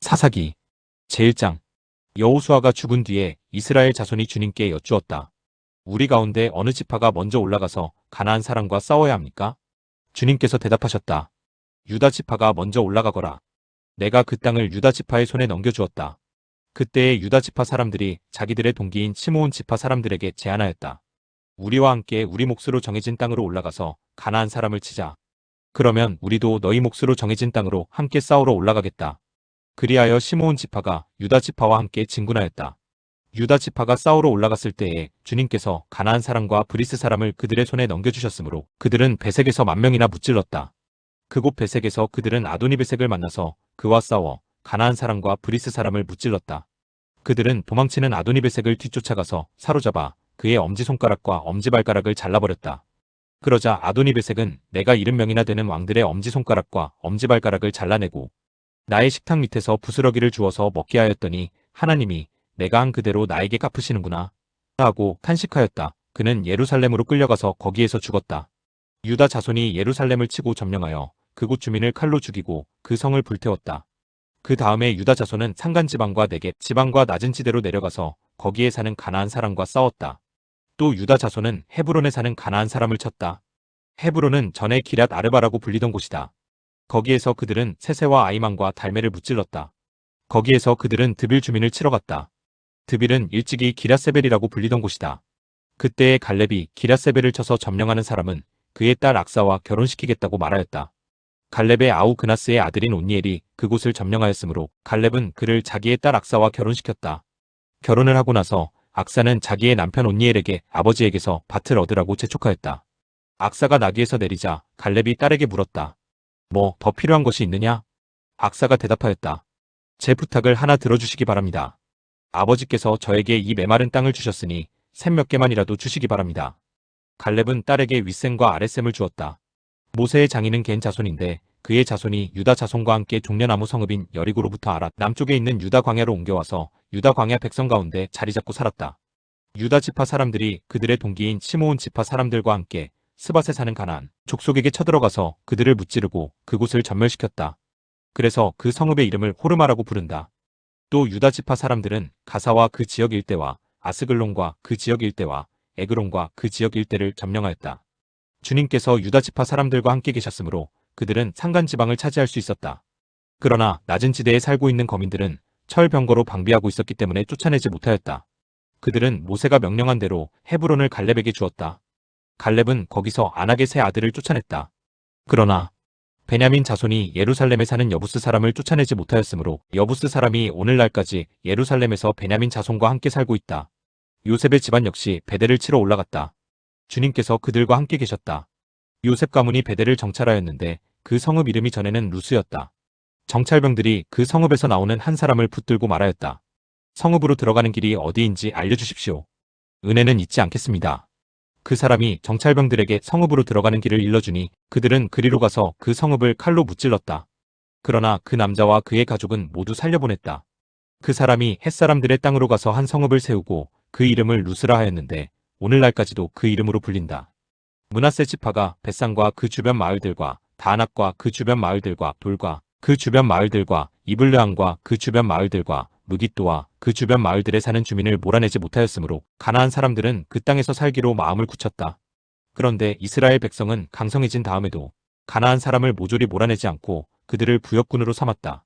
사사기 제1장. 여호수아가 죽은 뒤에 이스라엘 자손이 주님께 여쭈었다. 우리 가운데 어느 지파가 먼저 올라가서 가나안 사람과 싸워야 합니까? 주님께서 대답하셨다. 유다 지파가 먼저 올라가거라. 내가 그 땅을 유다 지파의 손에 넘겨주었다. 그때의 유다 지파 사람들이 자기들의 동기인 시므온 지파 사람들에게 제안하였다. 우리와 함께 우리 몫으로 정해진 땅으로 올라가서 가나안 사람을 치자. 그러면 우리도 너희 몫으로 정해진 땅으로 함께 싸우러 올라가겠다. 그리하여 시므온 지파가 유다 지파와 함께 진군하였다. 유다 지파가 싸우러 올라갔을 때에 주님께서 가나안 사람과 브리스 사람을 그들의 손에 넘겨주셨으므로 그들은 베색에서 10,000명이나 무찔렀다. 그곳 베색에서 그들은 아도니베색을 만나서 그와 싸워 가나안 사람과 브리스 사람을 무찔렀다. 그들은 도망치는 아도니베색을 뒤쫓아가서 사로잡아 그의 엄지손가락과 엄지발가락을 잘라버렸다. 그러자 아도니베색은 내가 70명이나 되는 왕들의 엄지손가락과 엄지발가락을 잘라내고 나의 식탁 밑에서 부스러기를 주어서 먹게 하였더니 하나님이 내가 한 그대로 나에게 갚으시는구나 하고 탄식하였다. 그는 예루살렘으로 끌려가서 거기에서 죽었다. 유다 자손이 예루살렘을 치고 점령하여 그곳 주민을 칼로 죽이고 그 성을 불태웠다. 그 다음에 유다 자손은 산간지방과 네겝 지방과 낮은 지대로 내려가서 거기에 사는 가나안 사람과 싸웠다. 또 유다 자손은 헤브론에 사는 가나안 사람을 쳤다. 헤브론은 전에 기럇 아르바라고 불리던 곳이다. 거기에서 그들은 세세와 아이만과 달메를 무찔렀다. 거기에서 그들은 드빌 주민을 치러 갔다. 드빌은 일찍이 기럇세벨이라고 불리던 곳이다. 그때의 갈렙이 기럇세벨을 쳐서 점령하는 사람은 그의 딸 악사와 결혼시키겠다고 말하였다. 갈렙의 아우 그나스의 아들인 온니엘이 그곳을 점령하였으므로 갈렙은 그를 자기의 딸 악사와 결혼시켰다. 결혼을 하고 나서 악사는 자기의 남편 온니엘에게 아버지에게서 밭을 얻으라고 재촉하였다. 악사가 나귀에서 내리자 갈렙이 딸에게 물었다. 뭐 더 필요한 것이 있느냐? 악사가 대답하였다. 제 부탁을 하나 들어주시기 바랍니다. 아버지께서 저에게 이 메마른 땅을 주셨으니 샘 몇 개만이라도 주시기 바랍니다. 갈렙은 딸에게 윗샘과 아랫샘을 주었다. 모세의 장인은 겐 자손인데 그의 자손이 유다 자손과 함께 종려나무 성읍인 여리고로부터 아랏 남쪽에 있는 유다 광야로 옮겨와서 유다 광야 백성 가운데 자리 잡고 살았다. 유다 지파 사람들이 그들의 동기인 시므온 지파 사람들과 함께 스밧에 사는 가나안 족속에게 쳐들어가서 그들을 무찌르고 그곳을 전멸시켰다. 그래서 그 성읍의 이름을 호르마라고 부른다. 또 유다 지파 사람들은 가사와 그 지역 일대와 아스글론과 그 지역 일대와 에그론과 그 지역 일대를 점령하였다. 주님께서 유다 지파 사람들과 함께 계셨으므로 그들은 산간 지방을 차지할 수 있었다. 그러나 낮은 지대에 살고 있는 거민들은 철병거로 방비하고 있었기 때문에 쫓아내지 못하였다. 그들은 모세가 명령한 대로 헤브론을 갈렙에게 주었다. 갈렙은 거기서 아낙의 세 아들을 쫓아냈다. 그러나 베냐민 자손이 예루살렘에 사는 여부스 사람을 쫓아내지 못하였으므로 여부스 사람이 오늘날까지 예루살렘에서 베냐민 자손과 함께 살고 있다. 요셉의 집안 역시 베델을 치러 올라갔다. 주님께서 그들과 함께 계셨다. 요셉 가문이 베델을 정찰하였는데 그 성읍 이름이 전에는 루스였다. 정찰병들이 그 성읍에서 나오는 한 사람을 붙들고 말하였다. 성읍으로 들어가는 길이 어디인지 알려주십시오. 은혜는 잊지 않겠습니다. 그 사람이 정찰병들에게 성읍으로 들어가는 길을 일러주니 그들은 그리로 가서 그 성읍을 칼로 무찔렀다. 그러나 그 남자와 그의 가족은 모두 살려보냈다. 그 사람이 햇사람들의 땅으로 가서 한 성읍을 세우고 그 이름을 루스라 하였는데 오늘날까지도 그 이름으로 불린다. 므낫세 지파가 벳산과 그 주변 마을들과 다낙과 그 주변 마을들과 돌과 그 주변 마을들과 이블르함과 그 주변 마을들과 무깃도와 그 주변 마을들에 사는 주민을 몰아내지 못하였으므로 가나안 사람들은 그 땅에서 살기로 마음을 굳혔다. 그런데 이스라엘 백성은 강성해진 다음에도 가나안 사람을 모조리 몰아내지 않고 그들을 부역군으로 삼았다.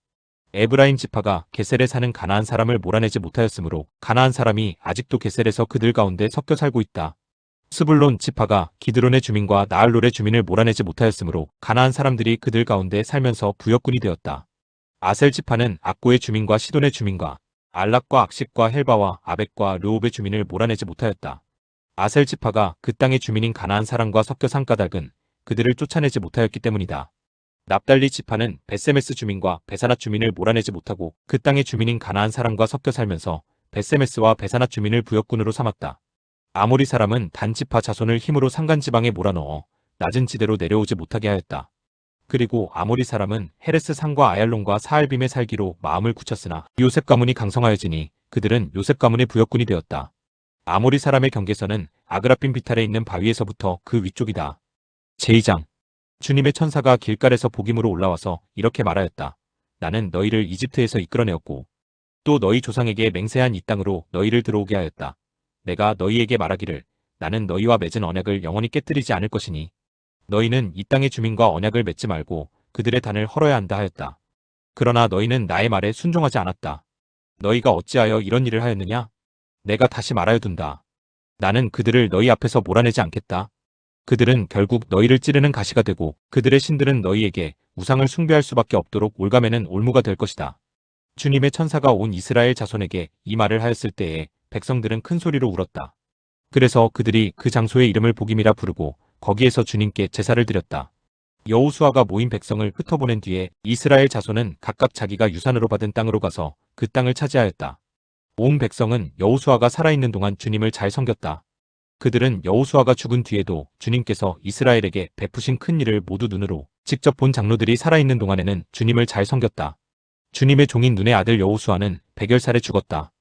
에브라임 지파가 게셀에 사는 가나안 사람을 몰아내지 못하였으므로 가나안 사람이 아직도 게셀에서 그들 가운데 섞여 살고 있다. 스불론 지파가 기드론의 주민과 나알롤의 주민을 몰아내지 못하였으므로 가나안 사람들이 그들 가운데 살면서 부역군이 되었다. 아셀 지파는 악고의 주민과 시돈의 주민과 알락과 악십과 헬바와 아벡과 르옵의 주민을 몰아내지 못하였다. 아셀 지파가 그 땅의 주민인 가나안 사람과 섞여 산 까닭은 그들을 쫓아내지 못하였기 때문이다. 납달리 지파는 벳세메스 주민과 베사낫 주민을 몰아내지 못하고 그 땅의 주민인 가나안 사람과 섞여 살면서 벳세메스와 베사낫 주민을 부역군으로 삼았다. 아모리 사람은 단 지파 자손을 힘으로 산간지방에 몰아넣어 낮은 지대로 내려오지 못하게 하였다. 그리고 아모리 사람은 헤레스 산과 아얄론과 사알빔에 살기로 마음을 굳혔으나 요셉 가문이 강성하여지니 그들은 요셉 가문의 부역군이 되었다. 아모리 사람의 경계선은 아그라빔 비탈에 있는 바위에서부터 그 위쪽이다. 제2장. 주님의 천사가 길갈에서 복임으로 올라와서 이렇게 말하였다. 나는 너희를 이집트에서 이끌어내었고 또 너희 조상에게 맹세한 이 땅으로 너희를 들어오게 하였다. 내가 너희에게 말하기를 나는 너희와 맺은 언약을 영원히 깨뜨리지 않을 것이니 너희는 이 땅의 주민과 언약을 맺지 말고 그들의 단을 헐어야 한다 하였다. 그러나 너희는 나의 말에 순종하지 않았다. 너희가 어찌하여 이런 일을 하였느냐? 내가 다시 말하여 둔다. 나는 그들을 너희 앞에서 몰아내지 않겠다. 그들은 결국 너희를 찌르는 가시가 되고 그들의 신들은 너희에게 우상을 숭배할 수밖에 없도록 올가매는 올무가 될 것이다. 주님의 천사가 온 이스라엘 자손에게 이 말을 하였을 때에 백성들은 큰 소리로 울었다. 그래서 그들이 그 장소의 이름을 복임이라 부르고 거기에서 주님께 제사를 드렸다. 여호수아가 모인 백성을 흩어보낸 뒤에 이스라엘 자손은 각각 자기가 유산으로 받은 땅으로 가서 그 땅을 차지하였다. 온 백성은 여호수아가 살아있는 동안 주님을 잘 섬겼다. 그들은 여호수아가 죽은 뒤에도 주님께서 이스라엘에게 베푸신 큰 일을 모두 눈으로 직접 본 장로들이 살아있는 동안에는 주님을 잘 섬겼다. 주님의 종인 눈의 아들 여호수아는 100열살에 죽었다.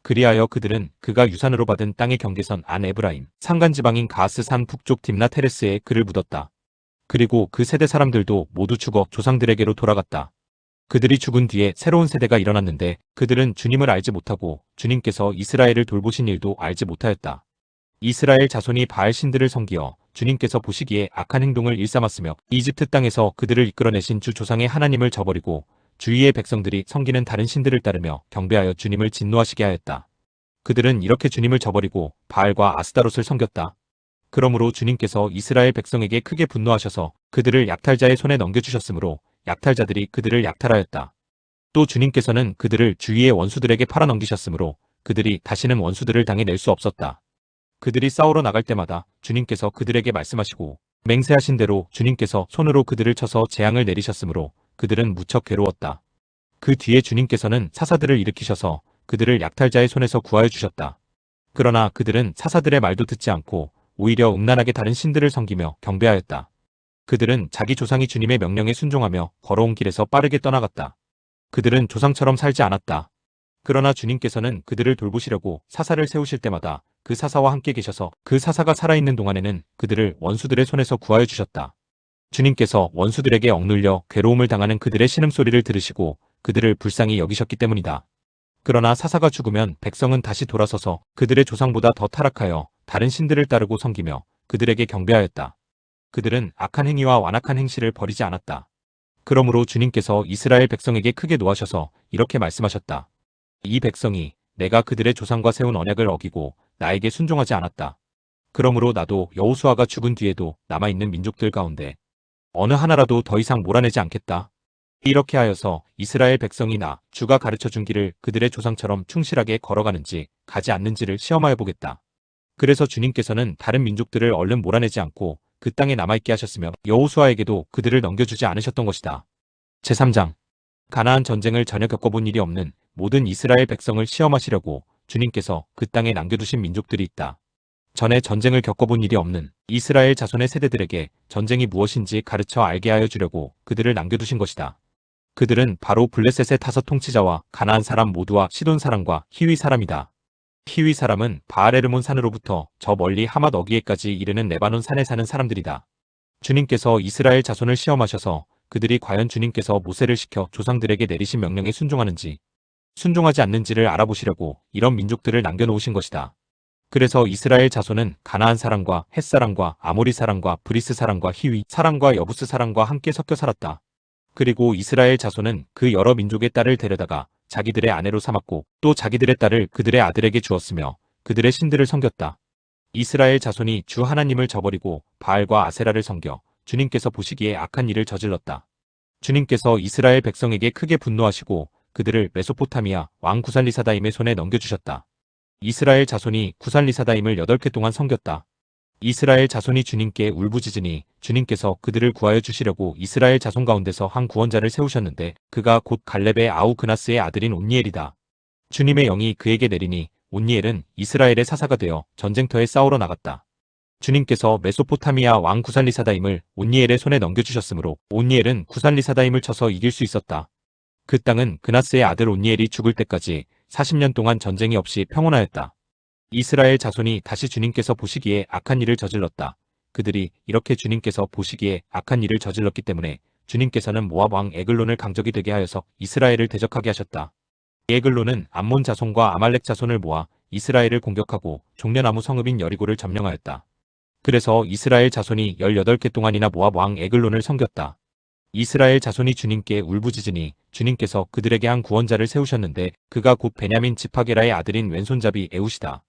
그리하여 그들은 그가 유산으로 받은 땅의 경계선 안 에브라임 산간지방인 가스 산 북쪽 딥나 테레스에 그를 묻었다. 그리고 그 세대 사람들도 모두 죽어 조상들에게로 돌아갔다. 그들이 죽은 뒤에 새로운 세대가 일어났는데 그들은 주님을 알지 못하고 주님께서 이스라엘을 돌보신 일도 알지 못하였다. 이스라엘 자손이 바알 신들을 섬기어 주님께서 보시기에 악한 행동을 일삼았으며 이집트 땅에서 그들을 이끌어내신 주 조상의 하나님을 저버리고 주위의 백성들이 섬기는 다른 신들을 따르며 경배하여 주님을 진노하시게 하였다. 그들은 이렇게 주님을 저버리고 바알과 아스다롯을 섬겼다. 그러므로 주님께서 이스라엘 백성에게 크게 분노하셔서 그들을 약탈자의 손에 넘겨주셨으므로 약탈자들이 그들을 약탈하였다. 또 주님께서는 그들을 주위의 원수들에게 팔아넘기셨으므로 그들이 다시는 원수들을 당해낼 수 없었다. 그들이 싸우러 나갈 때마다 주님께서 그들에게 말씀하시고 맹세하신 대로 주님께서 손으로 그들을 쳐서 재앙을 내리셨으므로 그들은 무척 괴로웠다. 그 뒤에 주님께서는 사사들을 일으키셔서 그들을 약탈자의 손에서 구하여 주셨다. 그러나 그들은 사사들의 말도 듣지 않고 오히려 음란하게 다른 신들을 섬기며 경배하였다. 그들은 자기 조상이 주님의 명령에 순종하며 걸어온 길에서 빠르게 떠나갔다. 그들은 조상처럼 살지 않았다. 그러나 주님께서는 그들을 돌보시려고 사사를 세우실 때마다 그 사사와 함께 계셔서 그 사사가 살아있는 동안에는 그들을 원수들의 손에서 구하여 주셨다. 주님께서 원수들에게 억눌려 괴로움을 당하는 그들의 신음소리를 들으시고 그들을 불쌍히 여기셨기 때문이다. 그러나 사사가 죽으면 백성은 다시 돌아서서 그들의 조상보다 더 타락하여 다른 신들을 따르고 섬기며 그들에게 경배하였다. 그들은 악한 행위와 완악한 행실을 버리지 않았다. 그러므로 주님께서 이스라엘 백성에게 크게 노하셔서 이렇게 말씀하셨다. 이 백성이 내가 그들의 조상과 세운 언약을 어기고 나에게 순종하지 않았다. 그러므로 나도 여호수아가 죽은 뒤에도 남아있는 민족들 가운데 어느 하나라도 더 이상 몰아내지 않겠다. 이렇게 하여서 이스라엘 백성이 나 주가 가르쳐준 길을 그들의 조상처럼 충실하게 걸어가는지 가지 않는지를 시험하여 보겠다. 그래서 주님께서는 다른 민족들을 얼른 몰아내지 않고 그 땅에 남아있게 하셨으며 여호수아에게도 그들을 넘겨주지 않으셨던 것이다. 제3장 가나안 전쟁을 전혀 겪어본 일이 없는 모든 이스라엘 백성을 시험하시려고 주님께서 그 땅에 남겨두신 민족들이 있다. 전에 전쟁을 겪어본 일이 없는 이스라엘 자손의 세대들에게 전쟁이 무엇인지 가르쳐 알게 하여 주려고 그들을 남겨두신 것이다. 그들은 바로 블레셋의 다섯 통치자와 가나안 사람 모두와 시돈 사람과 히위 사람이다. 히위 사람은 바알에르몬 산으로부터 저 멀리 하맛 어기에까지 이르는 레바논 산에 사는 사람들이다. 주님께서 이스라엘 자손을 시험하셔서 그들이 과연 주님께서 모세를 시켜 조상들에게 내리신 명령에 순종하는지 순종하지 않는지를 알아보시려고 이런 민족들을 남겨놓으신 것이다. 그래서 이스라엘 자손은 가나안 사람과 헷 사람과 아모리 사람과 브리스 사람과 히위 사람과 여부스 사람과 함께 섞여 살았다. 그리고 이스라엘 자손은 그 여러 민족의 딸을 데려다가 자기들의 아내로 삼았고 또 자기들의 딸을 그들의 아들에게 주었으며 그들의 신들을 섬겼다. 이스라엘 자손이 주 하나님을 저버리고 바알과 아세라를 섬겨 주님께서 보시기에 악한 일을 저질렀다. 주님께서 이스라엘 백성에게 크게 분노하시고 그들을 메소포타미아 왕 구살리사다임의 손에 넘겨주셨다. 이스라엘 자손이 구살리사다임을 8해 동안 섬겼다. 이스라엘 자손이 주님께 울부짖으니 주님께서 그들을 구하여 주시려고 이스라엘 자손 가운데서 한 구원자를 세우셨는데 그가 곧 갈렙의 아우 그나스의 아들인 온니엘이다. 주님의 영이 그에게 내리니 온니엘은 이스라엘의 사사가 되어 전쟁터에 싸우러 나갔다. 주님께서 메소포타미아 왕 구살리사다임을 온니엘의 손에 넘겨주셨으므로 온니엘은 구살리사다임을 쳐서 이길 수 있었다. 그 땅은 그나스의 아들 온니엘이 죽을 때까지 40년 동안 전쟁이 없이 평온하였다. 이스라엘 자손이 다시 주님께서 보시기에 악한 일을 저질렀다. 그들이 이렇게 주님께서 보시기에 악한 일을 저질렀기 때문에 주님께서는 모압 왕 에글론을 강적이 되게 하여서 이스라엘을 대적하게 하셨다. 에글론은 암몬 자손과 아말렉 자손을 모아 이스라엘을 공격하고 종려나무 성읍인 여리고를 점령하였다. 그래서 이스라엘 자손이 18개 동안이나 모압 왕 에글론을 섬겼다. 이스라엘 자손이 주님께 울부짖으니 주님께서 그들에게 한 구원자를 세우셨는데 그가 곧 베냐민 지파게라의 아들인 왼손잡이 에웃이다.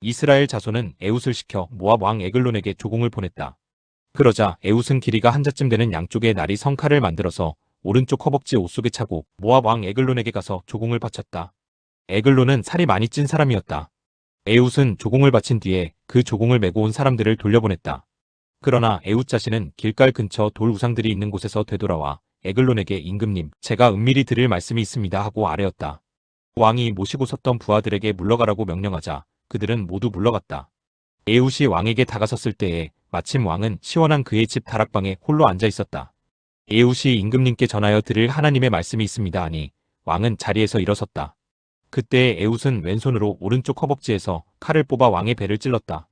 이스라엘 자손은 에웃을 시켜 모압 왕 에글론에게 조공을 보냈다. 그러자 에웃은 길이가 한 자쯤 되는 양쪽에 날이 성칼을 만들어서 오른쪽 허벅지 옷 속에 차고 모압 왕 에글론에게 가서 조공을 바쳤다. 에글론은 살이 많이 찐 사람이었다. 에웃은 조공을 바친 뒤에 그 조공을 메고 온 사람들을 돌려보냈다. 그러나 에웃 자신은 길갈 근처 돌 우상들이 있는 곳에서 되돌아와 에글론에게 임금님, 제가 은밀히 드릴 말씀이 있습니다 하고 아뢰었다. 왕이 모시고 섰던 부하들에게 물러가라고 명령하자 그들은 모두 물러갔다. 에웃이 왕에게 다가섰을 때에 마침 왕은 시원한 그의 집 다락방에 홀로 앉아 있었다. 에웃이 임금님께 전하여 드릴 하나님의 말씀이 있습니다 하니 왕은 자리에서 일어섰다. 그때 에웃은 왼손으로 오른쪽 허벅지에서 칼을 뽑아 왕의 배를 찔렀다.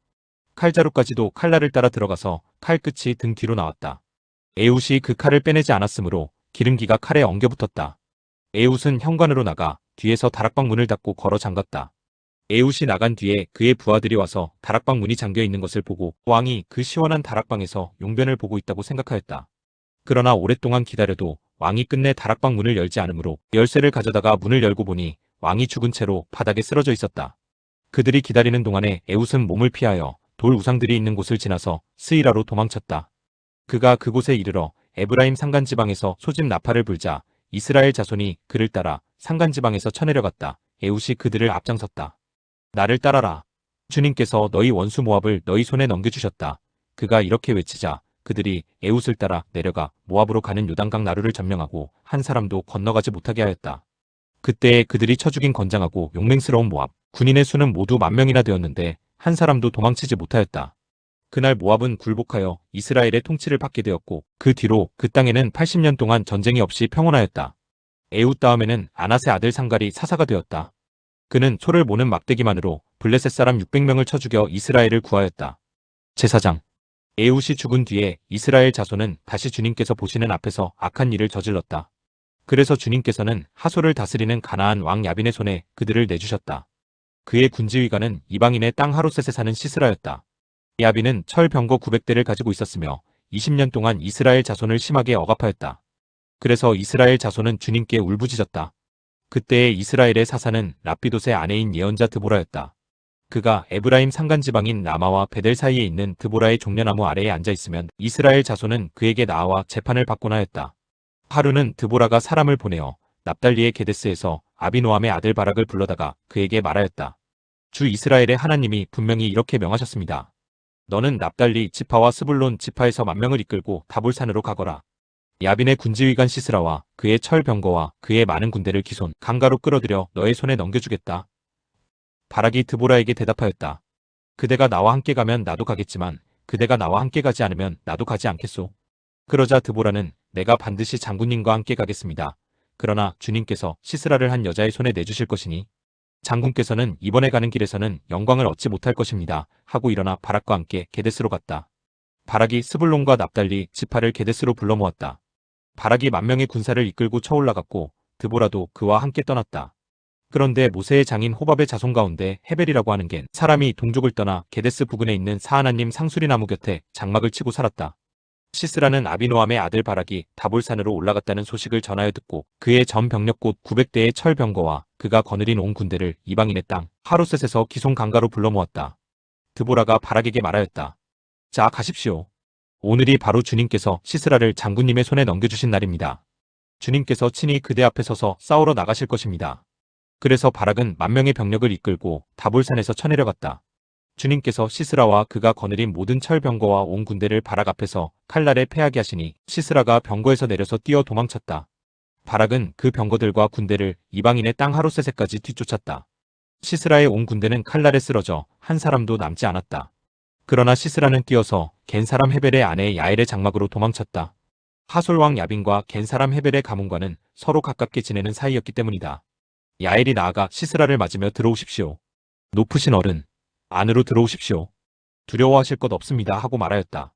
칼자루까지도 칼날을 따라 들어가서 칼 끝이 등 뒤로 나왔다. 에웃이 그 칼을 빼내지 않았으므로 기름기가 칼에 엉겨붙었다. 에웃은 현관으로 나가 뒤에서 다락방 문을 닫고 걸어 잠갔다. 에웃이 나간 뒤에 그의 부하들이 와서 다락방 문이 잠겨 있는 것을 보고 왕이 그 시원한 다락방에서 용변을 보고 있다고 생각하였다. 그러나 오랫동안 기다려도 왕이 끝내 다락방 문을 열지 않으므로 열쇠를 가져다가 문을 열고 보니 왕이 죽은 채로 바닥에 쓰러져 있었다. 그들이 기다리는 동안에 에웃은 몸을 피하여 돌 우상들이 있는 곳을 지나서 스이라로 도망쳤다. 그가 그곳에 이르러 에브라임 산간지방에서 소집 나팔을 불자 이스라엘 자손이 그를 따라 산간지방에서 쳐내려갔다. 에웃이 그들을 앞장섰다. 나를 따라라. 주님께서 너희 원수 모압을 너희 손에 넘겨주셨다. 그가 이렇게 외치자 그들이 에웃을 따라 내려가 모압으로 가는 요단강 나루를 점령하고 한 사람도 건너가지 못하게 하였다. 그때에 그들이 쳐 죽인 건장하고 용맹스러운 모압 군인의 수는 모두 10,000명이나 되었는데 한 사람도 도망치지 못하였다. 그날 모압은 굴복하여 이스라엘의 통치를 받게 되었고 그 뒤로 그 땅에는 80년 동안 전쟁이 없이 평온하였다. 에웃 다음에는 아낫의 아들 상갈이 사사가 되었다. 그는 소를 모는 막대기만으로 블레셋 사람 600명을 쳐 죽여 이스라엘을 구하였다. 제사장 에웃이 죽은 뒤에 이스라엘 자손은 다시 주님께서 보시는 앞에서 악한 일을 저질렀다. 그래서 주님께서는 하솔을 다스리는 가나안 왕 야빈의 손에 그들을 내주셨다. 그의 군지휘관은 이방인의 땅 하롯셋에 사는 시스라였다. 야빈은 철 병거 900대를 가지고 있었으며 20년 동안 이스라엘 자손을 심하게 억압하였다. 그래서 이스라엘 자손은 주님께 울부짖었다. 그때의 이스라엘의 사사는 라피돗의 아내인 예언자 드보라였다. 그가 에브라임 산간지방인 라마와 베델 사이에 있는 드보라의 종려나무 아래에 앉아있으면 이스라엘 자손은 그에게 나와 재판을 받곤 하였다. 하루는 드보라가 사람을 보내어 납달리의 게데스에서 아비노함의 아들 바락을 불러다가 그에게 말하였다. 주 이스라엘의 하나님이 분명히 이렇게 명하셨습니다. 너는 납달리 지파와 스불론 지파에서 10,000명을 이끌고 다볼산으로 가거라. 야빈의 군지휘관 시스라와 그의 철병거와 그의 많은 군대를 기손 강가로 끌어들여 너의 손에 넘겨주겠다. 바락이 드보라에게 대답하였다. 그대가 나와 함께 가면 나도 가겠지만 그대가 나와 함께 가지 않으면 나도 가지 않겠소. 그러자 드보라는 내가 반드시 장군님과 함께 가겠습니다. 그러나 주님께서 시스라를 한 여자의 손에 내주실 것이니 장군께서는 이번에 가는 길에서는 영광을 얻지 못할 것입니다. 하고 일어나 바락과 함께 게데스로 갔다. 바락이 스불론과 납달리 지파를 게데스로 불러 모았다. 바락이 10,000명의 군사를 이끌고 쳐올라갔고 드보라도 그와 함께 떠났다. 그런데 모세의 장인 호밥의 자손 가운데 헤벨이라고 하는 겐 사람이 동족을 떠나 게데스 부근에 있는 사하나님 상수리나무 곁에 장막을 치고 살았다. 시스라는 아비노함의 아들 바락이 다볼산으로 올라갔다는 소식을 전하여 듣고 그의 전 병력 곧 900대의 철병거와 그가 거느린 온 군대를 이방인의 땅 하롯셋에서 기손 강가로 불러 모았다. 드보라가 바락에게 말하였다. 자, 가십시오. 오늘이 바로 주님께서 시스라를 장군님의 손에 넘겨주신 날입니다. 주님께서 친히 그대 앞에 서서 싸우러 나가실 것입니다. 그래서 바락은 10,000명의 병력을 이끌고 다볼산에서 쳐내려갔다. 주님께서 시스라와 그가 거느린 모든 철병거와 온 군대를 바락 앞에서 칼날에 패하게 하시니 시스라가 병거에서 내려서 뛰어 도망쳤다. 바락은 그 병거들과 군대를 이방인의 땅 하롯셋에까지 뒤쫓았다. 시스라의 온 군대는 칼날에 쓰러져 한 사람도 남지 않았다. 그러나 시스라는 뛰어서 겐 사람 헤벨의 아내 야엘의 장막으로 도망쳤다. 하솔 왕 야빈과 겐 사람 헤벨의 가문과는 서로 가깝게 지내는 사이였기 때문이다. 야엘이 나아가 시스라를 맞으며 들어오십시오. 높으신 어른, 안으로 들어오십시오. 두려워하실 것 없습니다 하고 말하였다.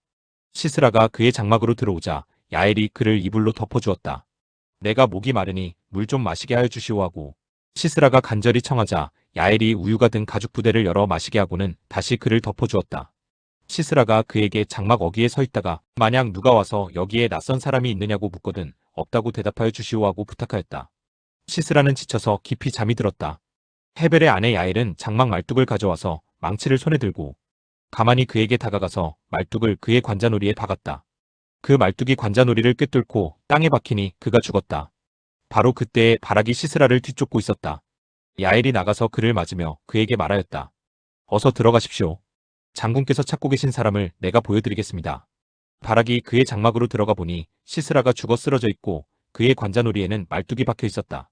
시스라가 그의 장막으로 들어오자 야엘이 그를 이불로 덮어주었다. 내가 목이 마르니 물 좀 마시게 하여 주시오 하고 시스라가 간절히 청하자 야엘이 우유가 든 가죽 부대를 열어 마시게 하고는 다시 그를 덮어주었다. 시스라가 그에게 장막 어귀에 서 있다가 만약 누가 와서 여기에 낯선 사람이 있느냐고 묻거든 없다고 대답하여 주시오 하고 부탁하였다. 시스라는 지쳐서 깊이 잠이 들었다. 헤벨의 아내 야엘은 장막 말뚝을 가져와서 망치를 손에 들고 가만히 그에게 다가가서 말뚝을 그의 관자놀이에 박았다. 그 말뚝이 관자놀이를 꿰뚫고 땅에 박히니 그가 죽었다. 바로 그때에 바락이 시스라를 뒤쫓고 있었다. 야엘이 나가서 그를 맞으며 그에게 말하였다. 어서 들어가십시오. 장군께서 찾고 계신 사람을 내가 보여드리겠습니다. 바락이 그의 장막으로 들어가 보니 시스라가 죽어 쓰러져 있고 그의 관자놀이에는 말뚝이 박혀 있었다.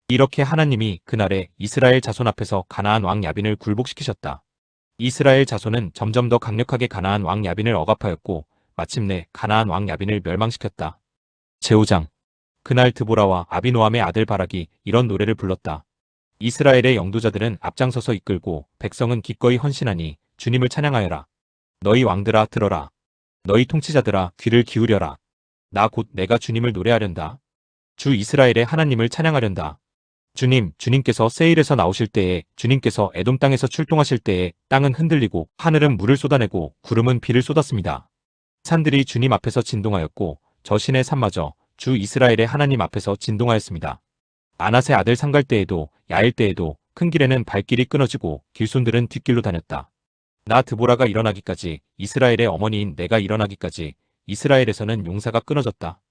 이렇게 하나님이 그날에 이스라엘 자손 앞에서 가나안 왕 야빈을 굴복시키셨다. 이스라엘 자손은 점점 더 강력하게 가나안 왕 야빈을 억압하였고 마침내 가나안 왕 야빈을 멸망시켰다. 제5장. 그날 드보라와 아비노함의 아들 바락이 이런 노래를 불렀다. 이스라엘의 영도자들은 앞장서서 이끌고 백성은 기꺼이 헌신하니 주님을 찬양하여라. 너희 왕들아 들어라. 너희 통치자들아 귀를 기울여라. 나 곧 내가 주님을 노래하련다. 주 이스라엘의 하나님을 찬양하련다. 주님께서 세일에서 나오실 때에 주님께서 에돔 땅에서 출동하실 때에 땅은 흔들리고 하늘은 물을 쏟아내고 구름은 비를 쏟았습니다. 산들이 주님 앞에서 진동하였고 저 신의 산마저 주 이스라엘의 하나님 앞에서 진동하였습니다. 아낫의 아들 상갈 때에도 야일 때에도 큰 길에는 발길이 끊어지고 길손들은 뒷길로 다녔다. 나 드보라가 일어나기까지 이스라엘의 어머니인 내가 일어나기까지 이스라엘에서는 용사가 끊어졌다.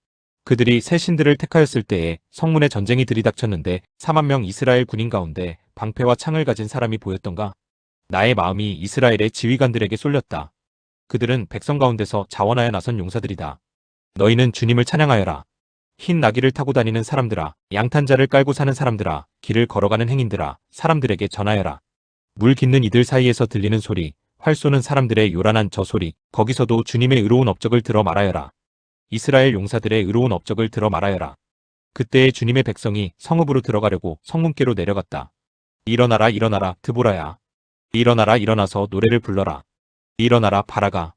그들이 새 신들을 택하였을 때에 성문에 전쟁이 들이닥쳤는데 4만 명 이스라엘 군인 가운데 방패와 창을 가진 사람이 보였던가? 나의 마음이 이스라엘의 지휘관들에게 쏠렸다. 그들은 백성 가운데서 자원하여 나선 용사들이다. 너희는 주님을 찬양하여라. 흰 나귀를 타고 다니는 사람들아, 양탄자를 깔고 사는 사람들아, 길을 걸어가는 행인들아, 사람들에게 전하여라. 물 깃는 이들 사이에서 들리는 소리, 활 쏘는 사람들의 요란한 저 소리, 거기서도 주님의 의로운 업적을 들어 말하여라. 이스라엘 용사들의 의로운 업적을 들어 말하여라. 그때에 주님의 백성이 성읍으로 들어가려고 성문께로 내려갔다. 일어나라 일어나라 드보라야. 일어나라 일어나서 노래를 불러라. 일어나라 바라가.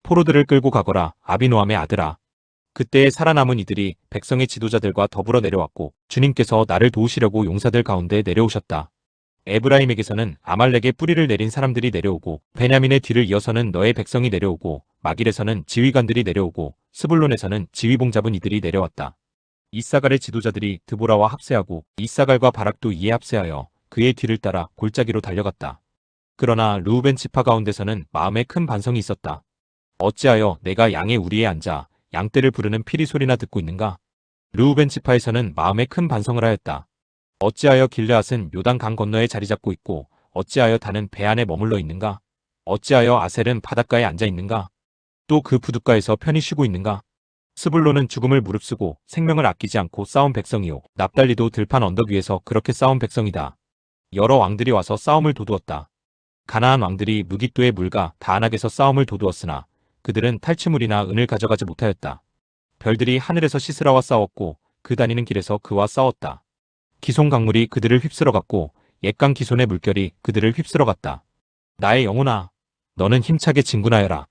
포로들을 끌고 가거라 아비노함의 아들아. 그때에 살아남은 이들이 백성의 지도자들과 더불어 내려왔고 주님께서 나를 도우시려고 용사들 가운데 내려오셨다. 에브라임에게서는 아말렉의 뿌리를 내린 사람들이 내려오고 베냐민의 뒤를 이어서는 너의 백성이 내려오고 마길에서는 지휘관들이 내려오고 스불론에서는 지휘봉 잡은 이들이 내려왔다. 이사갈의 지도자들이 드보라와 합세하고 이사갈과 바락도 이에 합세하여 그의 뒤를 따라 골짜기로 달려갔다. 그러나 르우벤 지파 가운데서는 마음에 큰 반성이 있었다. 어찌하여 내가 양의 우리에 앉아 양떼를 부르는 피리 소리나 듣고 있는가? 르우벤 지파에서는 마음에 큰 반성을 하였다. 어찌하여 길르앗은 요단 강 건너에 자리 잡고 있고 어찌하여 단은 배 안에 머물러 있는가? 어찌하여 아셀은 바닷가에 앉아 있는가? 또 그 부둣가에서 편히 쉬고 있는가? 스불론은 죽음을 무릅쓰고 생명을 아끼지 않고 싸운 백성이요 납달리도 들판 언덕 위에서 그렇게 싸운 백성이다. 여러 왕들이 와서 싸움을 도두었다. 가나안 왕들이 무깃도의 물과 다안악에서 싸움을 도두었으나 그들은 탈취물이나 은을 가져가지 못하였다. 별들이 하늘에서 시스라와 싸웠고 그 다니는 길에서 그와 싸웠다. 기손 강물이 그들을 휩쓸어갔고 옛강 기손의 물결이 그들을 휩쓸어갔다. 나의 영혼아, 너는 힘차게 진군하여라.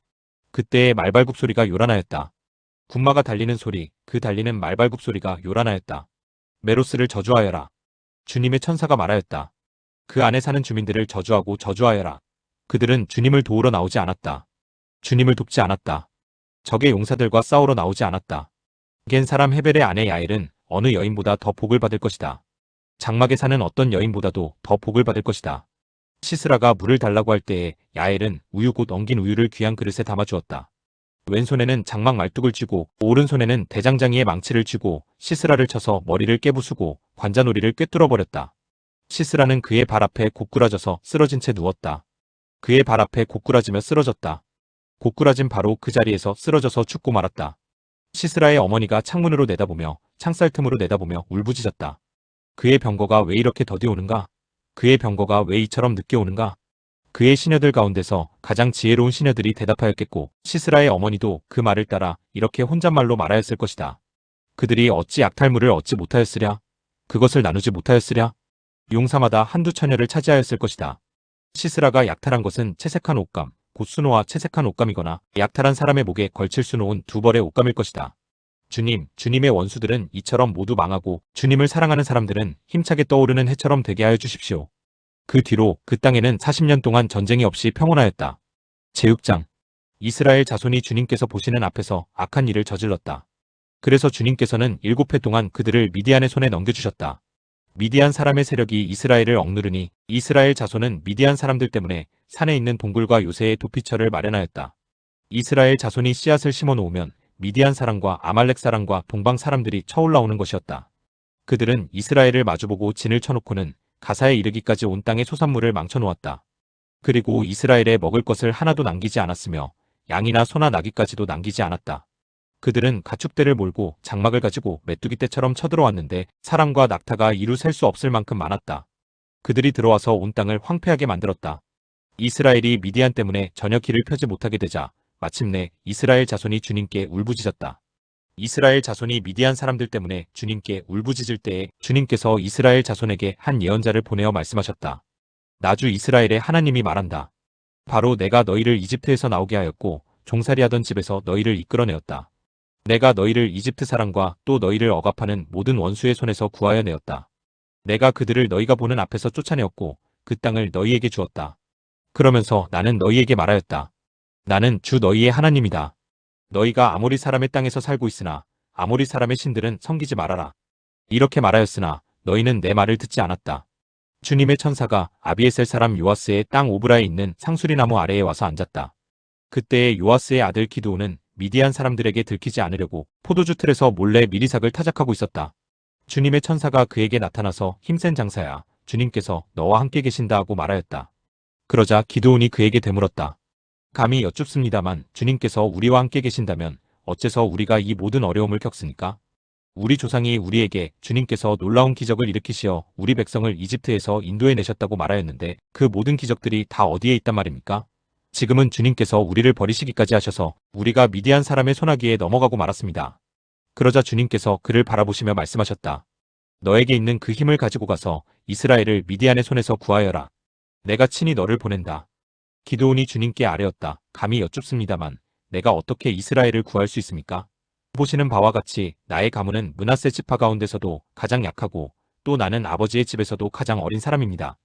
그때의 말발굽 소리가 요란하였다. 군마가 달리는 소리, 그 달리는 말발굽 소리가 요란하였다. 메로스를 저주하여라. 주님의 천사가 말하였다. 그 안에 사는 주민들을 저주하고 저주하여라. 그들은 주님을 도우러 나오지 않았다. 주님을 돕지 않았다. 적의 용사들과 싸우러 나오지 않았다. 겐 사람 헤벨의 아내 야엘은 어느 여인보다 더 복을 받을 것이다. 장막에 사는 어떤 여인보다도 더 복을 받을 것이다. 시스라가 물을 달라고 할 때에 야엘은 우유 곧 엉긴 우유를 귀한 그릇에 담아주었다. 왼손에는 장막 말뚝을 쥐고 오른손에는 대장장이의 망치를 쥐고 시스라를 쳐서 머리를 깨부수고 관자놀이를 꿰뚫어버렸다. 시스라는 그의 발 앞에 고꾸라져서 쓰러진 채 누웠다. 그의 발 앞에 고꾸라지며 쓰러졌다. 고꾸라진 바로 그 자리에서 쓰러져서 죽고 말았다. 시스라의 어머니가 창문으로 내다보며 창살 틈으로 내다보며 울부짖었다. 그의 병거가 왜 이렇게 더디 오는가? 그의 병거가 왜 이처럼 늦게 오는가? 그의 시녀들 가운데서 가장 지혜로운 시녀들이 대답하였겠고 시스라의 어머니도 그 말을 따라 이렇게 혼잣말로 말하였을 것이다. 그들이 어찌 약탈물을 얻지 못하였으랴? 그것을 나누지 못하였으랴? 용사마다 한두 처녀를 차지하였을 것이다. 시스라가 약탈한 것은 채색한 옷감, 곧 수노와 채색한 옷감이거나 약탈한 사람의 목에 걸칠 수놓은 두 벌의 옷감일 것이다. 주님, 주님의 원수들은 이처럼 모두 망하고 주님을 사랑하는 사람들은 힘차게 떠오르는 해처럼 되게 하여 주십시오. 그 뒤로 그 땅에는 40년 동안 전쟁이 없이 평온하였다. 제6장 이스라엘 자손이 주님께서 보시는 앞에서 악한 일을 저질렀다. 그래서 주님께서는 7해 동안 그들을 미디안의 손에 넘겨주셨다. 미디안 사람의 세력이 이스라엘을 억누르니 이스라엘 자손은 미디안 사람들 때문에 산에 있는 동굴과 요새의 도피처를 마련하였다. 이스라엘 자손이 씨앗을 심어 놓으면 미디안 사람과 아말렉 사람과 동방 사람들이 쳐올라오는 것이었다. 그들은 이스라엘을 마주보고 진을 쳐놓고는 가사에 이르기까지 온 땅의 소산물을 망쳐놓았다. 그리고 이스라엘에 먹을 것을 하나도 남기지 않았으며 양이나 소나 나귀까지도 남기지 않았다. 그들은 가축대를 몰고 장막을 가지고 메뚜기 떼처럼 쳐들어왔는데 사람과 낙타가 이루 셀 수 없을 만큼 많았다. 그들이 들어와서 온 땅을 황폐하게 만들었다. 이스라엘이 미디안 때문에 전혀 길을 펴지 못하게 되자 마침내 이스라엘 자손이 주님께 울부짖었다. 이스라엘 자손이 미디안 사람들 때문에 주님께 울부짖을 때에 주님께서 이스라엘 자손에게 한 예언자를 보내어 말씀하셨다. 나주 이스라엘의 하나님이 말한다. 바로 내가 너희를 이집트에서 나오게 하였고 종살이하던 집에서 너희를 이끌어내었다. 내가 너희를 이집트 사람과 또 너희를 억압하는 모든 원수의 손에서 구하여 내었다. 내가 그들을 너희가 보는 앞에서 쫓아내었고 그 땅을 너희에게 주었다. 그러면서 나는 너희에게 말하였다. 나는 주 너희의 하나님이다. 너희가 아모리 사람의 땅에서 살고 있으나 아모리 사람의 신들은 섬기지 말아라. 이렇게 말하였으나 너희는 내 말을 듣지 않았다. 주님의 천사가 아비에셀 사람 요아스의 땅 오브라에 있는 상수리나무 아래에 와서 앉았다. 그때의 요아스의 아들 기드온은 미디안 사람들에게 들키지 않으려고 포도주 틀에서 몰래 미리삭을 타작하고 있었다. 주님의 천사가 그에게 나타나서 힘센 장사야, 주님께서 너와 함께 계신다 하고 말하였다. 그러자 기드온이 그에게 되물었다. 감히 여쭙습니다만 주님께서 우리와 함께 계신다면 어째서 우리가 이 모든 어려움을 겪습니까? 우리 조상이 우리에게 주님께서 놀라운 기적을 일으키시어 우리 백성을 이집트에서 인도해 내셨다고 말하였는데 그 모든 기적들이 다 어디에 있단 말입니까? 지금은 주님께서 우리를 버리시기까지 하셔서 우리가 미디안 사람의 손아귀에 넘어가고 말았습니다. 그러자 주님께서 그를 바라보시며 말씀하셨다. 너에게 있는 그 힘을 가지고 가서 이스라엘을 미디안의 손에서 구하여라. 내가 친히 너를 보낸다. 기드온이 주님께 아뢰었다. 감히 여쭙습니다만 내가 어떻게 이스라엘을 구할 수 있습니까? 보시는 바와 같이 나의 가문은 므낫세 지파 가운데서도 가장 약하고 또 나는 아버지의 집에서도 가장 어린 사람입니다.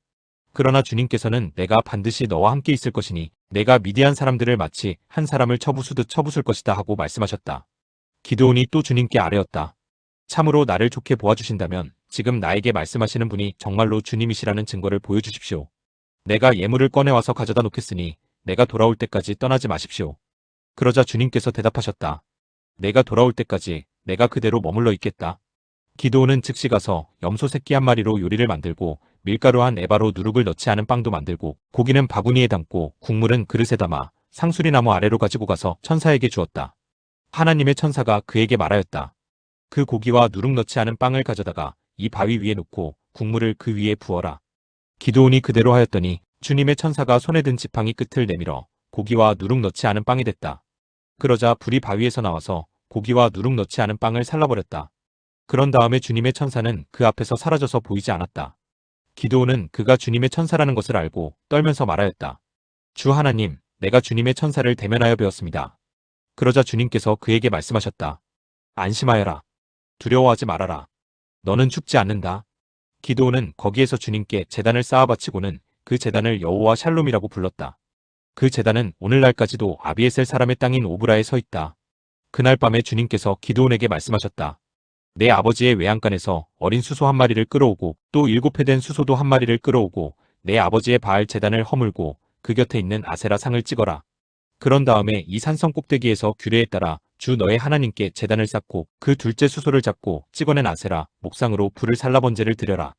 그러나 주님께서는 내가 반드시 너와 함께 있을 것이니 내가 미디안 사람들을 마치 한 사람을 쳐부수듯 쳐부술 것이다 하고 말씀하셨다. 기드온이 또 주님께 아뢰었다. 참으로 나를 좋게 보아주신다면 지금 나에게 말씀하시는 분이 정말로 주님이시라는 증거를 보여주십시오. 내가 예물을 꺼내와서 가져다 놓겠으니 내가 돌아올 때까지 떠나지 마십시오. 그러자 주님께서 대답하셨다. 내가 돌아올 때까지 내가 그대로 머물러 있겠다. 기드온은 즉시 가서 염소 새끼 한 마리로 요리를 만들고 밀가루 한 에바로 누룩을 넣지 않은 빵도 만들고 고기는 바구니에 담고 국물은 그릇에 담아 상수리나무 아래로 가지고 가서 천사에게 주었다. 하나님의 천사가 그에게 말하였다. 그 고기와 누룩 넣지 않은 빵을 가져다가 이 바위 위에 놓고 국물을 그 위에 부어라. 기드온이 그대로 하였더니 주님의 천사가 손에 든 지팡이 끝을 내밀어 고기와 누룩 넣지 않은 빵이 됐다. 그러자 불이 바위에서 나와서 고기와 누룩 넣지 않은 빵을 살라버렸다. 그런 다음에 주님의 천사는 그 앞에서 사라져서 보이지 않았다. 기드온은 그가 주님의 천사라는 것을 알고 떨면서 말하였다. 주 하나님, 내가 주님의 천사를 대면하여 배웠습니다. 그러자 주님께서 그에게 말씀하셨다. 안심하여라. 두려워하지 말아라. 너는 죽지 않는다. 기드온은 거기에서 주님께 제단을 쌓아 바치고는 그 제단을 여호와 샬롬이라고 불렀다. 그 제단은 오늘날까지도 아비에셀 사람의 땅인 오브라에 서 있다. 그날 밤에 주님께서 기드온에게 말씀하셨다. 내 아버지의 외양간에서 어린 수소 한 마리를 끌어오고 또 7회 된 수소도 한 마리를 끌어오고 내 아버지의 바알 제단을 허물고 그 곁에 있는 아세라 상을 찍어라. 그런 다음에 이 산성 꼭대기에서 규례에 따라 주 너의 하나님께 제단을 쌓고 그 둘째 수소를 잡고 찍어낸 아세라 목상으로 불을 살라 번제를 드려라.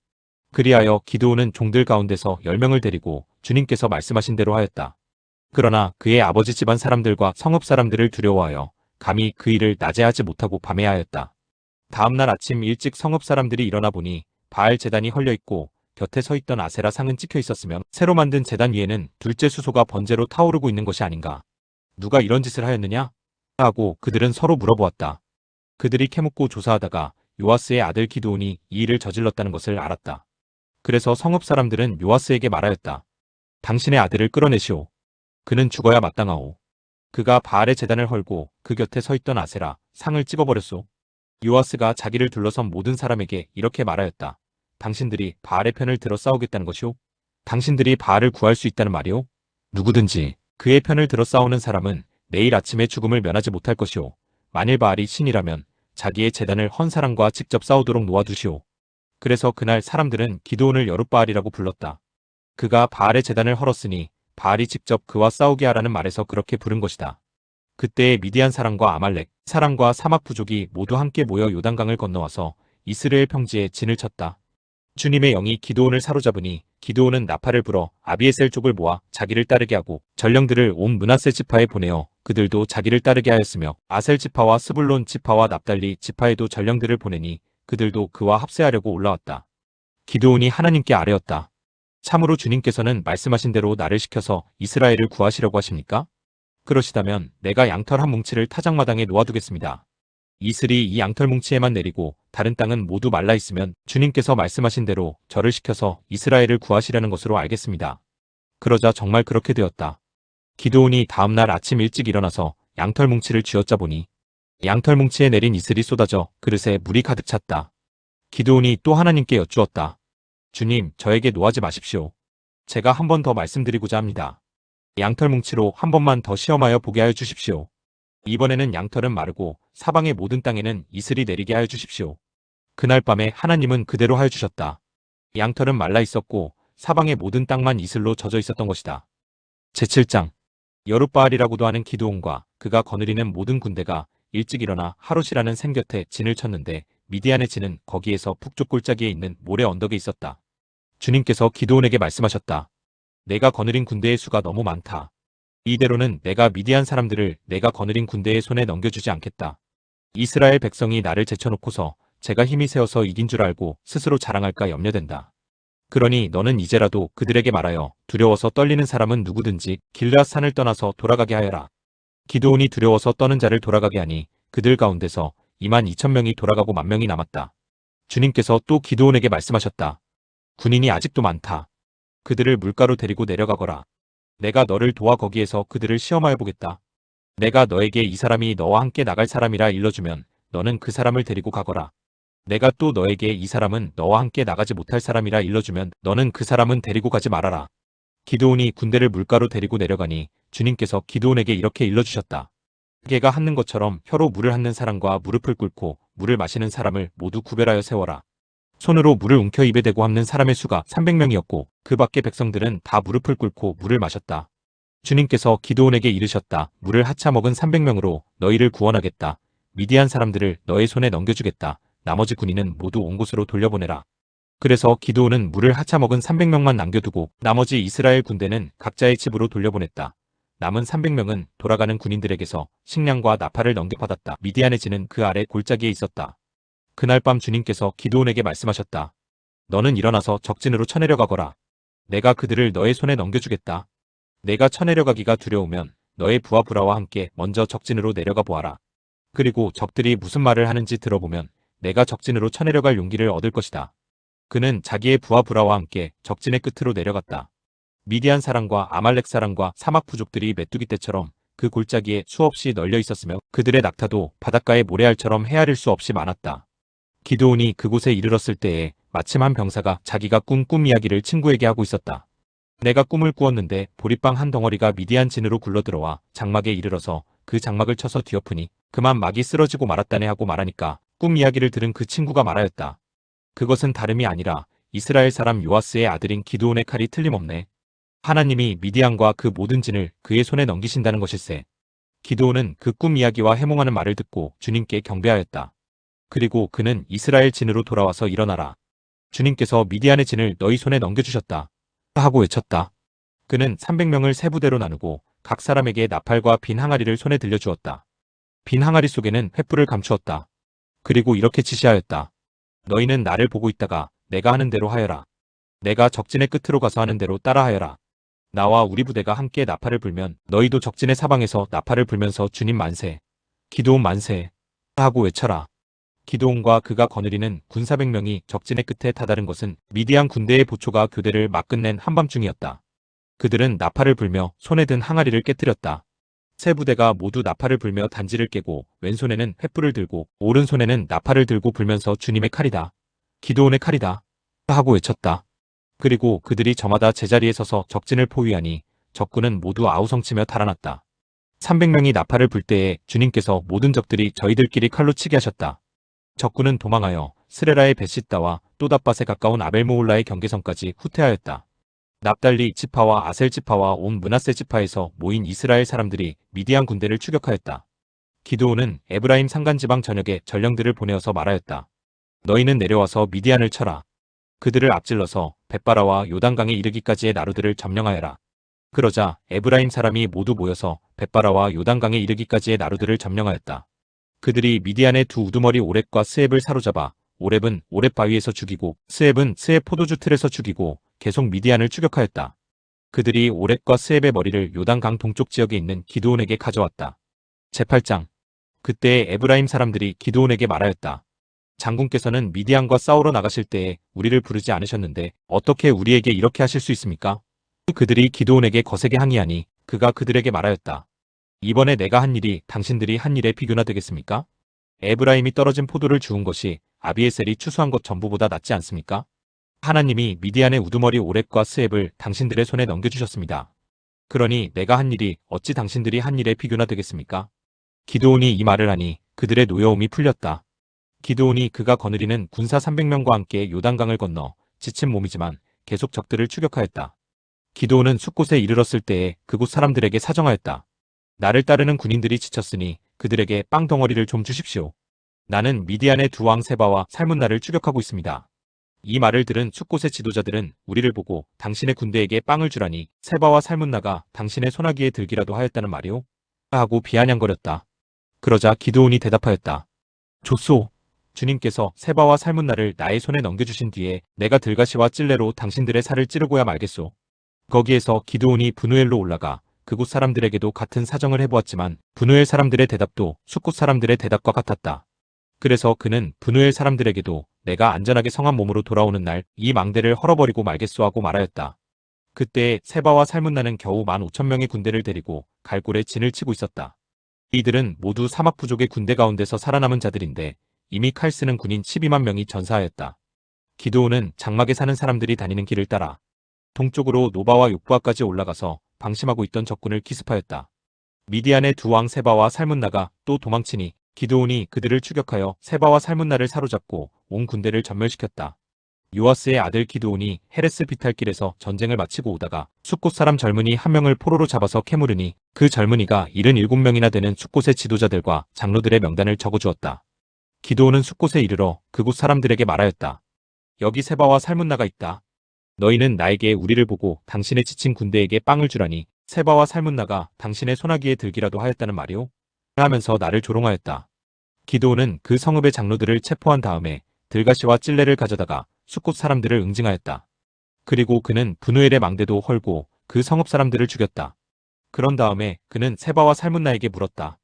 그리하여 기드온은 종들 가운데서 10명을 데리고 주님께서 말씀하신 대로 하였다. 그러나 그의 아버지 집안 사람들과 성읍 사람들을 두려워하여 감히 그 일을 낮에 하지 못하고 밤에 하였다. 다음날 아침 일찍 성읍 사람들이 일어나 보니 바알 제단이 헐려있고 곁에 서 있던 아세라 상은 찍혀 있었으며 새로 만든 제단 위에는 둘째 수소가 번제로 타오르고 있는 것이 아닌가. 누가 이런 짓을 하였느냐? 하고 그들은 서로 물어보았다. 그들이 캐묻고 조사하다가 요아스의 아들 기드온이 이 일을 저질렀다는 것을 알았다. 그래서 성읍 사람들은 요아스에게 말하였다. 당신의 아들을 끌어내시오. 그는 죽어야 마땅하오. 그가 바알의 제단을 헐고 그 곁에 서 있던 아세라 상을 찍어버렸소. 요아스가 자기를 둘러선 모든 사람에게 이렇게 말하였다. 당신들이 바알의 편을 들어 싸우겠다는 것이오? 당신들이 바알을 구할 수 있다는 말이오? 누구든지 그의 편을 들어 싸우는 사람은 내일 아침에 죽음을 면하지 못할 것이오. 만일 바알이 신이라면 자기의 제단을 헌 사람과 직접 싸우도록 놓아두시오. 그래서 그날 사람들은 기드온을 여룻바알이라고 불렀다. 그가 바알의 제단을 헐었으니 바알이 직접 그와 싸우게 하라는 말에서 그렇게 부른 것이다. 그때에 미디안 사람과 아말렉 사람과 사막 부족이 모두 함께 모여 요단강을 건너와서 이스라엘 평지에 진을 쳤다. 주님의 영이 기드온을 사로잡으니 기드온은 나팔을 불어 아비에셀 족을 모아 자기를 따르게 하고 전령들을 온 므낫세 지파에 보내어 그들도 자기를 따르게 하였으며 아셀 지파와 스불론 지파와 납달리 지파에도 전령들을 보내니 그들도 그와 합세하려고 올라왔다. 기드온이 하나님께 아뢰었다. 참으로 주님께서는 말씀하신 대로 나를 시켜서 이스라엘을 구하시려고 하십니까? 그러시다면 내가 양털 한 뭉치를 타작마당에 놓아두겠습니다. 이슬이 이 양털 뭉치에만 내리고 다른 땅은 모두 말라 있으면 주님께서 말씀하신 대로 저를 시켜서 이스라엘을 구하시려는 것으로 알겠습니다. 그러자 정말 그렇게 되었다. 기드온이 다음날 아침 일찍 일어나서 양털 뭉치를 쥐어짜 보니 양털 뭉치에 내린 이슬이 쏟아져 그릇에 물이 가득 찼다. 기드온이 또 하나님께 여쭈었다. 주님, 저에게 노하지 마십시오. 제가 한 번 더 말씀드리고자 합니다. 양털 뭉치로 한 번만 더 시험하여 보게 하여 주십시오. 이번에는 양털은 마르고 사방의 모든 땅에는 이슬이 내리게 하여 주십시오. 그날 밤에 하나님은 그대로 하여 주셨다. 양털은 말라 있었고 사방의 모든 땅만 이슬로 젖어 있었던 것이다. 제7장 여룻바알이라고도 하는 기드온과 그가 거느리는 모든 군대가 일찍 일어나 하롯이라는 샘 곁에 진을 쳤는데 미디안의 진은 거기에서 북쪽 골짜기에 있는 모래 언덕에 있었다. 주님께서 기드온에게 말씀하셨다. 내가 거느린 군대의 수가 너무 많다. 이대로는 내가 미디안 사람들을 내가 거느린 군대의 손에 넘겨주지 않겠다. 이스라엘 백성이 나를 제쳐놓고서 제가 힘이 세어서 이긴 줄 알고 스스로 자랑할까 염려된다. 그러니 너는 이제라도 그들에게 말하여 두려워서 떨리는 사람은 누구든지 길르앗 산을 떠나서 돌아가게 하여라. 기드온이 두려워서 떠는 자를 돌아가게 하니 그들 가운데서 22,000명이 돌아가고 10,000명이 남았다. 주님께서 또 기드온에게 말씀하셨다. 군인이 아직도 많다. 그들을 물가로 데리고 내려가거라. 내가 너를 도와 거기에서 그들을 시험하여 보겠다. 내가 너에게 이 사람이 너와 함께 나갈 사람이라 일러주면 너는 그 사람을 데리고 가거라. 내가 또 너에게 이 사람은 너와 함께 나가지 못할 사람이라 일러주면 너는 그 사람은 데리고 가지 말아라. 기드온이 군대를 물가로 데리고 내려가니 주님께서 기드온에게 이렇게 일러주셨다. 개가 핥는 것처럼 혀로 물을 핥는 사람과 무릎을 꿇고 물을 마시는 사람을 모두 구별하여 세워라. 손으로 물을 움켜 입에 대고 핥는 사람의 수가 300명이었고 그 밖의 백성들은 다 무릎을 꿇고 물을 마셨다. 주님께서 기드온에게 이르셨다. 물을 하차 먹은 300명으로 너희를 구원하겠다. 미디안 사람들을 너의 손에 넘겨주겠다. 나머지 군인은 모두 온 곳으로 돌려보내라. 그래서 기드온은 물을 하차 먹은 300명만 남겨두고 나머지 이스라엘 군대는 각자의 집으로 돌려보냈다. 남은 300명은 돌아가는 군인들에게서 식량과 나팔을 넘겨받았다. 미디안의 진은 그 아래 골짜기에 있었다. 그날 밤 주님께서 기드온에게 말씀하셨다. 너는 일어나서 적진으로 쳐내려가거라. 내가 그들을 너의 손에 넘겨주겠다. 내가 쳐내려가기가 두려우면 너의 부하 브라와 함께 먼저 적진으로 내려가 보아라. 그리고 적들이 무슨 말을 하는지 들어보면 내가 적진으로 쳐내려갈 용기를 얻을 것이다. 그는 자기의 부하 브라와 함께 적진의 끝으로 내려갔다. 미디안 사람과 아말렉 사람과 사막 부족들이 메뚜기 떼처럼 그 골짜기에 수없이 널려 있었으며 그들의 낙타도 바닷가의 모래알처럼 헤아릴 수 없이 많았다. 기드온이 그곳에 이르렀을 때에 마침 한 병사가 자기가 꾼 꿈 이야기를 친구에게 하고 있었다. 내가 꿈을 꾸었는데 보리빵 한 덩어리가 미디안 진으로 굴러들어와 장막에 이르러서 그 장막을 쳐서 뒤엎으니 그만 막이 쓰러지고 말았다네 하고 말하니까 꿈 이야기를 들은 그 친구가 말하였다. 그것은 다름이 아니라 이스라엘 사람 요아스의 아들인 기드온의 칼이 틀림없네. 하나님이 미디안과 그 모든 진을 그의 손에 넘기신다는 것일세. 기드온은 그 꿈 이야기와 해몽하는 말을 듣고 주님께 경배하였다. 그리고 그는 이스라엘 진으로 돌아와서 일어나라. 주님께서 미디안의 진을 너희 손에 넘겨주셨다. 하고 외쳤다. 그는 300명을 세 부대로 나누고 각 사람에게 나팔과 빈 항아리를 손에 들려주었다. 빈 항아리 속에는 횃불을 감추었다. 그리고 이렇게 지시하였다. 너희는 나를 보고 있다가 내가 하는 대로 하여라. 내가 적진의 끝으로 가서 하는 대로 따라하여라. 나와 우리 부대가 함께 나팔을 불면 너희도 적진의 사방에서 나팔을 불면서 주님 만세, 기드온 만세 하고 외쳐라. 기드온과 그가 거느리는 군 400명이 적진의 끝에 다다른 것은 미디안 군대의 보초가 교대를 막 끝낸 한밤중이었다. 그들은 나팔을 불며 손에 든 항아리를 깨뜨렸다. 세 부대가 모두 나팔을 불며 단지를 깨고 왼손에는 횃불을 들고 오른손에는 나팔을 들고 불면서 주님의 칼이다. 기드온의 칼이다. 하고 외쳤다. 그리고 그들이 저마다 제자리에 서서 적진을 포위하니 적군은 모두 아우성치며 달아났다. 300명이 나팔을 불 때에 주님께서 모든 적들이 저희들끼리 칼로 치게 하셨다. 적군은 도망하여 스레라의 벳시다와 또닷밭에 가까운 아벨모홀라의 경계선까지 후퇴하였다. 납달리 지파와 아셀 지파와 온 므낫세 지파에서 모인 이스라엘 사람들이 미디안 군대를 추격하였다. 기드온은 에브라임 산간지방 전역에 전령들을 보내어서 말하였다. 너희는 내려와서 미디안을 쳐라. 그들을 앞질러서 벳바라와 요단강에 이르기까지의 나루들을 점령하여라. 그러자 에브라임 사람이 모두 모여서 벳바라와 요단강에 이르기까지의 나루들을 점령하였다. 그들이 미디안의 두 우두머리 오렙과 스앱을 사로잡아 오렙은 오렙 바위에서 죽이고 스앱은 스앱 포도주 틀에서 죽이고 계속 미디안을 추격하였다. 그들이 오렙과 스앱의 머리를 요단강 동쪽 지역에 있는 기드온에게 가져왔다. 제8장. 그때 에브라임 사람들이 기드온에게 말하였다. 장군께서는 미디안과 싸우러 나가실 때에 우리를 부르지 않으셨는데 어떻게 우리에게 이렇게 하실 수 있습니까? 그들이 기드온에게 거세게 항의하니 그가 그들에게 말하였다. 이번에 내가 한 일이 당신들이 한 일에 비교나 되겠습니까? 에브라임이 떨어진 포도를 주운 것이 아비에셀이 추수한 것 전부보다 낫지 않습니까? 하나님이 미디안의 우두머리 오렙과 스앱을 당신들의 손에 넘겨주셨습니다. 그러니 내가 한 일이 어찌 당신들이 한 일에 비교나 되겠습니까? 기드온이 이 말을 하니 그들의 노여움이 풀렸다. 기드온이 그가 거느리는 군사 300명과 함께 요단강을 건너 지친 몸이지만 계속 적들을 추격하였다. 기드온은 숲곳에 이르렀을 때에 그곳 사람들에게 사정하였다. 나를 따르는 군인들이 지쳤으니 그들에게 빵 덩어리를 좀 주십시오. 나는 미디안의 두 왕 세바와 살문나를 추격하고 있습니다. 이 말을 들은 숲곳의 지도자들은 우리를 보고 당신의 군대에게 빵을 주라니 세바와 살문나가 당신의 소나기에 들기라도 하였다는 말이오? 하고 비아냥거렸다. 그러자 기드온이 대답하였다. 좋소. 주님께서 세바와 살문나를 나의 손에 넘겨주신 뒤에 내가 들가시와 찔레로 당신들의 살을 찌르고야 말겠소. 거기에서 기드온이 브누엘로 올라가 그곳 사람들에게도 같은 사정을 해보았지만 브누엘 사람들의 대답도 숲곳 사람들의 대답과 같았다. 그래서 그는 브누엘 사람들에게도 내가 안전하게 성한 몸으로 돌아오는 날 이 망대를 헐어버리고 말겠소 하고 말하였다. 그때 세바와 살문나는 겨우 15,000명의 군대를 데리고 갈골에 진을 치고 있었다. 이들은 모두 사막 부족의 군대 가운데서 살아남은 자들인데 이미 칼 쓰는 군인 12만 명이 전사하였다. 기드온은 장막에 사는 사람들이 다니는 길을 따라 동쪽으로 노바와 욕부아까지 올라가서 방심하고 있던 적군을 기습하였다. 미디안의 두 왕 세바와 살문나가 또 도망치니 기드온이 그들을 추격하여 세바와 살문나를 사로잡고 온 군대를 전멸시켰다. 요아스의 아들 기드온이 헤레스 비탈길에서 전쟁을 마치고 오다가 숲곳 사람 젊은이 한 명을 포로로 잡아서 캐물으니 그 젊은이가 77명이나 되는 숲곳의 지도자들과 장로들의 명단을 적어주었다. 기드온은 숲곳에 이르러 그곳 사람들에게 말하였다. 여기 세바와 살문나가 있다. 너희는 나에게 우리를 보고 당신의 지친 군대에게 빵을 주라니 세바와 살문나가 당신의 소나기에 들기라도 하였다는 말이오? 하면서 나를 조롱하였다. 기드온은 그 성읍의 장로들을 체포한 다음에 들가시와 찔레를 가져다가 숲곳 사람들을 응징하였다. 그리고 그는 브누엘의 망대도 헐고 그 성읍 사람들을 죽였다. 그런 다음에 그는 세바와 살문나에게 물었다.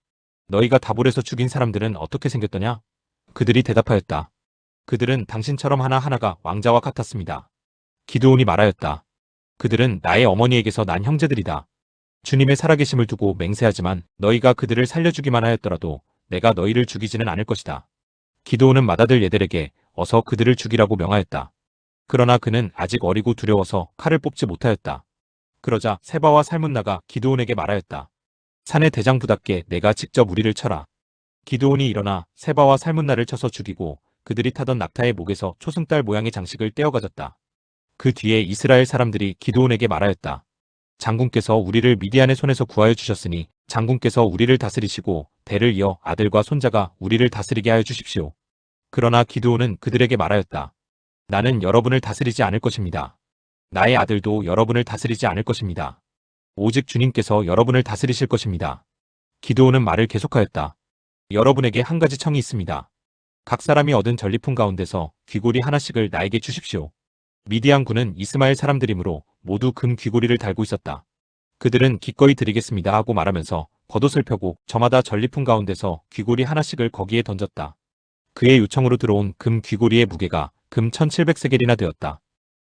너희가 다볼에서 죽인 사람들은 어떻게 생겼더냐? 그들이 대답하였다. 그들은 당신처럼 하나하나가 왕자와 같았습니다. 기드온이 말하였다. 그들은 나의 어머니에게서 난 형제들이다. 주님의 살아계심을 두고 맹세하지만 너희가 그들을 살려주기만 하였더라도 내가 너희를 죽이지는 않을 것이다. 기드온은 맏아들 예델에게 어서 그들을 죽이라고 명하였다. 그러나 그는 아직 어리고 두려워서 칼을 뽑지 못하였다. 그러자 세바와 살문나가 기드온에게 말하였다. 산의 대장부답게 내가 직접 우리를 쳐라. 기드온이 일어나 세바와 살문나를 쳐서 죽이고 그들이 타던 낙타의 목에서 초승달 모양의 장식을 떼어가졌다. 그 뒤에 이스라엘 사람들이 기드온에게 말하였다. 장군께서 우리를 미디안의 손에서 구하여 주셨으니 장군께서 우리를 다스리시고 대를 이어 아들과 손자가 우리를 다스리게 하여 주십시오. 그러나 기드온은 그들에게 말하였다. 나는 여러분을 다스리지 않을 것입니다. 나의 아들도 여러분을 다스리지 않을 것입니다. 오직 주님께서 여러분을 다스리실 것입니다. 기드온은 말을 계속하였다. 여러분에게 한 가지 청이 있습니다. 각 사람이 얻은 전리품 가운데서 귀고리 하나씩을 나에게 주십시오. 미디안 군은 이스마엘 사람들이므로 모두 금 귀고리를 달고 있었다. 그들은 기꺼이 드리겠습니다 하고 말하면서 겉옷을 펴고 저마다 전리품 가운데서 귀고리 하나씩을 거기에 던졌다. 그의 요청으로 들어온 금 귀고리의 무게가 금 1700세겔이나 되었다.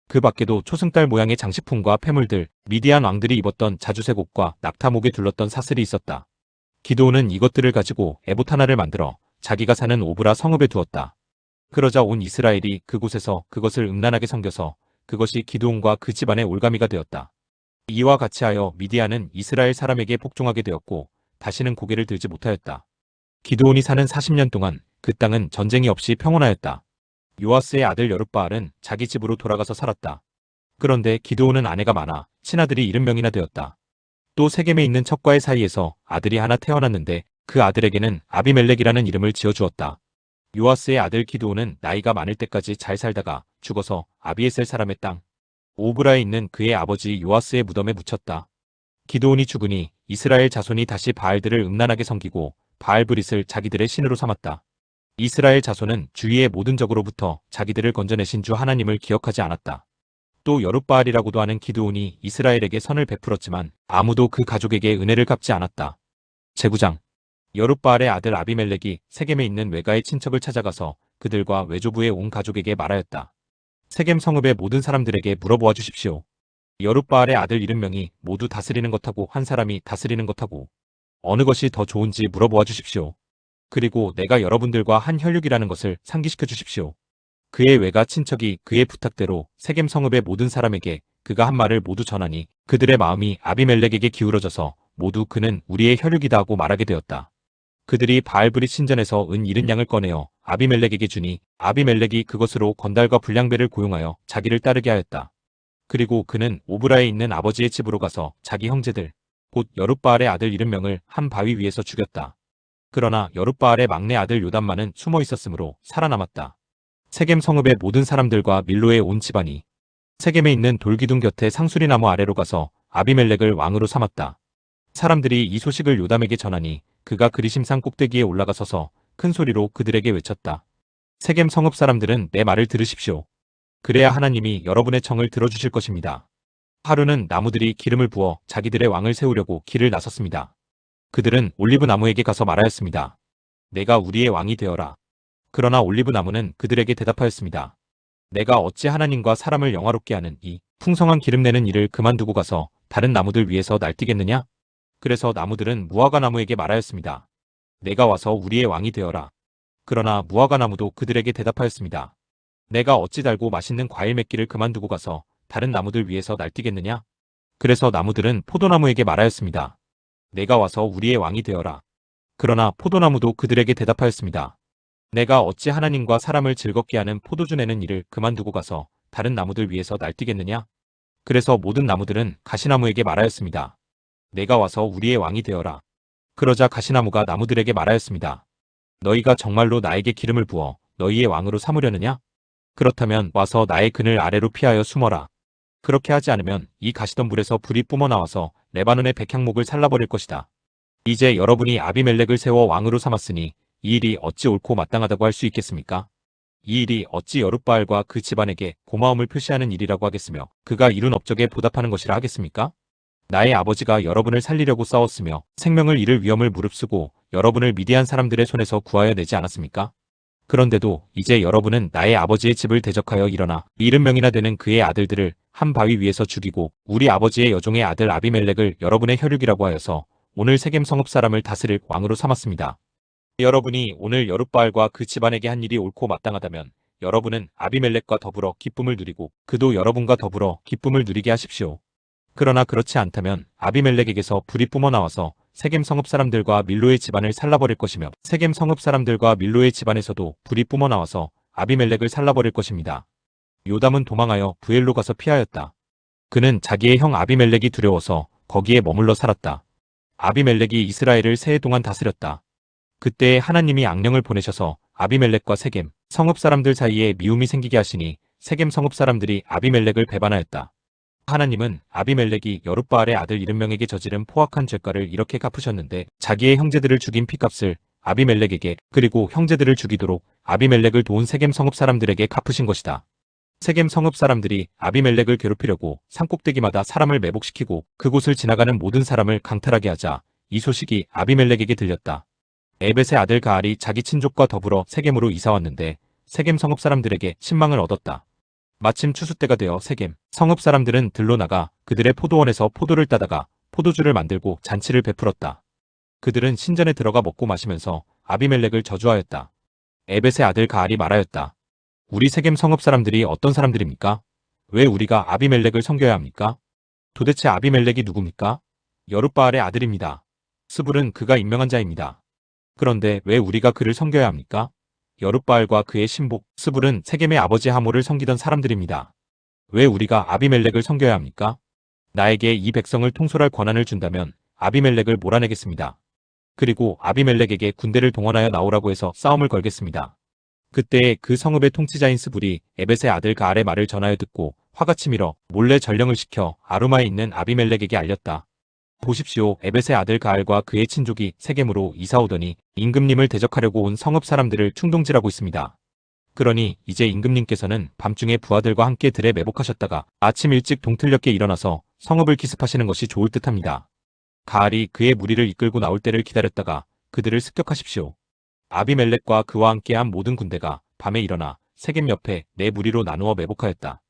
그 밖에도 초승달 모양의 장식품과 폐물들, 미디안 왕들이 입었던 자주색 옷과 낙타목에 둘렀던 사슬이 있었다. 기드온은 이것들을 가지고 에봇 하나를 만들어 자기가 사는 오브라 성읍에 두었다. 그러자 온 이스라엘이 그곳에서 그것을 음란하게 섬겨서 그것이 기드온과 그 집안의 올가미가 되었다. 이와 같이 하여 미디안은 이스라엘 사람에게 복종하게 되었고 다시는 고개를 들지 못하였다. 기드온이 사는 40년 동안 그 땅은 전쟁이 없이 평온하였다. 요아스의 아들 여룻바알은 자기 집으로 돌아가서 살았다. 그런데 기드온은 아내가 많아 친아들이 70명이나 되었다. 또 세겜에 있는 척과의 사이에서 아들이 하나 태어났는데 그 아들에게는 아비멜렉이라는 이름을 지어주었다. 요아스의 아들 기드온은 나이가 많을 때까지 잘 살다가 죽어서 아비에셀 사람의 땅 오브라에 있는 그의 아버지 요아스의 무덤에 묻혔다. 기드온이 죽으니 이스라엘 자손이 다시 바알들을 음란하게 섬기고 바알브릿을 자기들의 신으로 삼았다. 이스라엘 자손은 주위의 모든 적으로부터 자기들을 건져내신 주 하나님을 기억하지 않았다. 또 여룻바알이라고도 하는 기드온이 이스라엘에게 선을 베풀었지만 아무도 그 가족에게 은혜를 갚지 않았다. 제9장 여룻바알의 아들 아비멜렉이 세겜에 있는 외가의 친척을 찾아가서 그들과 외조부의 온 가족에게 말하였다. 세겜 성읍의 모든 사람들에게 물어보아 주십시오. 여룻바알의 아들 70명이 모두 다스리는 것하고 한 사람이 다스리는 것하고 어느 것이 더 좋은지 물어보아 주십시오. 그리고 내가 여러분들과 한 혈육이라는 것을 상기시켜 주십시오. 그의 외가 친척이 그의 부탁대로 세겜 성읍의 모든 사람에게 그가 한 말을 모두 전하니 그들의 마음이 아비멜렉에게 기울어져서 모두 그는 우리의 혈육이다 하고 말하게 되었다. 그들이 바알브릿 신전에서 은 70양을 꺼내어 아비멜렉에게 주니 아비멜렉이 그것으로 건달과 불량배를 고용하여 자기를 따르게 하였다. 그리고 그는 오브라에 있는 아버지의 집으로 가서 자기 형제들 곧 여룻바알의 아들 70명을 한 바위 위에서 죽였다. 그러나 여룻바알의 막내 아들 요담만은 숨어 있었으므로 살아남았다. 세겜 성읍의 모든 사람들과 밀로의 온 집안이 세겜에 있는 돌기둥 곁에 상수리나무 아래로 가서 아비멜렉을 왕으로 삼았다. 사람들이 이 소식을 요담에게 전하니 그가 그리심산 꼭대기에 올라가 서서 큰 소리로 그들에게 외쳤다. 세겜 성읍 사람들은 내 말을 들으십시오. 그래야 하나님이 여러분의 청을 들어주실 것입니다. 하루는 나무들이 기름을 부어 자기들의 왕을 세우려고 길을 나섰습니다. 그들은 올리브 나무에게 가서 말하였습니다. 내가 우리의 왕이 되어라. 그러나 올리브 나무는 그들에게 대답하였습니다. 내가 어찌 하나님과 사람을 영화롭게 하는 이 풍성한 기름 내는 일을 그만두고 가서 다른 나무들 위에서 날뛰겠느냐? 그래서 나무들은 무화과 나무에게 말하였습니다. 내가 와서 우리의 왕이 되어라. 그러나 무화과 나무도 그들에게 대답하였습니다. 내가 어찌 달고 맛있는 과일 맺기를 그만두고 가서 다른 나무들 위에서 날뛰겠느냐? 그래서 나무들은 포도나무에게 말하였습니다. 내가 와서 우리의 왕이 되어라. 그러나 포도나무도 그들에게 대답하였습니다. 내가 어찌 하나님과 사람을 즐겁게 하는 포도주 내는 일을 그만두고 가서 다른 나무들 위에서 날뛰겠느냐? 그래서 모든 나무들은 가시나무에게 말하였습니다. 내가 와서 우리의 왕이 되어라. 그러자 가시나무가 나무들에게 말하였습니다. 너희가 정말로 나에게 기름을 부어 너희의 왕으로 삼으려느냐? 그렇다면 와서 나의 그늘 아래로 피하여 숨어라. 그렇게 하지 않으면 이 가시덤불에서 불이 뿜어나와서 레바논의 백향목을 살라버릴 것이다. 이제 여러분이 아비멜렉을 세워 왕으로 삼았으니 이 일이 어찌 옳고 마땅하다고 할 수 있겠습니까? 이 일이 어찌 여룻바알과 그 집안에게 고마움을 표시하는 일이라고 하겠으며 그가 이룬 업적에 보답하는 것이라 하겠습니까? 나의 아버지가 여러분을 살리려고 싸웠으며 생명을 잃을 위험을 무릅쓰고 여러분을 미디안 사람들의 손에서 구하여 내지 않았습니까? 그런데도 이제 여러분은 나의 아버지의 집을 대적하여 일어나 70명이나 되는 그의 아들들을 한 바위 위에서 죽이고 우리 아버지의 여종의 아들 아비멜렉을 여러분의 혈육이라고 하여서 오늘 세겜 성읍 사람을 다스릴 왕으로 삼았습니다. 여러분이 오늘 여룻바알과 그 집안에게 한 일이 옳고 마땅하다면 여러분은 아비멜렉과 더불어 기쁨을 누리고 그도 여러분과 더불어 기쁨을 누리게 하십시오. 그러나 그렇지 않다면 아비멜렉에게서 불이 뿜어나와서 세겜 성읍 사람들과 밀로의 집안을 살라버릴 것이며 세겜 성읍 사람들과 밀로의 집안에서도 불이 뿜어나와서 아비멜렉을 살라버릴 것입니다. 요담은 도망하여 부엘로 가서 피하였다. 그는 자기의 형 아비멜렉이 두려워서 거기에 머물러 살았다. 아비멜렉이 이스라엘을 세 해 동안 다스렸다. 그때에 하나님이 악령을 보내셔서 아비멜렉과 세겜 성읍 사람들 사이에 미움이 생기게 하시니 세겜 성읍 사람들이 아비멜렉을 배반하였다. 하나님은 아비멜렉이 여룻바알의 아들 70명에게 저지른 포악한 죄가를 이렇게 갚으셨는데 자기의 형제들을 죽인 피값을 아비멜렉에게 그리고 형제들을 죽이도록 아비멜렉을 도운 세겜 성읍 사람들에게 갚으신 것이다. 세겜 성읍 사람들이 아비멜렉을 괴롭히려고 산꼭대기마다 사람을 매복시키고 그곳을 지나가는 모든 사람을 강탈하게 하자 이 소식이 아비멜렉에게 들렸다. 에벳의 아들 가알이 자기 친족과 더불어 세겜으로 이사왔는데 세겜 성읍 사람들에게 신망을 얻었다. 마침 추수 때가 되어 세겜 성읍 사람들은 들로 나가 그들의 포도원에서 포도를 따다가 포도주를 만들고 잔치를 베풀었다. 그들은 신전에 들어가 먹고 마시면서 아비멜렉을 저주하였다. 에벳의 아들 가알이 말하였다. 우리 세겜 성읍 사람들이 어떤 사람들입니까? 왜 우리가 아비멜렉을 섬겨야 합니까? 도대체 아비멜렉이 누굽니까? 여룻바알의 아들입니다. 스불은 그가 임명한 자입니다. 그런데 왜 우리가 그를 섬겨야 합니까? 여룻바알과 그의 신복 스불은 세겜의 아버지 하모를 섬기던 사람들입니다. 왜 우리가 아비멜렉을 섬겨야 합니까? 나에게 이 백성을 통솔할 권한을 준다면 아비멜렉을 몰아내겠습니다. 그리고 아비멜렉에게 군대를 동원하여 나오라고 해서 싸움을 걸겠습니다. 그때 그 성읍의 통치자인 스불이 에벳의 아들 가알의 말을 전하여 듣고 화가 치밀어 몰래 전령을 시켜 아루마에 있는 아비멜렉에게 알렸다. 보십시오. 에벳의 아들 가알과 그의 친족이 세겜으로 이사오더니 임금님을 대적하려고 온 성읍 사람들을 충동질하고 있습니다. 그러니 이제 임금님께서는 밤중에 부하들과 함께 들에 매복하셨다가 아침 일찍 동틀녘에 일어나서 성읍을 기습하시는 것이 좋을 듯합니다. 가알이 그의 무리를 이끌고 나올 때를 기다렸다가 그들을 습격하십시오. 아비멜렉과 그와 함께한 모든 군대가 밤에 일어나 세겜 옆에 네 무리로 나누어 매복하였다.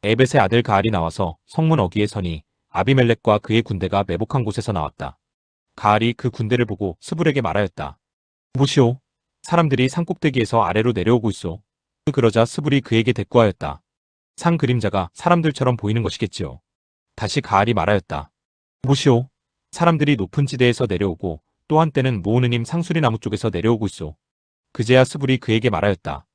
에벳의 아들 가알이 나와서 성문 어귀에 서니 아비멜렉과 그의 군대가 매복한 곳에서 나왔다. 가알이 그 군대를 보고 스불에게 말하였다. 보시오. 사람들이 산꼭대기에서 아래로 내려오고 있소. 그러자 스불이 그에게 대꾸하였다. 산 그림자가 사람들처럼 보이는 것이겠지요. 다시 가알이 말하였다. 보시오. 사람들이 높은 지대에서 내려오고 또 한때는 모으느님 상수리 나무 쪽에서 내려오고 있소. 그제야 스불이 그에게 말하였다.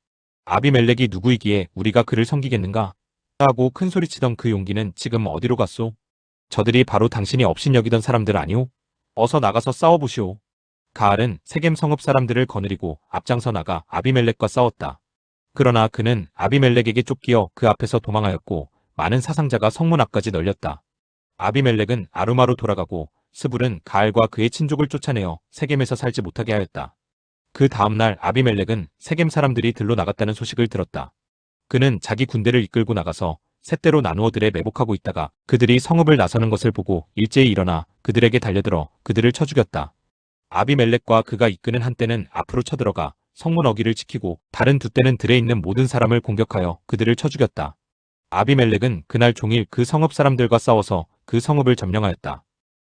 아비멜렉이 누구이기에 우리가 그를 섬기겠는가? 하고 큰 소리치던 그 용기는 지금 어디로 갔소? 저들이 바로 당신이 업신여기던 사람들 아니오? 어서 나가서 싸워보시오. 가알은 세겜 성읍 사람들을 거느리고 앞장서 나가 아비멜렉과 싸웠다. 그러나 그는 아비멜렉에게 쫓기어 그 앞에서 도망하였고 많은 사상자가 성문 앞까지 널렸다. 아비멜렉은 아루마로 돌아가고 스불은 가알과 그의 친족을 쫓아내어 세겜에서 살지 못하게 하였다. 그 다음날 아비멜렉은 세겜 사람들이 들로 나갔다는 소식을 들었다. 그는 자기 군대를 이끌고 나가서 셋대로 나누어 들에 매복하고 있다가 그들이 성읍을 나서는 것을 보고 일제히 일어나 그들에게 달려들어 그들을 쳐 죽였다. 아비멜렉과 그가 이끄는 한 떼는 앞으로 쳐들어가 성문 어귀를 지키고 다른 두 떼는 들에 있는 모든 사람을 공격하여 그들을 쳐 죽였다. 아비멜렉은 그날 종일 그 성읍 사람들과 싸워서 그 성읍을 점령하였다.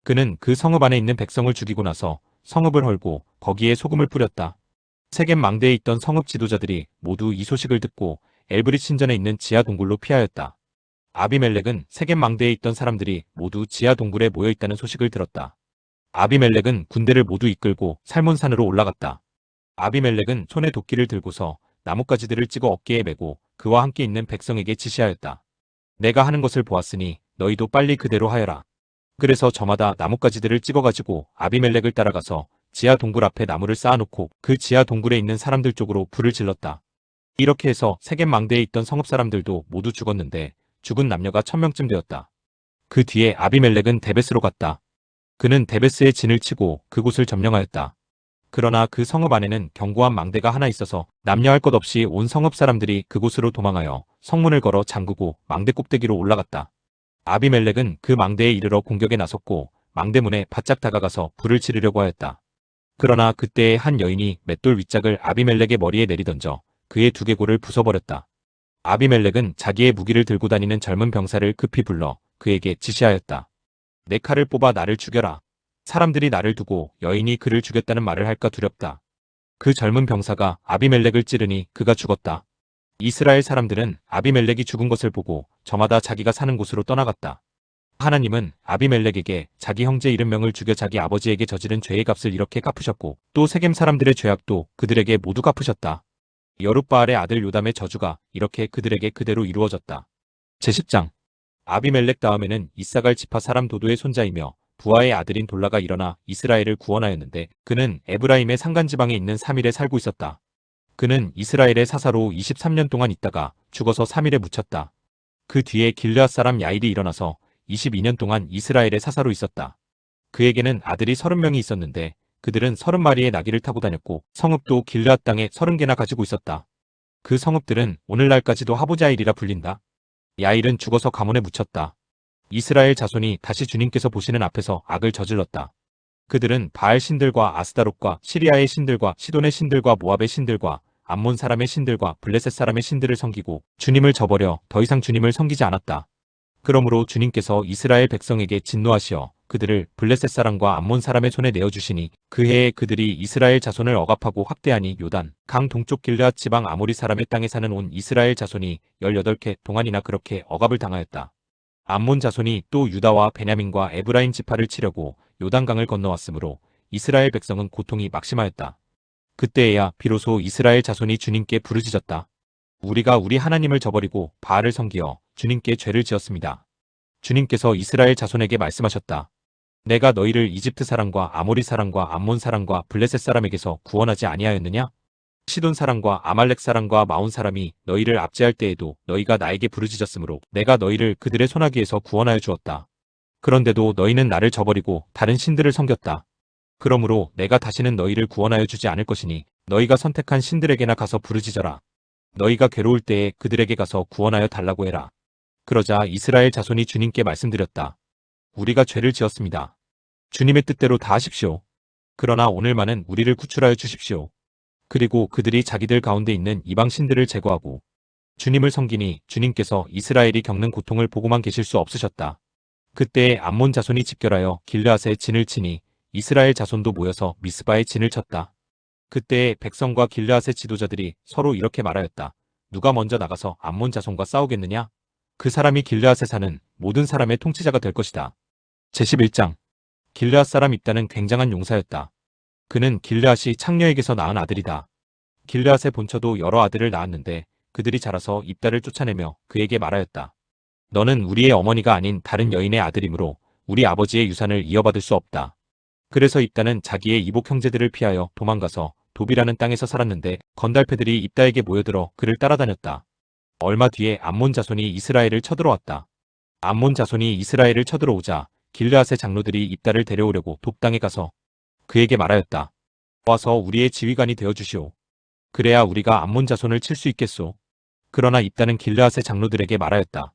그는 그 성읍 안에 있는 백성을 죽이고 나서 성읍을 헐고 거기에 소금을 뿌렸다. 세겜 망대에 있던 성읍 지도자들이 모두 이 소식을 듣고 엘브릿 신전에 있는 지하 동굴로 피하였다. 아비멜렉은 세겜 망대에 있던 사람들이 모두 지하 동굴에 모여 있다는 소식을 들었다. 아비멜렉은 군대를 모두 이끌고 살몬산으로 올라갔다. 아비멜렉은 손에 도끼를 들고서 나뭇가지들을 찍어 어깨에 메고 그와 함께 있는 백성에게 지시하였다. 내가 하는 것을 보았으니 너희도 빨리 그대로 하여라. 그래서 저마다 나뭇가지들을 찍어가지고 아비멜렉을 따라가서 지하 동굴 앞에 나무를 쌓아놓고 그 지하 동굴에 있는 사람들 쪽으로 불을 질렀다. 이렇게 해서 세겜 망대에 있던 성읍 사람들도 모두 죽었는데 죽은 남녀가 1000명쯤 되었다. 그 뒤에 아비멜렉은 데베스로 갔다. 그는 데베스에 진을 치고 그곳을 점령하였다. 그러나 그 성읍 안에는 견고한 망대가 하나 있어서 남녀할 것 없이 온 성읍 사람들이 그곳으로 도망하여 성문을 걸어 잠그고 망대 꼭대기로 올라갔다. 아비멜렉은 그 망대에 이르러 공격에 나섰고 망대문에 바짝 다가가서 불을 지르려고 하였다. 그러나 그때에 한 여인이 맷돌 윗짝을 아비멜렉의 머리에 내리던져 그의 두개골을 부숴버렸다. 아비멜렉은 자기의 무기를 들고 다니는 젊은 병사를 급히 불러 그에게 지시하였다. 내 칼을 뽑아 나를 죽여라. 사람들이 나를 두고 여인이 그를 죽였다는 말을 할까 두렵다. 그 젊은 병사가 아비멜렉을 찌르니 그가 죽었다. 이스라엘 사람들은 아비멜렉이 죽은 것을 보고 저마다 자기가 사는 곳으로 떠나갔다. 하나님은 아비멜렉에게 자기 형제 70명을 죽여 자기 아버지에게 저지른 죄의 값을 이렇게 갚으셨고 또 세겜 사람들의 죄악도 그들에게 모두 갚으셨다. 여룻바알의 아들 요담의 저주가 이렇게 그들에게 그대로 이루어졌다. 제10장 아비멜렉 다음에는 이사갈 지파 사람 도도의 손자이며 부하의 아들인 돌라가 일어나 이스라엘을 구원하였는데 그는 에브라임의 산간지방에 있는 사밀에 살고 있었다. 그는 이스라엘의 사사로 23년 동안 있다가 죽어서 사밀에 묻혔다. 그 뒤에 길르앗 사람 야일이 일어나서 22년 동안 이스라엘의 사사로 있었다. 그에게는 아들이 30명이 있었는데 그들은 30마리의 나귀를 타고 다녔고 성읍도 길르앗 땅에 30개나 가지고 있었다. 그 성읍들은 오늘날까지도 하보자일이라 불린다. 야일은 죽어서 가문에 묻혔다. 이스라엘 자손이 다시 주님께서 보시는 앞에서 악을 저질렀다. 그들은 바알 신들과 아스다롯과 시리아의 신들과 시돈의 신들과 모압의 신들과 암몬 사람의 신들과 블레셋 사람의 신들을 섬기고 주님을 저버려 더 이상 주님을 섬기지 않았다. 그러므로 주님께서 이스라엘 백성에게 진노하시어 그들을 블레셋 사람과 암몬 사람의 손에 내어주시니 그 해에 그들이 이스라엘 자손을 억압하고 학대하니 요단 강 동쪽 길르앗 지방 아모리 사람의 땅에 사는 온 이스라엘 자손이 18개 동안이나 그렇게 억압을 당하였다. 암몬 자손이 또 유다와 베냐민과 에브라임 지파를 치려고 요단강을 건너왔으므로 이스라엘 백성은 고통이 막심하였다. 그때에야 비로소 이스라엘 자손이 주님께 부르짖었다. 우리가 우리 하나님을 저버리고 바알을 섬기어 주님께 죄를 지었습니다. 주님께서 이스라엘 자손에게 말씀하셨다. 내가 너희를 이집트 사람과 아모리 사람과 암몬 사람과 블레셋 사람에게서 구원하지 아니하였느냐? 시돈 사람과 아말렉 사람과 마온 사람이 너희를 압제할 때에도 너희가 나에게 부르짖었으므로 내가 너희를 그들의 손아귀에서 구원하여 주었다. 그런데도 너희는 나를 저버리고 다른 신들을 섬겼다. 그러므로 내가 다시는 너희를 구원하여 주지 않을 것이니 너희가 선택한 신들에게나 가서 부르짖어라. 너희가 괴로울 때에 그들에게 가서 구원하여 달라고 해라. 그러자 이스라엘 자손이 주님께 말씀드렸다. 우리가 죄를 지었습니다. 주님의 뜻대로 다 하십시오. 그러나 오늘만은 우리를 구출하여 주십시오. 그리고 그들이 자기들 가운데 있는 이방 신들을 제거하고 주님을 섬기니 주님께서 이스라엘이 겪는 고통을 보고만 계실 수 없으셨다. 그때에 암몬 자손이 집결하여 길르앗에 진을 치니 이스라엘 자손도 모여서 미스바에 진을 쳤다. 그때에 백성과 길르앗의 지도자들이 서로 이렇게 말하였다. 누가 먼저 나가서 암몬 자손과 싸우겠느냐? 그 사람이 길르앗에 사는 모든 사람의 통치자가 될 것이다. 제11장 길르앗 사람 입다는 굉장한 용사였다. 그는 길르앗이 창녀에게서 낳은 아들이다. 길르앗의 본처도 여러 아들을 낳았는데 그들이 자라서 입다를 쫓아내며 그에게 말하였다. 너는 우리의 어머니가 아닌 다른 여인의 아들이므로 우리 아버지의 유산을 이어받을 수 없다. 그래서 입다는 자기의 이복 형제들을 피하여 도망가서 도비라는 땅에서 살았는데 건달패들이 입다에게 모여들어 그를 따라다녔다. 얼마 뒤에 암몬 자손이 이스라엘을 쳐들어왔다. 암몬 자손이 이스라엘을 쳐들어오자 길르앗의 장로들이 입다를 데려오려고 돕당에 가서 그에게 말하였다. 와서 우리의 지휘관이 되어주시오. 그래야 우리가 암몬 자손을 칠 수 있겠소. 그러나 입다는 길르앗의 장로들에게 말하였다.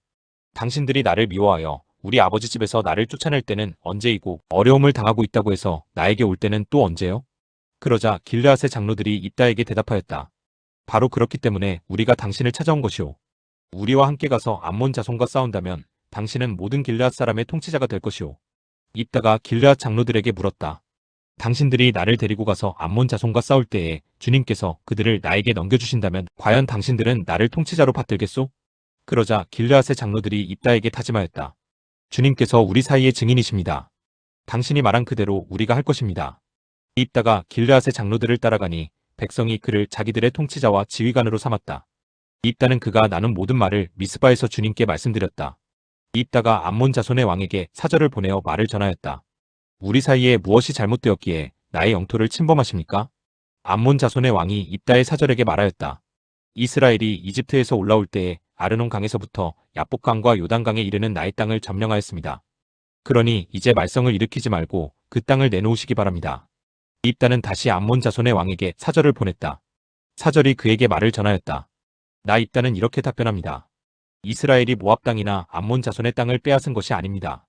당신들이 나를 미워하여 우리 아버지 집에서 나를 쫓아낼 때는 언제이고 어려움을 당하고 있다고 해서 나에게 올 때는 또 언제요? 그러자 길르앗의 장로들이 입다에게 대답하였다. 바로 그렇기 때문에 우리가 당신을 찾아온 것이오. 우리와 함께 가서 암몬 자손과 싸운다면 당신은 모든 길르앗 사람의 통치자가 될 것이오. 입다가 길르앗 장로들에게 물었다. 당신들이 나를 데리고 가서 암몬 자손과 싸울 때에 주님께서 그들을 나에게 넘겨주신다면 과연 당신들은 나를 통치자로 받들겠소? 그러자 길르앗의 장로들이 입다에게 다짐하였다. 주님께서 우리 사이의 증인이십니다. 당신이 말한 그대로 우리가 할 것입니다. 입다가 길르앗의 장로들을 따라가니 백성이 그를 자기들의 통치자와 지휘관으로 삼았다. 입다는 그가 나눈 모든 말을 미스바에서 주님께 말씀드렸다. 입다가 암몬 자손의 왕에게 사절을 보내어 말을 전하였다. 우리 사이에 무엇이 잘못되었기에 나의 영토를 침범하십니까? 암몬 자손의 왕이 입다의 사절에게 말하였다. 이스라엘이 이집트에서 올라올 때에 아르논 강에서부터 야복강과 요단강에 이르는 나의 땅을 점령하였습니다. 그러니 이제 말썽을 일으키지 말고 그 땅을 내놓으시기 바랍니다. 입다는 다시 암몬 자손의 왕에게 사절을 보냈다. 사절이 그에게 말을 전하였다. 나 입다는 이렇게 답변합니다. 이스라엘이 모압 땅이나 암몬 자손의 땅을 빼앗은 것이 아닙니다.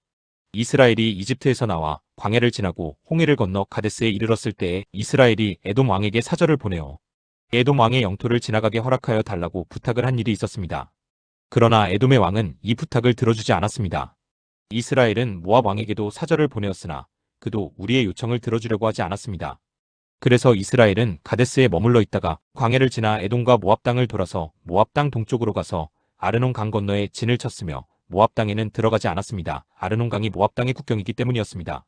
이스라엘이 이집트에서 나와 광야를 지나고 홍해를 건너 가데스에 이르렀을 때에 이스라엘이 에돔 왕에게 사절을 보내어 에돔 왕의 영토를 지나가게 허락하여 달라고 부탁을 한 일이 있었습니다. 그러나 에돔의 왕은 이 부탁을 들어주지 않았습니다. 이스라엘은 모압 왕에게도 사절을 보내었으나 그도 우리의 요청을 들어주려고 하지 않았습니다. 그래서 이스라엘은 가데스에 머물러 있다가 광야를 지나 에돔과 모압 땅을 돌아서 모압 땅 동쪽으로 가서 아르논 강 건너에 진을 쳤으며 모압 땅에는 들어가지 않았습니다. 아르논 강이 모압 땅의 국경이기 때문이었습니다.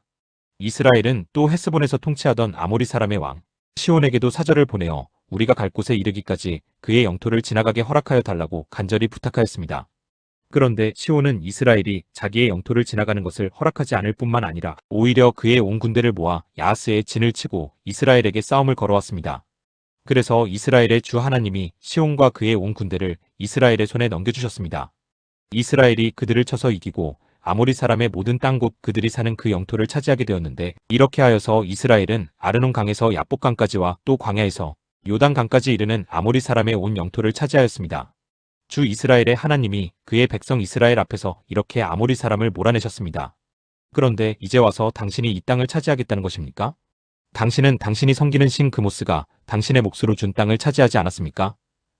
이스라엘은 또 헤스본에서 통치하던 아모리 사람의 왕 시온에게도 사절을 보내어 우리가 갈 곳에 이르기까지 그의 영토를 지나가게 허락하여 달라고 간절히 부탁하였습니다. 그런데 시온은 이스라엘이 자기의 영토를 지나가는 것을 허락하지 않을 뿐만 아니라 오히려 그의 온 군대를 모아 야하스에 진을 치고 이스라엘에게 싸움을 걸어왔습니다. 그래서 이스라엘의 주 하나님이 시온과 그의 온 군대를 이스라엘의 손에 넘겨주셨습니다. 이스라엘이 그들을 쳐서 이기고 아모리 사람의 모든 땅 곧 그들이 사는 그 영토를 차지하게 되었는데 이렇게 하여서 이스라엘은 아르논 강에서 야복강까지와 또 광야에서 요단강까지 이르는 아모리 사람의 온 영토를 차지하였습니다. 주 이스라엘의 하나님이 그의 백성 이스라엘 앞에서 이렇게 아모리 사람을 몰아내셨습니다. 그런데 이제 와서 당신이 이 땅을 차지하겠다는 것입니까? 당신은 당신이 섬기는 신 그모스가 당신의 몫으로 준 땅을 차지하지 않았습니까?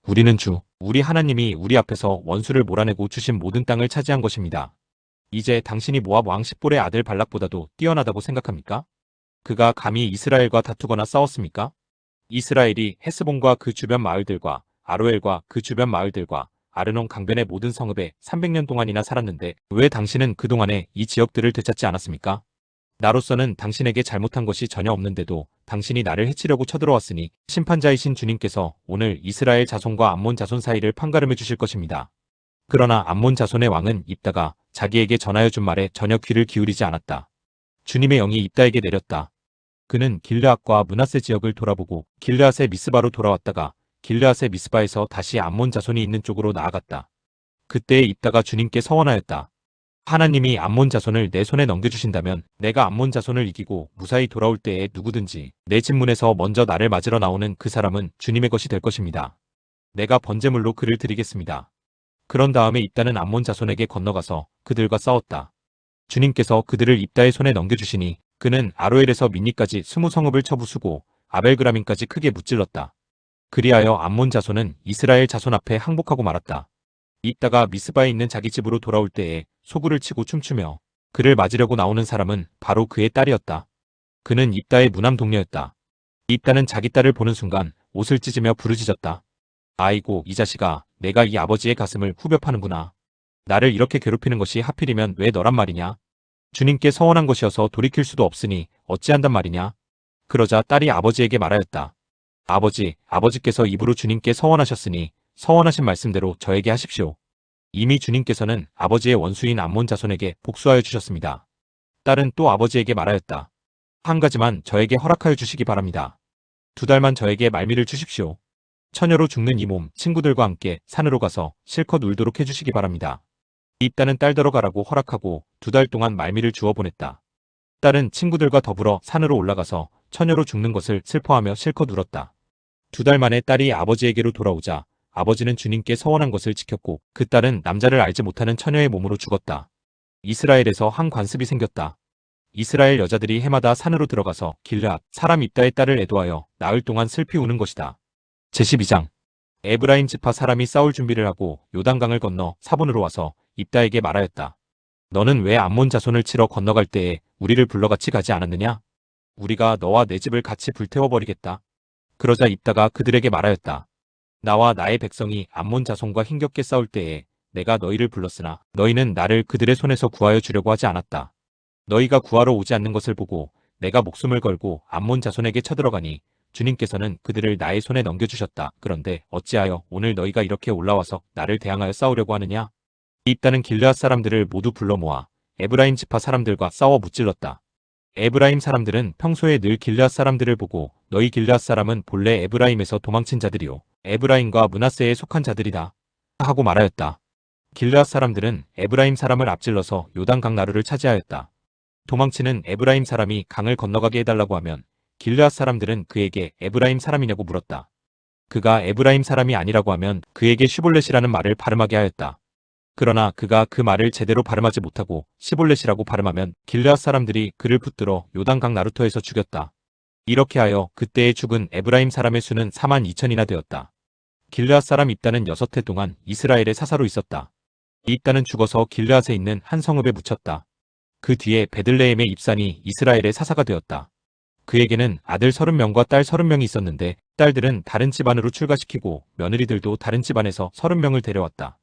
우리는 우리 하나님이 우리 앞에서 원수를 몰아내고 주신 모든 땅을 차지한 것입니다. 이제 당신이 모압 왕 십볼의 아들 발락보다도 뛰어나다고 생각합니까? 그가 감히 이스라엘과 다투거나 싸웠습니까? 이스라엘이 헤스본과 그 주변 마을들과 아로엘과 그 주변 마을들과 아르논 강변의 모든 성읍에 300년 동안이나 살았는데 왜 당신은 그동안에 이 지역들을 되찾지 않았습니까? 나로서는 당신에게 잘못한 것이 전혀 없는데도 당신이 나를 해치려고 쳐들어왔으니 심판자이신 주님께서 오늘 이스라엘 자손과 암몬 자손 사이를 판가름해 주실 것입니다. 그러나 암몬 자손의 왕은 입다가 자기에게 전하여 준 말에 전혀 귀를 기울이지 않았다. 주님의 영이 입다에게 내렸다. 그는 길르앗과 므낫세 지역을 돌아보고 길르앗의 미스바로 돌아왔다가 길르앗의 미스바에서 다시 암몬 자손이 있는 쪽으로 나아갔다. 그때에 입다가 주님께 서원하였다. 하나님이 암몬 자손을 내 손에 넘겨주신다면 내가 암몬 자손을 이기고 무사히 돌아올 때에 누구든지 내 집 문에서 먼저 나를 맞으러 나오는 그 사람은 주님의 것이 될 것입니다. 내가 번제물로 그를 드리겠습니다. 그런 다음에 입다는 암몬 자손에게 건너가서 그들과 싸웠다. 주님께서 그들을 입다의 손에 넘겨주시니 그는 아로엘에서 민니까지 20성읍을 쳐부수고 아벨그라민까지 크게 무찔렀다. 그리하여 암몬 자손은 이스라엘 자손 앞에 항복하고 말았다. 입다가 미스바에 있는 자기 집으로 돌아올 때에 소구를 치고 춤추며 그를 맞으려고 나오는 사람은 바로 그의 딸이었다. 그는 입다의 무남 동료였다. 입다는 자기 딸을 보는 순간 옷을 찢으며 부르짖었다. 아이고 이 자식아, 내가 이 아버지의 가슴을 후벼 파는구나. 나를 이렇게 괴롭히는 것이 하필이면 왜 너란 말이냐? 주님께 서원한 것이어서 돌이킬 수도 없으니 어찌한단 말이냐? 그러자 딸이 아버지에게 말하였다. 아버지께서 입으로 주님께 서원하셨으니 서원하신 말씀대로 저에게 하십시오. 이미 주님께서는 아버지의 원수인 암몬 자손에게 복수하여 주셨습니다. 딸은 또 아버지에게 말하였다. 한 가지만 저에게 허락하여 주시기 바랍니다. 2달만 저에게 말미를 주십시오. 처녀로 죽는 이 몸 친구들과 함께 산으로 가서 실컷 울도록 해주시기 바랍니다. 입다는 딸더러 가라고 허락하고 2달 동안 말미를 주어 보냈다. 딸은 친구들과 더불어 산으로 올라가서 처녀로 죽는 것을 슬퍼하며 실컷 울었다. 2달 만에 딸이 아버지에게로 돌아오자 아버지는 주님께 서원한 것을 지켰고 그 딸은 남자를 알지 못하는 처녀의 몸으로 죽었다. 이스라엘에서 한 관습이 생겼다. 이스라엘 여자들이 해마다 산으로 들어가서 길르앗 사람 입다의 딸을 애도하여 나흘 동안 슬피 우는 것이다. 제12장 에브라임 지파 사람이 싸울 준비를 하고 요단강을 건너 사본으로 와서 입다에게 말하였다. 너는 왜 암몬 자손을 치러 건너갈 때에 우리를 불러 같이 가지 않았느냐? 우리가 너와 내 집을 같이 불태워버리겠다. 그러자 입다가 그들에게 말하였다. 나와 나의 백성이 암몬 자손과 힘겹게 싸울 때에 내가 너희를 불렀으나 너희는 나를 그들의 손에서 구하여 주려고 하지 않았다. 너희가 구하러 오지 않는 것을 보고 내가 목숨을 걸고 암몬 자손에게 쳐들어가니 주님께서는 그들을 나의 손에 넘겨주셨다. 그런데 어찌하여 오늘 너희가 이렇게 올라와서 나를 대항하여 싸우려고 하느냐? 입다는 길르앗 사람들을 모두 불러 모아 에브라임 지파 사람들과 싸워 무찔렀다. 에브라임 사람들은 평소에 늘 길르앗 사람들을 보고 너희 길르앗 사람은 본래 에브라임에서 도망친 자들이요 에브라임과 므낫세에 속한 자들이다 하고 말하였다. 길르앗 사람들은 에브라임 사람을 앞질러서 요단강 나루를 차지하였다. 도망치는 에브라임 사람이 강을 건너가게 해달라고 하면 길르앗 사람들은 그에게 에브라임 사람이냐고 물었다. 그가 에브라임 사람이 아니라고 하면 그에게 슈볼렛이라는 말을 발음하게 하였다. 그러나 그가 그 말을 제대로 발음하지 못하고 시볼렛이라고 발음하면 길르앗 사람들이 그를 붙들어 요단강 나루터에서 죽였다. 이렇게 하여 그때에 죽은 에브라임 사람의 수는 42,000이나 되었다. 길르앗 사람 입다는 6해 동안 이스라엘의 사사로 있었다. 입다는 죽어서 길르앗에 있는 한 성읍에 묻혔다. 그 뒤에 베들레헴의 입산이 이스라엘의 사사가 되었다. 그에게는 아들 30명과 딸 30명이 있었는데 딸들은 다른 집안으로 출가시키고 며느리들도 다른 집안에서 30명을 데려왔다.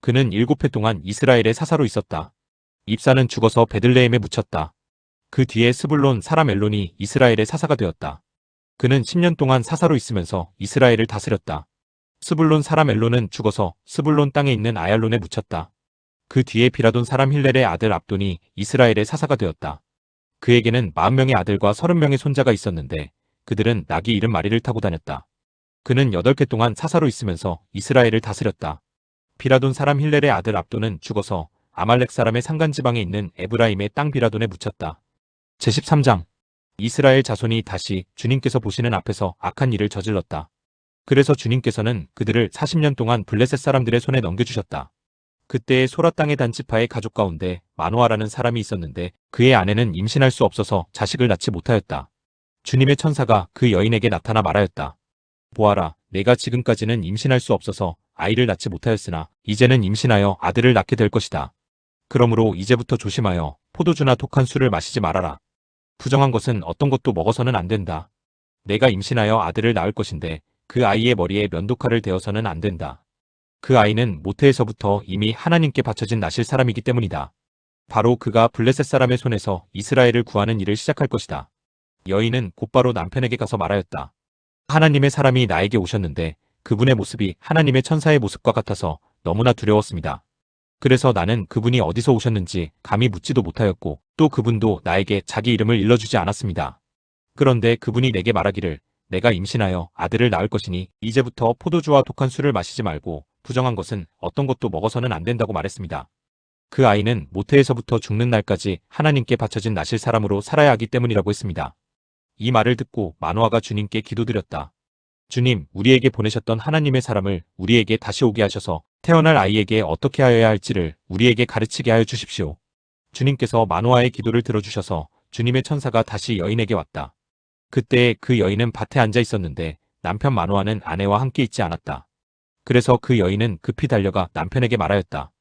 그는 7해 동안 이스라엘의 사사로 있었다. 입사는 죽어서 베들레헴에 묻혔다. 그 뒤에 스불론 사람 엘론이 이스라엘의 사사가 되었다. 그는 10년 동안 사사로 있으면서 이스라엘을 다스렸다. 스불론 사람 엘론은 죽어서 스불론 땅에 있는 아얄론에 묻혔다. 그 뒤에 비라돈 사람 힐렐의 아들 압돈이 이스라엘의 사사가 되었다. 그에게는 40명의 아들과 30명의 손자가 있었는데 그들은 낙이 70마리를 타고 다녔다. 그는 8해 동안 사사로 있으면서 이스라엘을 다스렸다. 비라돈 사람 힐렐의 아들 압돈은 죽어서 아말렉 사람의 산간지방에 있는 에브라임의 땅 비라돈에 묻혔다. 제13장 이스라엘 자손이 다시 주님께서 보시는 앞에서 악한 일을 저질렀다. 그래서 주님께서는 그들을 40년 동안 블레셋 사람들의 손에 넘겨주셨다. 그때의 소라 땅의 단지파의 가족 가운데 마노아라는 사람이 있었는데 그의 아내는 임신할 수 없어서 자식을 낳지 못하였다. 주님의 천사가 그 여인에게 나타나 말하였다. 보아라, 내가 지금까지는 임신할 수 없어서 아이를 낳지 못하였으나 이제는 임신하여 아들을 낳게 될 것이다. 그러므로 이제부터 조심하여 포도주나 독한 술을 마시지 말아라. 부정한 것은 어떤 것도 먹어서는 안 된다. 내가 임신하여 아들을 낳을 것인데 그 아이의 머리에 면도칼을 대어서는 안 된다. 그 아이는 모태에서부터 이미 하나님께 바쳐진 나실 사람이기 때문이다. 바로 그가 블레셋 사람의 손에서 이스라엘을 구하는 일을 시작할 것이다. 여인은 곧바로 남편에게 가서 말하였다. 하나님의 사람이 나에게 오셨는데 그분의 모습이 하나님의 천사의 모습과 같아서 너무나 두려웠습니다. 그래서 나는 그분이 어디서 오셨는지 감히 묻지도 못하였고 또 그분도 나에게 자기 이름을 일러주지 않았습니다. 그런데 그분이 내게 말하기를 내가 임신하여 아들을 낳을 것이니 이제부터 포도주와 독한 술을 마시지 말고 부정한 것은 어떤 것도 먹어서는 안 된다고 말했습니다. 그 아이는 모태에서부터 죽는 날까지 하나님께 바쳐진 나실 사람으로 살아야 하기 때문이라고 했습니다. 이 말을 듣고 마노아가 주님께 기도드렸다. 주님, 우리에게 보내셨던 하나님의 사람을 우리에게 다시 오게 하셔서 태어날 아이에게 어떻게 하여야 할지를 우리에게 가르치게 하여 주십시오. 주님께서 마노아의 기도를 들어주셔서 주님의 천사가 다시 여인에게 왔다. 그때 그 여인은 밭에 앉아 있었는데 남편 마노아는 아내와 함께 있지 않았다. 그래서 그 여인은 급히 달려가 남편에게 말하였다.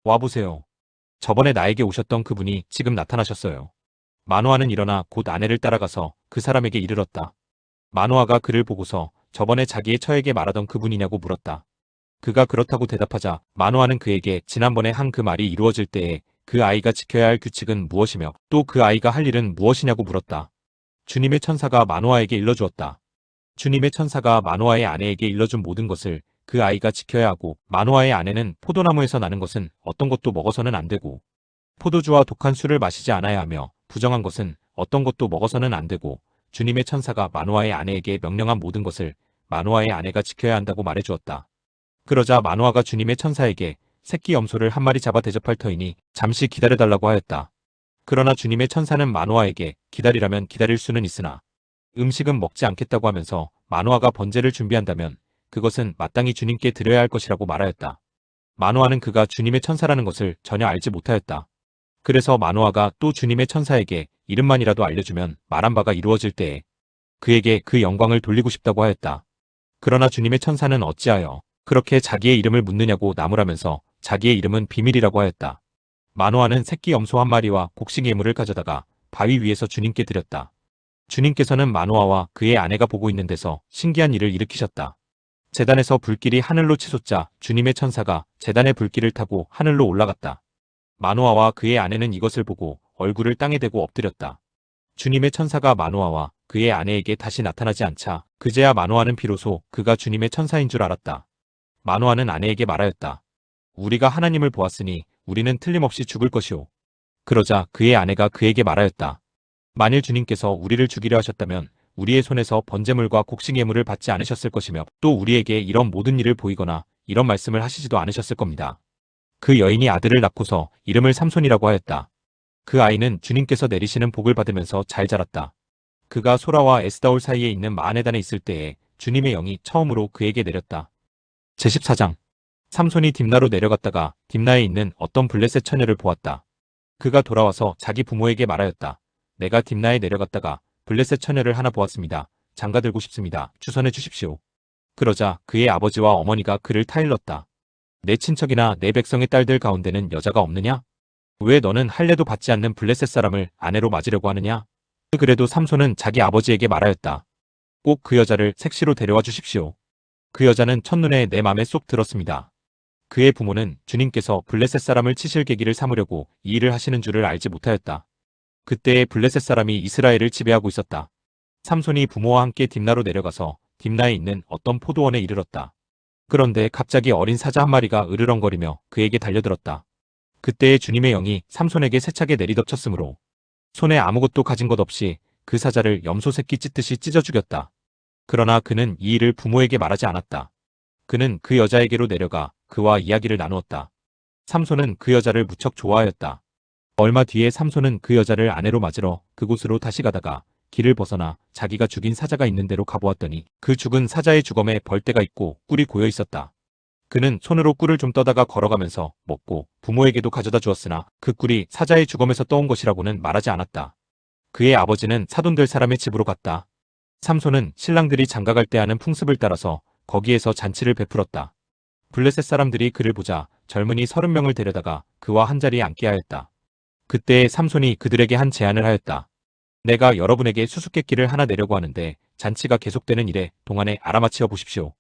와보세요. 저번에 나에게 오셨던 그분이 지금 나타나셨어요. 마노아는 일어나 곧 아내를 따라가서 그 사람에게 이르렀다. 마노아가 그를 보고서 저번에 자기의 처에게 말하던 그분이냐고 물었다. 그가 그렇다고 대답하자 마노아는 그에게 지난번에 한 그 말이 이루어질 때에 그 아이가 지켜야 할 규칙은 무엇이며 또 그 아이가 할 일은 무엇이냐고 물었다. 주님의 천사가 마노아에게 일러주었다. 주님의 천사가 마노아의 아내에게 일러준 모든 것을 그 아이가 지켜야 하고 마노아의 아내는 포도나무에서 나는 것은 어떤 것도 먹어서는 안 되고 포도주와 독한 술을 마시지 않아야 하며 부정한 것은 어떤 것도 먹어서는 안 되고 주님의 천사가 마노아의 아내에게 명령한 모든 것을 마노아의 아내가 지켜야 한다고 말해주었다. 그러자 마노아가 주님의 천사에게 새끼 염소를 한 마리 잡아 대접할 터이니 잠시 기다려달라고 하였다. 그러나 주님의 천사는 마노아에게 기다리라면 기다릴 수는 있으나 음식은 먹지 않겠다고 하면서 마노아가 번제를 준비한다면 그것은 마땅히 주님께 드려야 할 것이라고 말하였다. 마노아는 그가 주님의 천사라는 것을 전혀 알지 못하였다. 그래서 마노아가 또 주님의 천사에게 이름만이라도 알려주면 말한 바가 이루어질 때에 그에게 그 영광을 돌리고 싶다고 하였다. 그러나 주님의 천사는 어찌하여 그렇게 자기의 이름을 묻느냐고 나무라면서 자기의 이름은 비밀이라고 하였다. 마노아는 새끼 염소 한 마리와 곡식 예물을 가져다가 바위 위에서 주님께 드렸다. 주님께서는 마노아와 그의 아내가 보고 있는 데서 신기한 일을 일으키셨다. 제단에서 불길이 하늘로 치솟자 주님의 천사가 제단의 불길을 타고 하늘로 올라갔다. 마노아와 그의 아내는 이것을 보고 얼굴을 땅에 대고 엎드렸다. 주님의 천사가 마노아와 그의 아내에게 다시 나타나지 않자 그제야 마노아는 비로소 그가 주님의 천사인 줄 알았다. 마노아는 아내에게 말하였다. 우리가 하나님을 보았으니 우리는 틀림없이 죽을 것이오. 그러자 그의 아내가 그에게 말하였다. 만일 주님께서 우리를 죽이려 하셨다면 우리의 손에서 번제물과 곡식 예물을 받지 않으셨을 것이며 또 우리에게 이런 모든 일을 보이거나 이런 말씀을 하시지도 않으셨을 겁니다. 그 여인이 아들을 낳고서 이름을 삼손이라고 하였다. 그 아이는 주님께서 내리시는 복을 받으면서 잘 자랐다. 그가 소라와 에스다올 사이에 있는 마하네단에 있을 때에 주님의 영이 처음으로 그에게 내렸다. 제14장 삼손이 딥나로 내려갔다가 딥나에 있는 어떤 블레셋 처녀를 보았다. 그가 돌아와서 자기 부모에게 말하였다. 내가 딥나에 내려갔다가 블레셋 처녀를 하나 보았습니다. 장가들고 싶습니다. 추선해 주십시오. 그러자 그의 아버지와 어머니가 그를 타일렀다. 내 친척이나 내 백성의 딸들 가운데는 여자가 없느냐? 왜 너는 할례도 받지 않는 블레셋 사람을 아내로 맞으려고 하느냐? 그래도 삼손은 자기 아버지에게 말하였다. 꼭 그 여자를 색시로 데려와 주십시오. 그 여자는 첫눈에 내 맘에 쏙 들었습니다. 그의 부모는 주님께서 블레셋 사람을 치실 계기를 삼으려고 이 일을 하시는 줄을 알지 못하였다. 그때에 블레셋 사람이 이스라엘을 지배하고 있었다. 삼손이 부모와 함께 딥나로 내려가서 딥나에 있는 어떤 포도원에 이르렀다. 그런데 갑자기 어린 사자 한 마리가 으르렁거리며 그에게 달려들었다. 그때에 주님의 영이 삼손에게 세차게 내리덮쳤으므로 손에 아무것도 가진 것 없이 그 사자를 염소 새끼 찢듯이 찢어 죽였다. 그러나 그는 이 일을 부모에게 말하지 않았다. 그는 그 여자에게로 내려가 그와 이야기를 나누었다. 삼손은 그 여자를 무척 좋아하였다. 얼마 뒤에 삼손은 그 여자를 아내로 맞으러 그곳으로 다시 가다가 길을 벗어나 자기가 죽인 사자가 있는 데로 가보았더니 그 죽은 사자의 주검에 벌떼가 있고 꿀이 고여 있었다. 그는 손으로 꿀을 좀 떠다가 걸어가면서 먹고 부모에게도 가져다 주었으나 그 꿀이 사자의 주검에서 떠온 것이라고는 말하지 않았다. 그의 아버지는 사돈들 사람의 집으로 갔다. 삼손은 신랑들이 장가갈 때 하는 풍습을 따라서 거기에서 잔치를 베풀었다. 블레셋 사람들이 그를 보자 젊은이 30명을 데려다가 그와 한자리에 앉게 하였다. 그때 삼손이 그들에게 한 제안을 하였다. 내가 여러분에게 수수께끼를 하나 내려고 하는데 잔치가 계속되는 일에 동안에 알아맞혀 보십시오.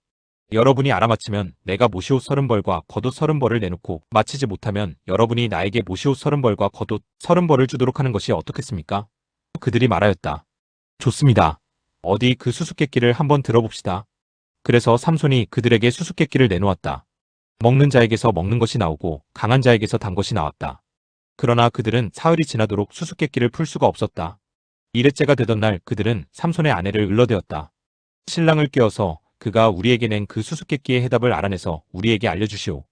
여러분이 알아맞히면 내가 모시옷 30벌과 겉옷 30벌을 내놓고 마치지 못하면 여러분이 나에게 모시옷 30벌과 겉옷 30벌을 주도록 하는 것이 어떻겠습니까? 그들이 말하였다. 좋습니다. 어디 그 수수께끼를 한번 들어봅시다. 그래서 삼손이 그들에게 수수께끼를 내놓았다. 먹는 자에게서 먹는 것이 나오고 강한 자에게서 단 것이 나왔다. 그러나 그들은 사흘이 지나도록 수수께끼를 풀 수가 없었다. 일회째가 되던 날 그들은 삼손의 아내를 을러대었다. 신랑을 꿰어서 그가 우리에게 낸 그 수수께끼의 해답을 알아내서 우리에게 알려주시오.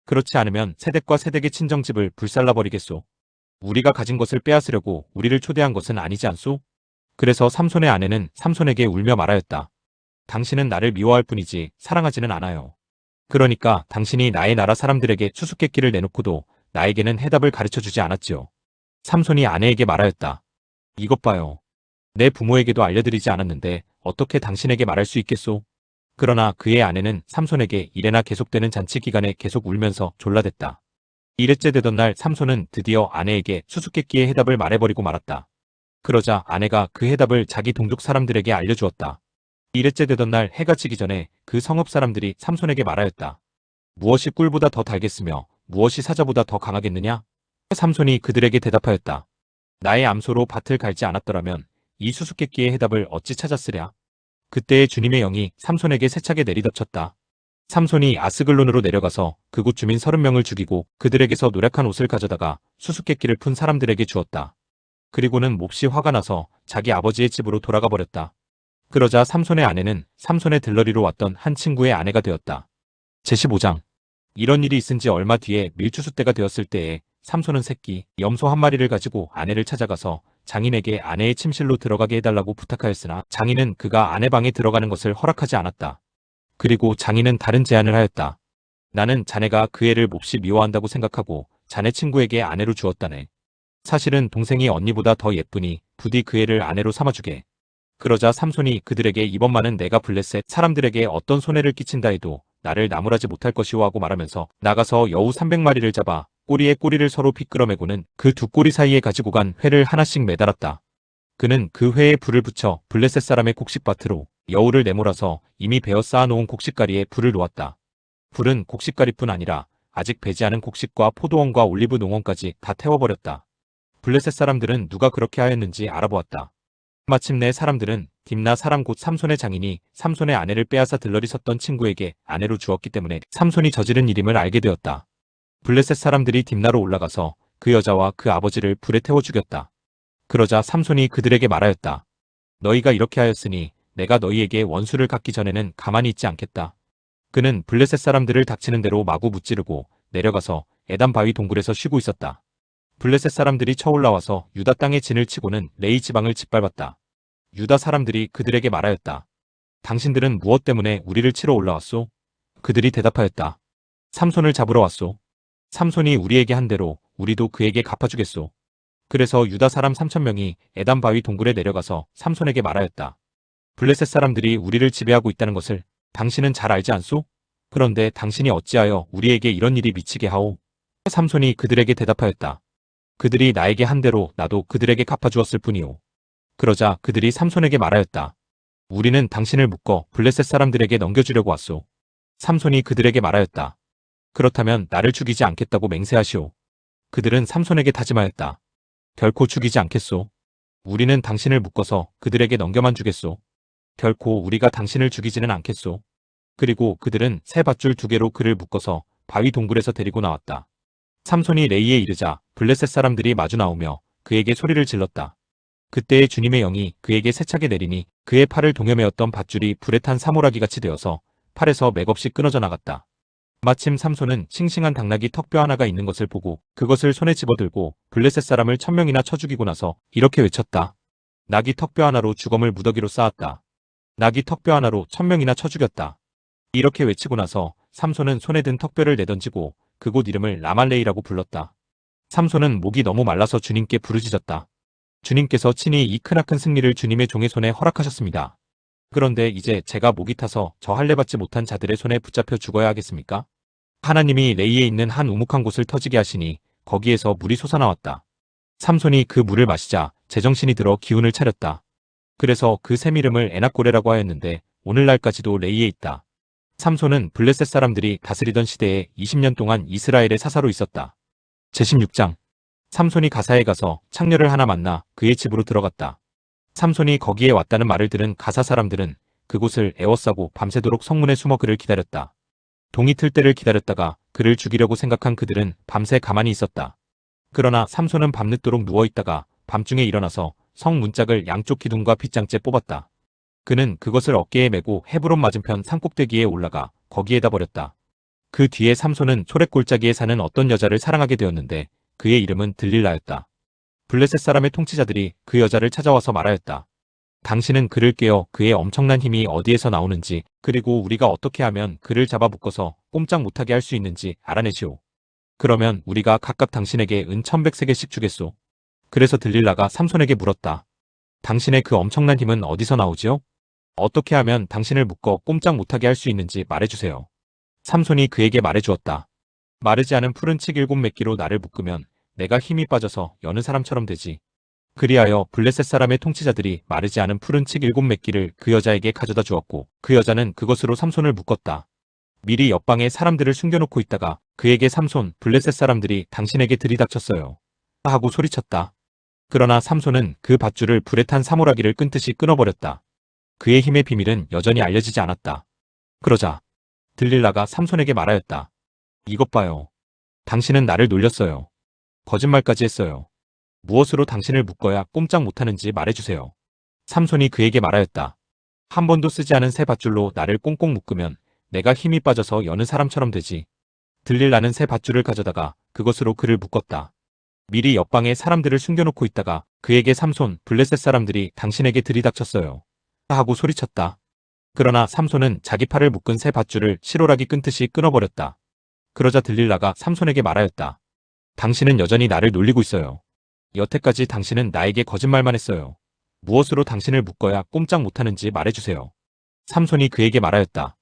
그렇지 않으면 세댁과 세댁의 친정집을 불살라버리겠소. 우리가 가진 것을 빼앗으려고 우리를 초대한 것은 아니지 않소? 그래서 삼손의 아내는 삼손에게 울며 말하였다. 당신은 나를 미워할 뿐이지 사랑하지는 않아요. 그러니까 당신이 나의 나라 사람들에게 수수께끼를 내놓고도 나에게는 해답을 가르쳐주지 않았지요. 삼손이 아내에게 말하였다. 이것 봐요. 내 부모에게도 알려드리지 않았는데 어떻게 당신에게 말할 수 있겠소? 그러나 그의 아내는 삼손에게 이래나 계속되는 잔치 기간에 계속 울면서 졸라댔다. 일회째 되던 날 삼손은 드디어 아내에게 수수께끼의 해답을 말해버리고 말았다. 그러자 아내가 그 해답을 자기 동족 사람들에게 알려주었다. 일회째 되던 날 해가 지기 전에 그 성읍 사람들이 삼손에게 말하였다. 무엇이 꿀보다 더 달겠으며 무엇이 사자보다 더 강하겠느냐? 삼손이 그들에게 대답하였다. 나의 암소로 밭을 갈지 않았더라면 이 수수께끼의 해답을 어찌 찾았으랴? 그때의 주님의 영이 삼손에게 세차게 내리덮쳤다. 삼손이 아스글론으로 내려가서 그곳 주민 30명을 죽이고 그들에게서 노략한 옷을 가져다가 수수께끼를 푼 사람들에게 주었다. 그리고는 몹시 화가 나서 자기 아버지의 집으로 돌아가 버렸다. 그러자 삼손의 아내는 삼손의 들러리로 왔던 한 친구의 아내가 되었다. 제15장. 이런 일이 있은 지 얼마 뒤에 밀추수 때가 되었을 때에 삼손은 새끼 염소 한 마리를 가지고 아내를 찾아가서 장인에게 아내의 침실로 들어가게 해달라고 부탁하였으나 장인은 그가 아내 방에 들어가는 것을 허락하지 않았다. 그리고 장인은 다른 제안을 하였다. 나는 자네가 그 애를 몹시 미워한다고 생각하고 자네 친구에게 아내로 주었다네. 사실은 동생이 언니보다 더 예쁘니 부디 그 애를 아내로 삼아주게. 그러자 삼손이 그들에게 이번만은 내가 블레셋 사람들에게 어떤 손해를 끼친다 해도 나를 나무라지 못할 것이오 하고 말하면서 나가서 여우 300마리를 잡아 꼬리에 꼬리를 서로 비끄러매고는 그 두 꼬리 사이에 가지고 간 회를 하나씩 매달았다. 그는 그 회에 불을 붙여 블레셋 사람의 곡식밭으로 여우를 내몰아서 이미 베어 쌓아놓은 곡식가리에 불을 놓았다. 불은 곡식가리뿐 아니라 아직 배지 않은 곡식과 포도원과 올리브 농원까지 다 태워버렸다. 블레셋 사람들은 누가 그렇게 하였는지 알아보았다. 마침내 사람들은 딥나 사람 곧 삼손의 장인이 삼손의 아내를 빼앗아 들러리 섰던 친구에게 아내로 주었기 때문에 삼손이 저지른 일임을 알게 되었다. 블레셋 사람들이 딥나로 올라가서 그 여자와 그 아버지를 불에 태워 죽였다. 그러자 삼손이 그들에게 말하였다. 너희가 이렇게 하였으니 내가 너희에게 원수를 갚기 전에는 가만히 있지 않겠다. 그는 블레셋 사람들을 닥치는 대로 마구 무찌르고 내려가서 에단 바위 동굴에서 쉬고 있었다. 블레셋 사람들이 쳐올라와서 유다 땅의 진을 치고는 레이 지방을 짓밟았다. 유다 사람들이 그들에게 말하였다. 당신들은 무엇 때문에 우리를 치러 올라왔소? 그들이 대답하였다. 삼손을 잡으러 왔소. 삼손이 우리에게 한 대로 우리도 그에게 갚아주겠소. 그래서 유다 사람 3,000명이 에단 바위 동굴에 내려가서 삼손에게 말하였다. 블레셋 사람들이 우리를 지배하고 있다는 것을 당신은 잘 알지 않소? 그런데 당신이 어찌하여 우리에게 이런 일이 미치게 하오? 삼손이 그들에게 대답하였다. 그들이 나에게 한 대로 나도 그들에게 갚아주었을 뿐이오. 그러자 그들이 삼손에게 말하였다. 우리는 당신을 묶어 블레셋 사람들에게 넘겨주려고 왔소. 삼손이 그들에게 말하였다. 그렇다면 나를 죽이지 않겠다고 맹세하시오. 그들은 삼손에게 다짐하였다. 결코 죽이지 않겠소. 우리는 당신을 묶어서 그들에게 넘겨만 주겠소. 결코 우리가 당신을 죽이지는 않겠소. 그리고 그들은 새 밧줄 2개로 그를 묶어서 바위 동굴에서 데리고 나왔다. 삼손이 레이에 이르자 블레셋 사람들이 마주 나오며 그에게 소리를 질렀다. 그때의 주님의 영이 그에게 세차게 내리니 그의 팔을 동여매었던 밧줄이 불에 탄 사모라기같이 되어서 팔에서 맥없이 끊어져 나갔다. 마침 삼손은 싱싱한 당나귀 턱뼈 하나가 있는 것을 보고 그것을 손에 집어들고 블레셋 사람을 1000명이나 쳐 죽이고 나서 이렇게 외쳤다. 나귀 턱뼈 하나로 주검을 무더기로 쌓았다. 나귀 턱뼈 하나로 1000명이나 쳐 죽였다. 이렇게 외치고 나서 삼손은 손에 든 턱뼈를 내던지고 그곳 이름을 라말레이라고 불렀다. 삼손은 목이 너무 말라서 주님께 부르짖었다. 주님께서 친히 이 크나큰 승리를 주님의 종의 손에 허락하셨습니다. 그런데 이제 제가 목이 타서 저 할례 받지 못한 자들의 손에 붙잡혀 죽어야 하겠습니까? 하나님이 레이에 있는 한 우묵한 곳을 터지게 하시니 거기에서 물이 솟아나왔다. 삼손이 그 물을 마시자 제정신이 들어 기운을 차렸다. 그래서 그 샘 이름을 에낙고레라고 하였는데 오늘날까지도 레이에 있다. 삼손은 블레셋 사람들이 다스리던 시대에 20년 동안 이스라엘의 사사로 있었다. 제16장. 삼손이 가사에 가서 창녀를 하나 만나 그의 집으로 들어갔다. 삼손이 거기에 왔다는 말을 들은 가사 사람들은 그곳을 에워싸고 밤새도록 성문에 숨어 그를 기다렸다. 동이 틀 때를 기다렸다가 그를 죽이려고 생각한 그들은 밤새 가만히 있었다. 그러나 삼손은 밤늦도록 누워있다가 밤중에 일어나서 성 문짝을 양쪽 기둥과 빗장째 뽑았다. 그는 그것을 어깨에 메고 헤브론 맞은편 산꼭대기에 올라가 거기에다 버렸다. 그 뒤에 삼손은 소렛골짜기에 사는 어떤 여자를 사랑하게 되었는데 그의 이름은 들릴라였다. 블레셋 사람의 통치자들이 그 여자를 찾아와서 말하였다. 당신은 그를 깨어 그의 엄청난 힘이 어디에서 나오는지 그리고 우리가 어떻게 하면 그를 잡아 묶어서 꼼짝 못하게 할 수 있는지 알아내시오. 그러면 우리가 각각 당신에게 은 1100세겔씩 주겠소. 그래서 들릴라가 삼손에게 물었다. 당신의 그 엄청난 힘은 어디서 나오지요? 어떻게 하면 당신을 묶어 꼼짝 못하게 할 수 있는지 말해주세요. 삼손이 그에게 말해주었다. 마르지 않은 푸른 칡 7매끼로 나를 묶으면 내가 힘이 빠져서 여느 사람처럼 되지. 그리하여 블레셋 사람의 통치자들이 마르지 않은 푸른 칡 7매끼를 그 여자에게 가져다 주었고 그 여자는 그것으로 삼손을 묶었다. 미리 옆방에 사람들을 숨겨놓고 있다가 그에게 삼손, 블레셋 사람들이 당신에게 들이닥쳤어요. 하고 소리쳤다. 그러나 삼손은 그 밧줄을 불에 탄 사물아기를 끈듯이 끊어버렸다. 그의 힘의 비밀은 여전히 알려지지 않았다. 그러자 들릴라가 삼손에게 말하였다. 이것 봐요. 당신은 나를 놀렸어요. 거짓말까지 했어요. 무엇으로 당신을 묶어야 꼼짝 못하는지 말해주세요. 삼손이 그에게 말하였다. 한 번도 쓰지 않은 새 밧줄로 나를 꽁꽁 묶으면 내가 힘이 빠져서 여느 사람처럼 되지. 들릴라는 새 밧줄을 가져다가 그것으로 그를 묶었다. 미리 옆방에 사람들을 숨겨놓고 있다가 그에게 삼손, 블레셋 사람들이 당신에게 들이닥쳤어요. 하고 소리쳤다. 그러나 삼손은 자기 팔을 묶은 새 밧줄을 실오라기 끈듯이 끊어버렸다. 그러자 들릴라가 삼손에게 말하였다. 당신은 여전히 나를 놀리고 있어요. 여태까지 당신은 나에게 거짓말만 했어요. 무엇으로 당신을 묶어야 꼼짝 못하는지 말해주세요. 삼손이 그에게 말하였다.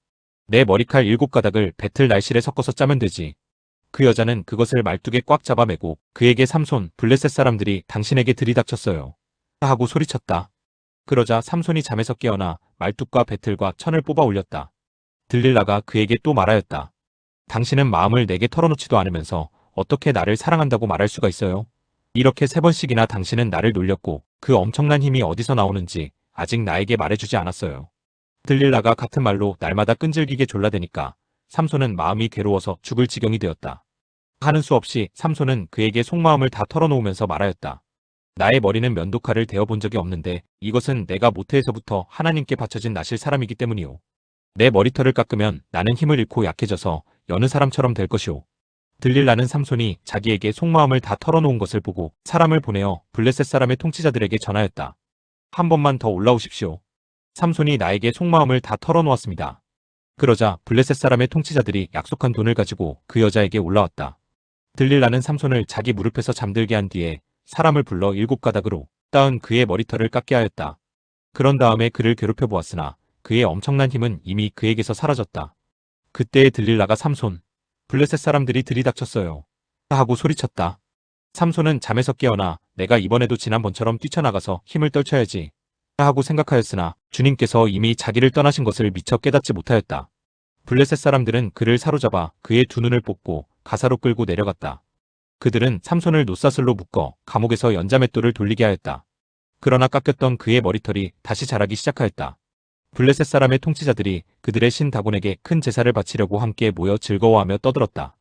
내 머리칼 7가닥을 배틀 날실에 섞어서 짜면 되지. 그 여자는 그것을 말뚝에 꽉 잡아매고 그에게 삼손, 블레셋 사람들이 당신에게 들이닥쳤어요. 하고 소리쳤다. 그러자 삼손이 잠에서 깨어나 말뚝과 배틀과 천을 뽑아 올렸다. 들릴라가 그에게 또 말하였다. 당신은 마음을 내게 털어놓지도 않으면서 어떻게 나를 사랑한다고 말할 수가 있어요? 이렇게 3번씩이나 당신은 나를 놀렸고 그 엄청난 힘이 어디서 나오는지 아직 나에게 말해주지 않았어요. 들릴라가 같은 말로 날마다 끈질기게 졸라대니까 삼손은 마음이 괴로워서 죽을 지경이 되었다. 하는 수 없이 삼손은 그에게 속마음을 다 털어놓으면서 말하였다. 나의 머리는 면도칼을 대어본 적이 없는데 이것은 내가 모태에서부터 하나님께 바쳐진 나실 사람이기 때문이오. 내 머리털을 깎으면 나는 힘을 잃고 약해져서 여느 사람처럼 될 것이오. 들릴라는 삼손이 자기에게 속마음을 다 털어놓은 것을 보고 사람을 보내어 블레셋 사람의 통치자들에게 전하였다. 한 번만 더 올라오십시오. 삼손이 나에게 속마음을 다 털어놓았습니다. 그러자 블레셋 사람의 통치자들이 약속한 돈을 가지고 그 여자에게 올라왔다. 들릴라는 삼손을 자기 무릎에서 잠들게 한 뒤에 사람을 불러 7가닥으로 따은 그의 머리털을 깎게 하였다. 그런 다음에 그를 괴롭혀 보았으나 그의 엄청난 힘은 이미 그에게서 사라졌다. 그때에 들릴라가 삼손, 블레셋 사람들이 들이닥쳤어요. 하고 소리쳤다. 삼손은 잠에서 깨어나 내가 이번에도 지난번처럼 뛰쳐나가서 힘을 떨쳐야지 하고 생각하였으나 주님께서 이미 자기를 떠나신 것을 미처 깨닫지 못하였다. 블레셋 사람들은 그를 사로잡아 그의 두 눈을 뽑고 가사로 끌고 내려갔다. 그들은 삼손을 노사슬로 묶어 감옥에서 연자맷돌을 돌리게 하였다. 그러나 깎였던 그의 머리털이 다시 자라기 시작하였다. 블레셋 사람의 통치자들이 그들의 신 다곤에게 큰 제사를 바치려고 함께 모여 즐거워하며 떠들었다.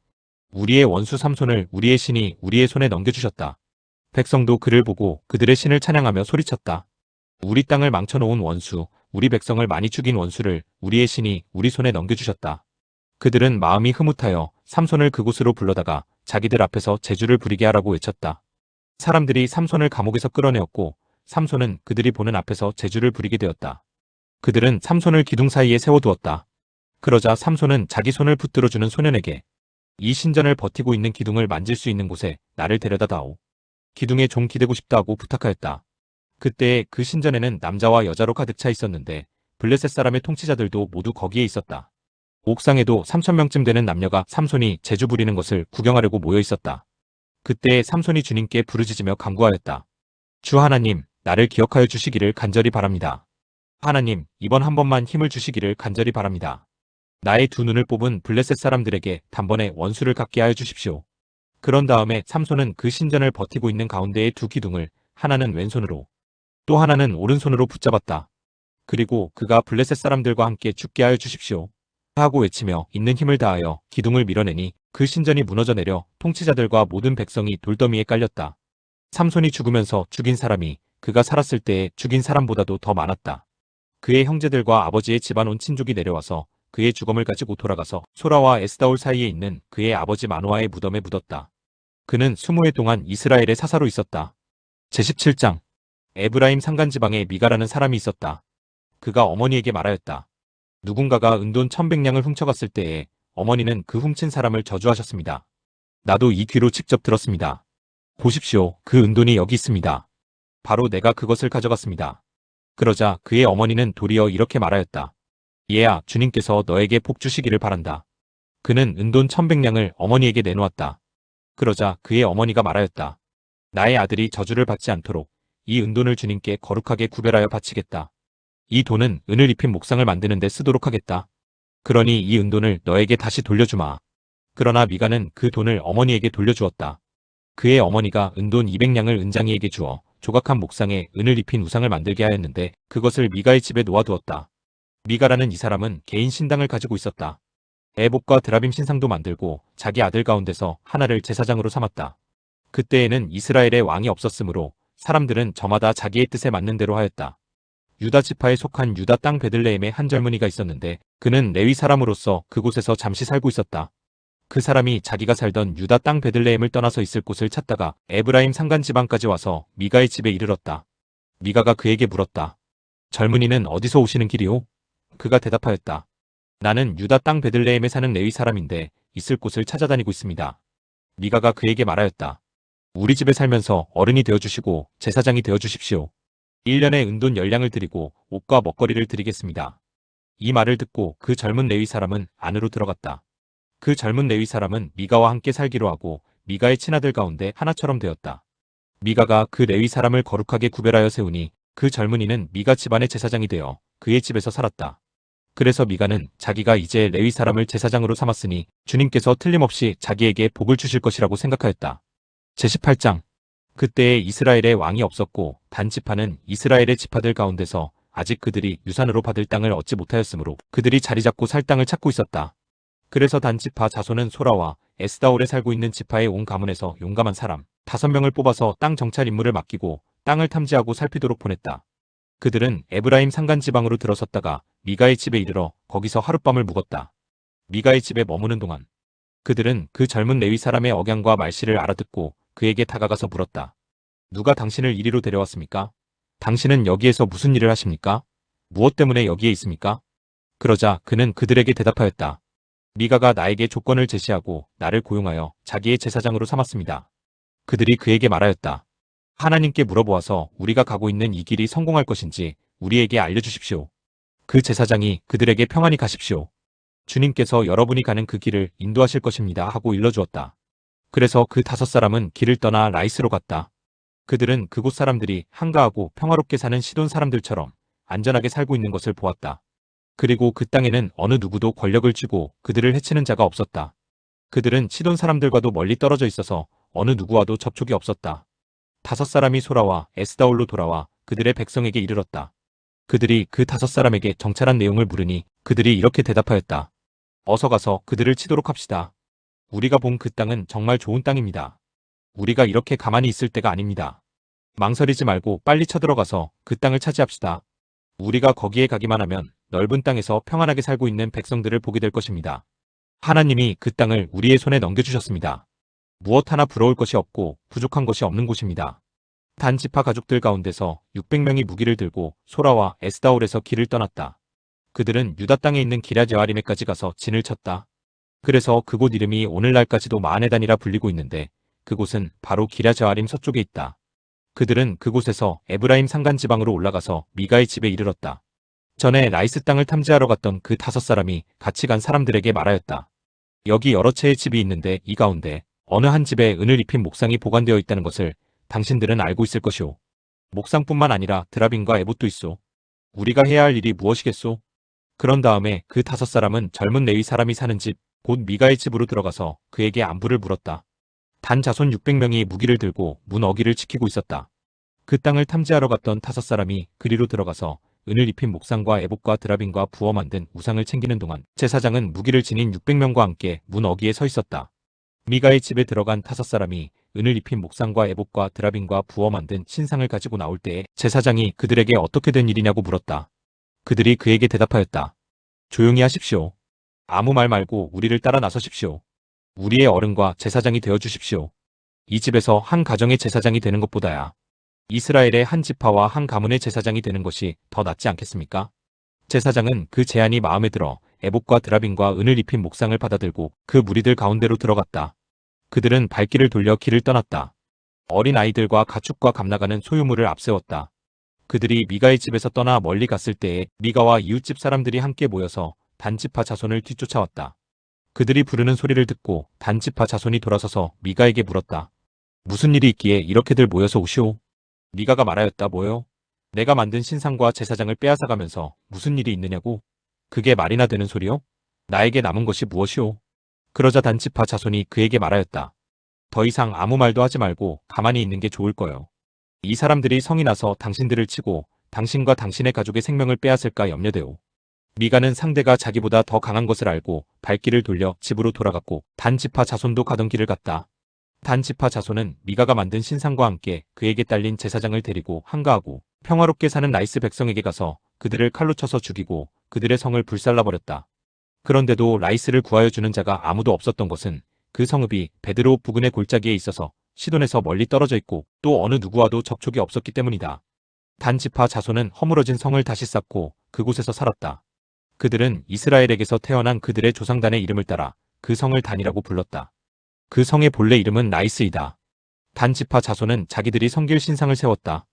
우리의 원수 삼손을 우리의 신이 우리의 손에 넘겨주셨다. 백성도 그를 보고 그들의 신을 찬양하며 소리쳤다. 우리 땅을 망쳐놓은 원수, 우리 백성을 많이 죽인 원수를 우리의 신이 우리 손에 넘겨주셨다. 그들은 마음이 흐뭇하여 삼손을 그곳으로 불러다가 자기들 앞에서 제주를 부리게 하라고 외쳤다. 사람들이 삼손을 감옥에서 끌어내었고 삼손은 그들이 보는 앞에서 제주를 부리게 되었다. 그들은 삼손을 기둥 사이에 세워두었다. 그러자 삼손은 자기 손을 붙들어주는 소년에게 이 신전을 버티고 있는 기둥을 만질 수 있는 곳에 나를 데려다 다오. 기둥에 좀 기대고 싶다고 부탁하였다. 그때에 그 신전에는 남자와 여자로 가득 차 있었는데 블레셋 사람의 통치자들도 모두 거기에 있었다. 옥상에도 3,000명쯤 되는 남녀가 삼손이 재주 부리는 것을 구경하려고 모여 있었다. 그때 삼손이 주님께 부르짖으며 간구하였다. 주 하나님, 나를 기억하여 주시기를 간절히 바랍니다. 하나님, 이번 한 번만 힘을 주시기를 간절히 바랍니다. 나의 두 눈을 뽑은 블레셋 사람들에게 단번에 원수를 갖게 하여 주십시오. 그런 다음에 삼손은 그 신전을 버티고 있는 가운데의 두 기둥을 하나는 왼손으로 또 하나는 오른손으로 붙잡았다. 그리고 그가 블레셋 사람들과 함께 죽게 하여 주십시오. 하고 외치며 있는 힘을 다하여 기둥을 밀어내니 그 신전이 무너져 내려 통치자들과 모든 백성이 돌더미에 깔렸다. 삼손이 죽으면서 죽인 사람이 그가 살았을 때에 죽인 사람보다도 더 많았다. 그의 형제들과 아버지의 집안 온 친족이 내려와서 그의 주검을 가지고 돌아가서 소라와 에스다올 사이에 있는 그의 아버지 마노아의 무덤에 묻었다. 그는 20해 동안 이스라엘의 사사로 있었다. 제17장 에브라임 산간지방에 미가라는 사람이 있었다. 그가 어머니에게 말하였다. 누군가가 은돈 1,100냥을 훔쳐갔을 때에 어머니는 그 훔친 사람을 저주하셨습니다. 나도 이 귀로 직접 들었습니다. 보십시오. 그 은돈이 여기 있습니다. 바로 내가 그것을 가져갔습니다. 그러자 그의 어머니는 도리어 이렇게 말하였다. 얘야, 주님께서 너에게 복 주시기를 바란다. 그는 은돈 1,100냥을 어머니에게 내놓았다. 그러자 그의 어머니가 말하였다. 나의 아들이 저주를 받지 않도록 이 은돈을 주님께 거룩하게 구별하여 바치겠다. 이 돈은 은을 입힌 목상을 만드는 데 쓰도록 하겠다. 그러니 이 은돈을 너에게 다시 돌려주마. 그러나 미가는 그 돈을 어머니에게 돌려주었다. 그의 어머니가 은돈 200냥을 은장이에게 주어 조각한 목상에 은을 입힌 우상을 만들게 하였는데 그것을 미가의 집에 놓아두었다. 미가라는 이 사람은 개인 신당을 가지고 있었다. 에봇과 드라빔 신상도 만들고 자기 아들 가운데서 하나를 제사장으로 삼았다. 그때에는 이스라엘의 왕이 없었으므로 사람들은 저마다 자기의 뜻에 맞는 대로 하였다. 유다 지파에 속한 유다 땅 베들레헴에 한 젊은이가 있었는데 그는 레위 사람으로서 그곳에서 잠시 살고 있었다. 그 사람이 자기가 살던 유다 땅 베들레헴을 떠나서 있을 곳을 찾다가 에브라임 산간 지방까지 와서 미가의 집에 이르렀다. 미가가 그에게 물었다. 젊은이는 어디서 오시는 길이오? 그가 대답하였다. 나는 유다 땅 베들레헴에 사는 레위 사람인데 있을 곳을 찾아다니고 있습니다. 미가가 그에게 말하였다. 우리 집에 살면서 어른이 되어주시고 제사장이 되어주십시오. 1년에 은돈 10냥을 드리고 옷과 먹거리를 드리겠습니다. 이 말을 듣고 그 젊은 레위 사람은 안으로 들어갔다. 그 젊은 레위 사람은 미가와 함께 살기로 하고 미가의 친아들 가운데 하나처럼 되었다. 미가가 그 레위 사람을 거룩하게 구별하여 세우니 그 젊은이는 미가 집안의 제사장이 되어 그의 집에서 살았다. 그래서 미가는 자기가 이제 레위 사람을 제사장으로 삼았으니 주님께서 틀림없이 자기에게 복을 주실 것이라고 생각하였다. 제18장 그때에 이스라엘에 왕이 없었고 단 지파는 이스라엘의 지파들 가운데서 아직 그들이 유산으로 받을 땅을 얻지 못하였으므로 그들이 자리 잡고 살 땅을 찾고 있었다. 그래서 단 지파 자손은 소라와 에스다올에 살고 있는 지파의 온 가문에서 용감한 사람 5명을 뽑아서 땅 정찰 임무를 맡기고 땅을 탐지하고 살피도록 보냈다. 그들은 에브라임 산간 지방으로 들어섰다가 미가의 집에 이르러 거기서 하룻밤을 묵었다. 미가의 집에 머무는 동안 그들은 그 젊은 레위 사람의 억양과 말씨를 알아듣고 그에게 다가가서 물었다. 누가 당신을 이리로 데려왔습니까? 당신은 여기에서 무슨 일을 하십니까? 무엇 때문에 여기에 있습니까? 그러자 그는 그들에게 대답하였다. 미가가 나에게 조건을 제시하고 나를 고용하여 자기의 제사장으로 삼았습니다. 그들이 그에게 말하였다. 하나님께 물어보아서 우리가 가고 있는 이 길이 성공할 것인지 우리에게 알려주십시오. 그 제사장이 그들에게 평안히 가십시오. 주님께서 여러분이 가는 그 길을 인도하실 것입니다 하고 일러주었다. 그래서 그 5사람은 길을 떠나 라이스로 갔다. 그들은 그곳 사람들이 한가하고 평화롭게 사는 시돈 사람들처럼 안전하게 살고 있는 것을 보았다. 그리고 그 땅에는 어느 누구도 권력을 쥐고 그들을 해치는 자가 없었다. 그들은 시돈 사람들과도 멀리 떨어져 있어서 어느 누구와도 접촉이 없었다. 5사람이 소라와 에스다올로 돌아와 그들의 백성에게 이르렀다. 그들이 그 5사람에게 정찰한 내용을 물으니 그들이 이렇게 대답하였다. 어서 가서 그들을 치도록 합시다. 우리가 본 그 땅은 정말 좋은 땅입니다. 우리가 이렇게 가만히 있을 때가 아닙니다. 망설이지 말고 빨리 쳐들어가서 그 땅을 차지합시다. 우리가 거기에 가기만 하면 넓은 땅에서 평안하게 살고 있는 백성들을 보게 될 것입니다. 하나님이 그 땅을 우리의 손에 넘겨주셨습니다. 무엇 하나 부러울 것이 없고 부족한 것이 없는 곳입니다. 단 지파 가족들 가운데서 600명이 무기를 들고 소라와 에스다올에서 길을 떠났다. 그들은 유다 땅에 있는 기랴제아림에까지 가서 진을 쳤다. 그래서 그곳 이름이 오늘날까지도 마하네단이라 불리고 있는데 그곳은 바로 기랴제아림 서쪽에 있다. 그들은 그곳에서 에브라임 산간 지방으로 올라가서 미가의 집에 이르렀다. 전에 라이스 땅을 탐지하러 갔던 그 5사람이 같이 간 사람들에게 말하였다. 여기 여러 채의 집이 있는데 이 가운데 어느 한 집에 은을 입힌 목상이 보관되어 있다는 것을 당신들은 알고 있을 것이오. 목상뿐만 아니라 드라빈과 에봇도 있소. 우리가 해야 할 일이 무엇이겠소? 그런 다음에 그 5사람은 젊은 레위 사람이 사는 집, 곧 미가의 집으로 들어가서 그에게 안부를 물었다. 단 자손 600명이 무기를 들고 문 어기를 지키고 있었다. 그 땅을 탐지하러 갔던 5사람이 그리로 들어가서 은을 입힌 목상과 에봇과 드라빈과 부어 만든 우상을 챙기는 동안 제사장은 무기를 지닌 600명과 함께 문 어기에 서 있었다. 미가의 집에 들어간 5사람이 은을 입힌 목상과 에봇과 드라빈과 부어 만든 신상을 가지고 나올 때에 제사장이 그들에게 어떻게 된 일이냐고 물었다. 그들이 그에게 대답하였다. 조용히 하십시오. 아무 말 말고 우리를 따라 나서십시오. 우리의 어른과 제사장이 되어주십시오. 이 집에서 한 가정의 제사장이 되는 것보다야 이스라엘의 한 지파와 한 가문의 제사장이 되는 것이 더 낫지 않겠습니까? 제사장은 그 제안이 마음에 들어 에봇과 드라빈과 은을 입힌 목상을 받아들고 그 무리들 가운데로 들어갔다. 그들은 발길을 돌려 길을 떠났다. 어린 아이들과 가축과 감나가는 소유물을 앞세웠다. 그들이 미가의 집에서 떠나 멀리 갔을 때에 미가와 이웃집 사람들이 함께 모여서 단지파 자손을 뒤쫓아왔다. 그들이 부르는 소리를 듣고 단지파 자손이 돌아서서 미가에게 물었다. 무슨 일이 있기에 이렇게들 모여서 오시오? 미가가 말하였다. 뭐요? 내가 만든 신상과 제사장을 빼앗아가면서 무슨 일이 있느냐고? 그게 말이나 되는 소리요? 나에게 남은 것이 무엇이오? 그러자 단지파 자손이 그에게 말하였다. 더 이상 아무 말도 하지 말고 가만히 있는 게 좋을 거요. 이 사람들이 성이 나서 당신들을 치고 당신과 당신의 가족의 생명을 빼앗을까 염려되오. 미가는 상대가 자기보다 더 강한 것을 알고 발길을 돌려 집으로 돌아갔고 단지파 자손도 가던 길을 갔다. 단지파 자손은 미가가 만든 신상과 함께 그에게 딸린 제사장을 데리고 한가하고 평화롭게 사는 나이스 백성에게 가서 그들을 칼로 쳐서 죽이고 그들의 성을 불살라버렸다. 그런데도 라이스를 구하여 주는 자가 아무도 없었던 것은 그 성읍이 베드로 부근의 골짜기에 있어서 시돈에서 멀리 떨어져 있고 또 어느 누구와도 접촉이 없었기 때문이다. 단지파 자손은 허물어진 성을 다시 쌓고 그곳에서 살았다. 그들은 이스라엘에게서 태어난 그들의 조상단의 이름을 따라 그 성을 단이라고 불렀다. 그 성의 본래 이름은 나이스이다. 단지파 자손은 자기들이 섬길 신상을 세웠다.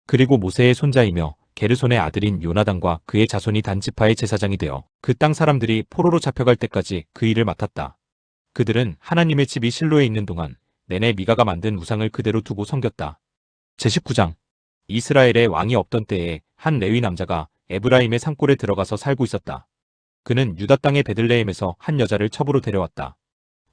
그리고 모세의 손자이며 게르손의 아들인 요나단과 그의 자손이 단지파의 제사장이 되어 그 땅 사람들이 포로로 잡혀갈 때까지 그 일을 맡았다. 그들은 하나님의 집이 실로에 있는 동안 내내 미가가 만든 우상을 그대로 두고 섬겼다. 제19장 이스라엘의 왕이 없던 때에 한 레위 남자가 에브라임의 산골에 들어가서 살고 있었다. 그는 유다 땅의 베들레헴에서 한 여자를 첩으로 데려왔다.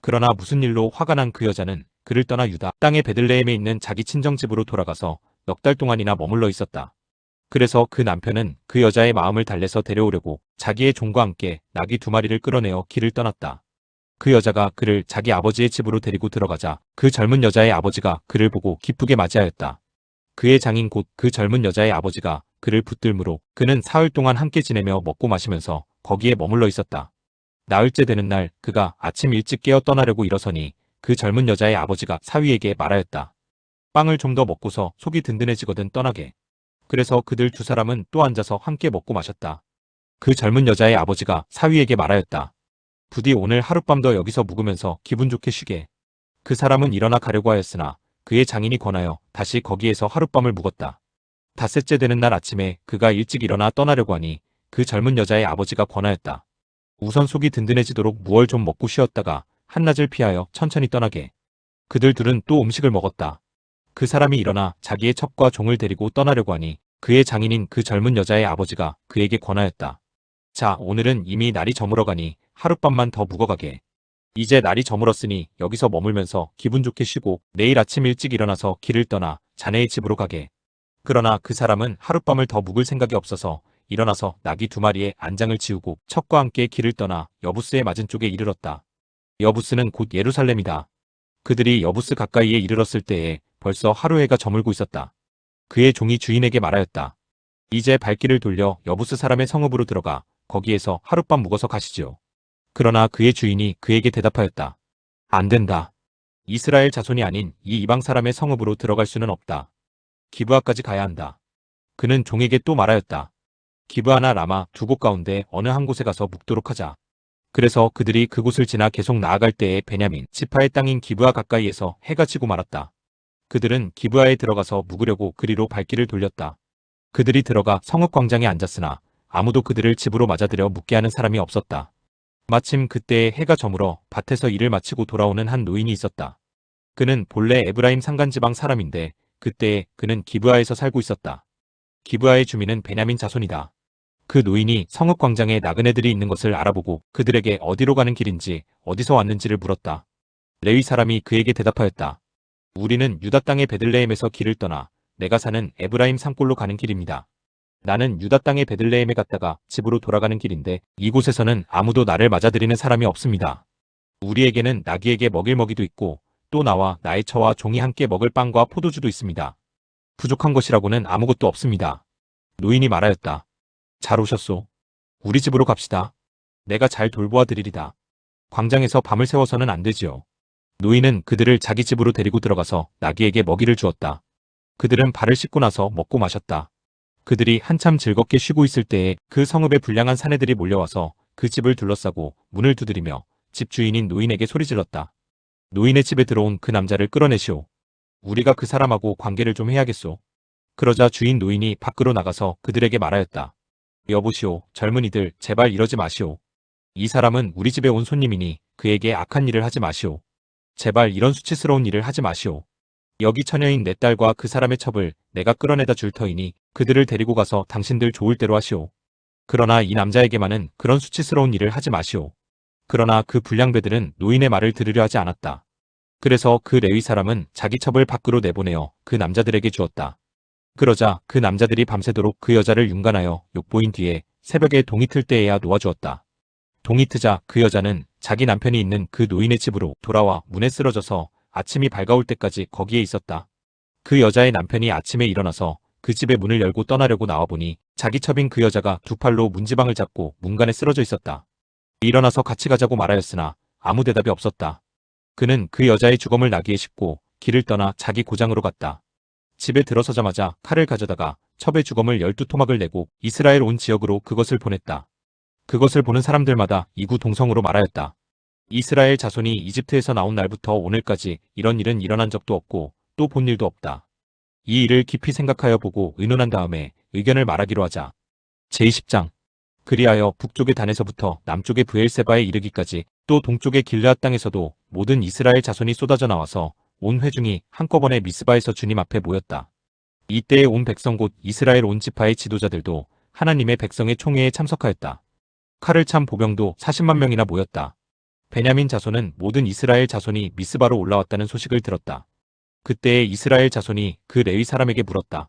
그러나 무슨 일로 화가 난 그 여자는 그를 떠나 유다 땅의 베들레헴에 있는 자기 친정집으로 돌아가서 넉 달 동안이나 머물러 있었다. 그래서 그 남편은 그 여자의 마음을 달래서 데려오려고 자기의 종과 함께 나귀 2마리를 끌어내어 길을 떠났다. 그 여자가 그를 자기 아버지의 집으로 데리고 들어가자 그 젊은 여자의 아버지가 그를 보고 기쁘게 맞이하였다. 그의 장인 곧 그 젊은 여자의 아버지가 그를 붙들므로 그는 사흘 동안 함께 지내며 먹고 마시면서 거기에 머물러 있었다. 나흘째 되는 날 그가 아침 일찍 깨어 떠나려고 일어서니 그 젊은 여자의 아버지가 사위에게 말하였다. 빵을 좀 더 먹고서 속이 든든해지거든 떠나게. 그래서 그들 2사람은 또 앉아서 함께 먹고 마셨다. 그 젊은 여자의 아버지가 사위에게 말하였다. 부디 오늘 하룻밤 더 여기서 묵으면서 기분 좋게 쉬게. 그 사람은 일어나 가려고 하였으나 그의 장인이 권하여 다시 거기에서 하룻밤을 묵었다. 닷새째 되는 날 아침에 그가 일찍 일어나 떠나려고 하니 그 젊은 여자의 아버지가 권하였다. 우선 속이 든든해지도록 무얼 좀 먹고 쉬었다가 한낮을 피하여 천천히 떠나게. 그들 둘은 또 음식을 먹었다. 그 사람이 일어나 자기의 첩과 종을 데리고 떠나려고 하니 그의 장인인 그 젊은 여자의 아버지가 그에게 권하였다. 자, 오늘은 이미 날이 저물어가니 하룻밤만 더 묵어가게. 이제 날이 저물었으니 여기서 머물면서 기분 좋게 쉬고 내일 아침 일찍 일어나서 길을 떠나 자네의 집으로 가게. 그러나 그 사람은 하룻밤을 더 묵을 생각이 없어서 일어나서 나귀 2마리에 안장을 지우고 첩과 함께 길을 떠나 여부스의 맞은쪽에 이르렀다. 여부스는 곧 예루살렘이다. 그들이 여부스 가까이에 이르렀을 때에 벌써 하루해가 저물고 있었다. 그의 종이 주인에게 말하였다. 이제 발길을 돌려 여부스 사람의 성읍으로 들어가 거기에서 하룻밤 묵어서 가시지요. 그러나 그의 주인이 그에게 대답하였다. 안 된다. 이스라엘 자손이 아닌 이 이방 사람의 성읍으로 들어갈 수는 없다. 기브아까지 가야 한다. 그는 종에게 또 말하였다. 기브아나 라마 2곳 가운데 어느 한 곳에 가서 묵도록 하자. 그래서 그들이 그곳을 지나 계속 나아갈 때에 베냐민 지파의 땅인 기브아 가까이에서 해가 지고 말았다. 그들은 기브아에 들어가서 묵으려고 그리로 발길을 돌렸다. 그들이 들어가 성읍 광장에 앉았으나 아무도 그들을 집으로 맞아들여 묻게 하는 사람이 없었다. 마침 그때에 해가 저물어 밭에서 일을 마치고 돌아오는 한 노인이 있었다. 그는 본래 에브라임 산간지방 사람인데 그때에 그는 기브아에서 살고 있었다. 기브아의 주민은 베냐민 자손이다. 그 노인이 성읍 광장에 나그네들이 있는 것을 알아보고 그들에게 어디로 가는 길인지 어디서 왔는지를 물었다. 레위 사람이 그에게 대답하였다. 우리는 유다 땅의 베들레헴에서 길을 떠나 내가 사는 에브라임 산골로 가는 길입니다. 나는 유다 땅의 베들레헴에 갔다가 집으로 돌아가는 길인데 이곳에서는 아무도 나를 맞아들이는 사람이 없습니다. 우리에게는 나귀에게 먹일 먹이도 있고 또 나와 나의 처와 종이 함께 먹을 빵과 포도주도 있습니다. 부족한 것이라고는 아무것도 없습니다. 노인이 말하였다. 잘 오셨소. 우리 집으로 갑시다. 내가 잘 돌보아 드리리다. 광장에서 밤을 새워서는 안 되지요. 노인은 그들을 자기 집으로 데리고 들어가서 나귀에게 먹이를 주었다. 그들은 발을 씻고 나서 먹고 마셨다. 그들이 한참 즐겁게 쉬고 있을 때에 그 성읍에 불량한 사내들이 몰려와서 그 집을 둘러싸고 문을 두드리며 집 주인인 노인에게 소리질렀다. 노인의 집에 들어온 그 남자를 끌어내시오. 우리가 그 사람하고 관계를 좀 해야겠소. 그러자 주인 노인이 밖으로 나가서 그들에게 말하였다. 여보시오, 젊은이들, 제발 이러지 마시오. 이 사람은 우리 집에 온 손님이니 그에게 악한 일을 하지 마시오. 제발 이런 수치스러운 일을 하지 마시오. 여기 처녀인 내 딸과 그 사람의 첩을 내가 끌어내다 줄 터이니 그들을 데리고 가서 당신들 좋을 대로 하시오. 그러나 이 남자에게만은 그런 수치스러운 일을 하지 마시오. 그러나 그 불량배들은 노인의 말을 들으려 하지 않았다. 그래서 그 레위 사람은 자기 첩을 밖으로 내보내어 그 남자들에게 주었다. 그러자 그 남자들이 밤새도록 그 여자를 윤간하여 욕보인 뒤에 새벽에 동이 틀 때에야 놓아주었다. 동이 트자 그 여자는 자기 남편이 있는 그 노인의 집으로 돌아와 문에 쓰러져서 아침이 밝아올 때까지 거기에 있었다. 그 여자의 남편이 아침에 일어나서 그 집의 문을 열고 떠나려고 나와보니 자기 첩인 그 여자가 두 팔로 문지방을 잡고 문간에 쓰러져 있었다. 일어나서 같이 가자고 말하였으나 아무 대답이 없었다. 그는 그 여자의 주검을 나귀에 싣고 길을 떠나 자기 고장으로 갔다. 집에 들어서자마자 칼을 가져다가 첩의 주검을 12토막을 내고 이스라엘 온 지역으로 그것을 보냈다. 그것을 보는 사람들마다 이구동성으로 말하였다. 이스라엘 자손이 이집트에서 나온 날부터 오늘까지 이런 일은 일어난 적도 없고 또 본 일도 없다. 이 일을 깊이 생각하여 보고 의논한 다음에 의견을 말하기로 하자. 제20장. 그리하여 북쪽의 단에서부터 남쪽의 브엘세바에 이르기까지 또 동쪽의 길르앗 땅에서도 모든 이스라엘 자손이 쏟아져 나와서 온 회중이 한꺼번에 미스바에서 주님 앞에 모였다. 이때에 온 백성 곧 이스라엘 온 지파의 지도자들도 하나님의 백성의 총회에 참석하였다. 칼을 찬 보병도 40만 명이나 모였다. 베냐민 자손은 모든 이스라엘 자손이 미스바로 올라왔다는 소식을 들었다. 그때에 이스라엘 자손이 그 레위 사람에게 물었다.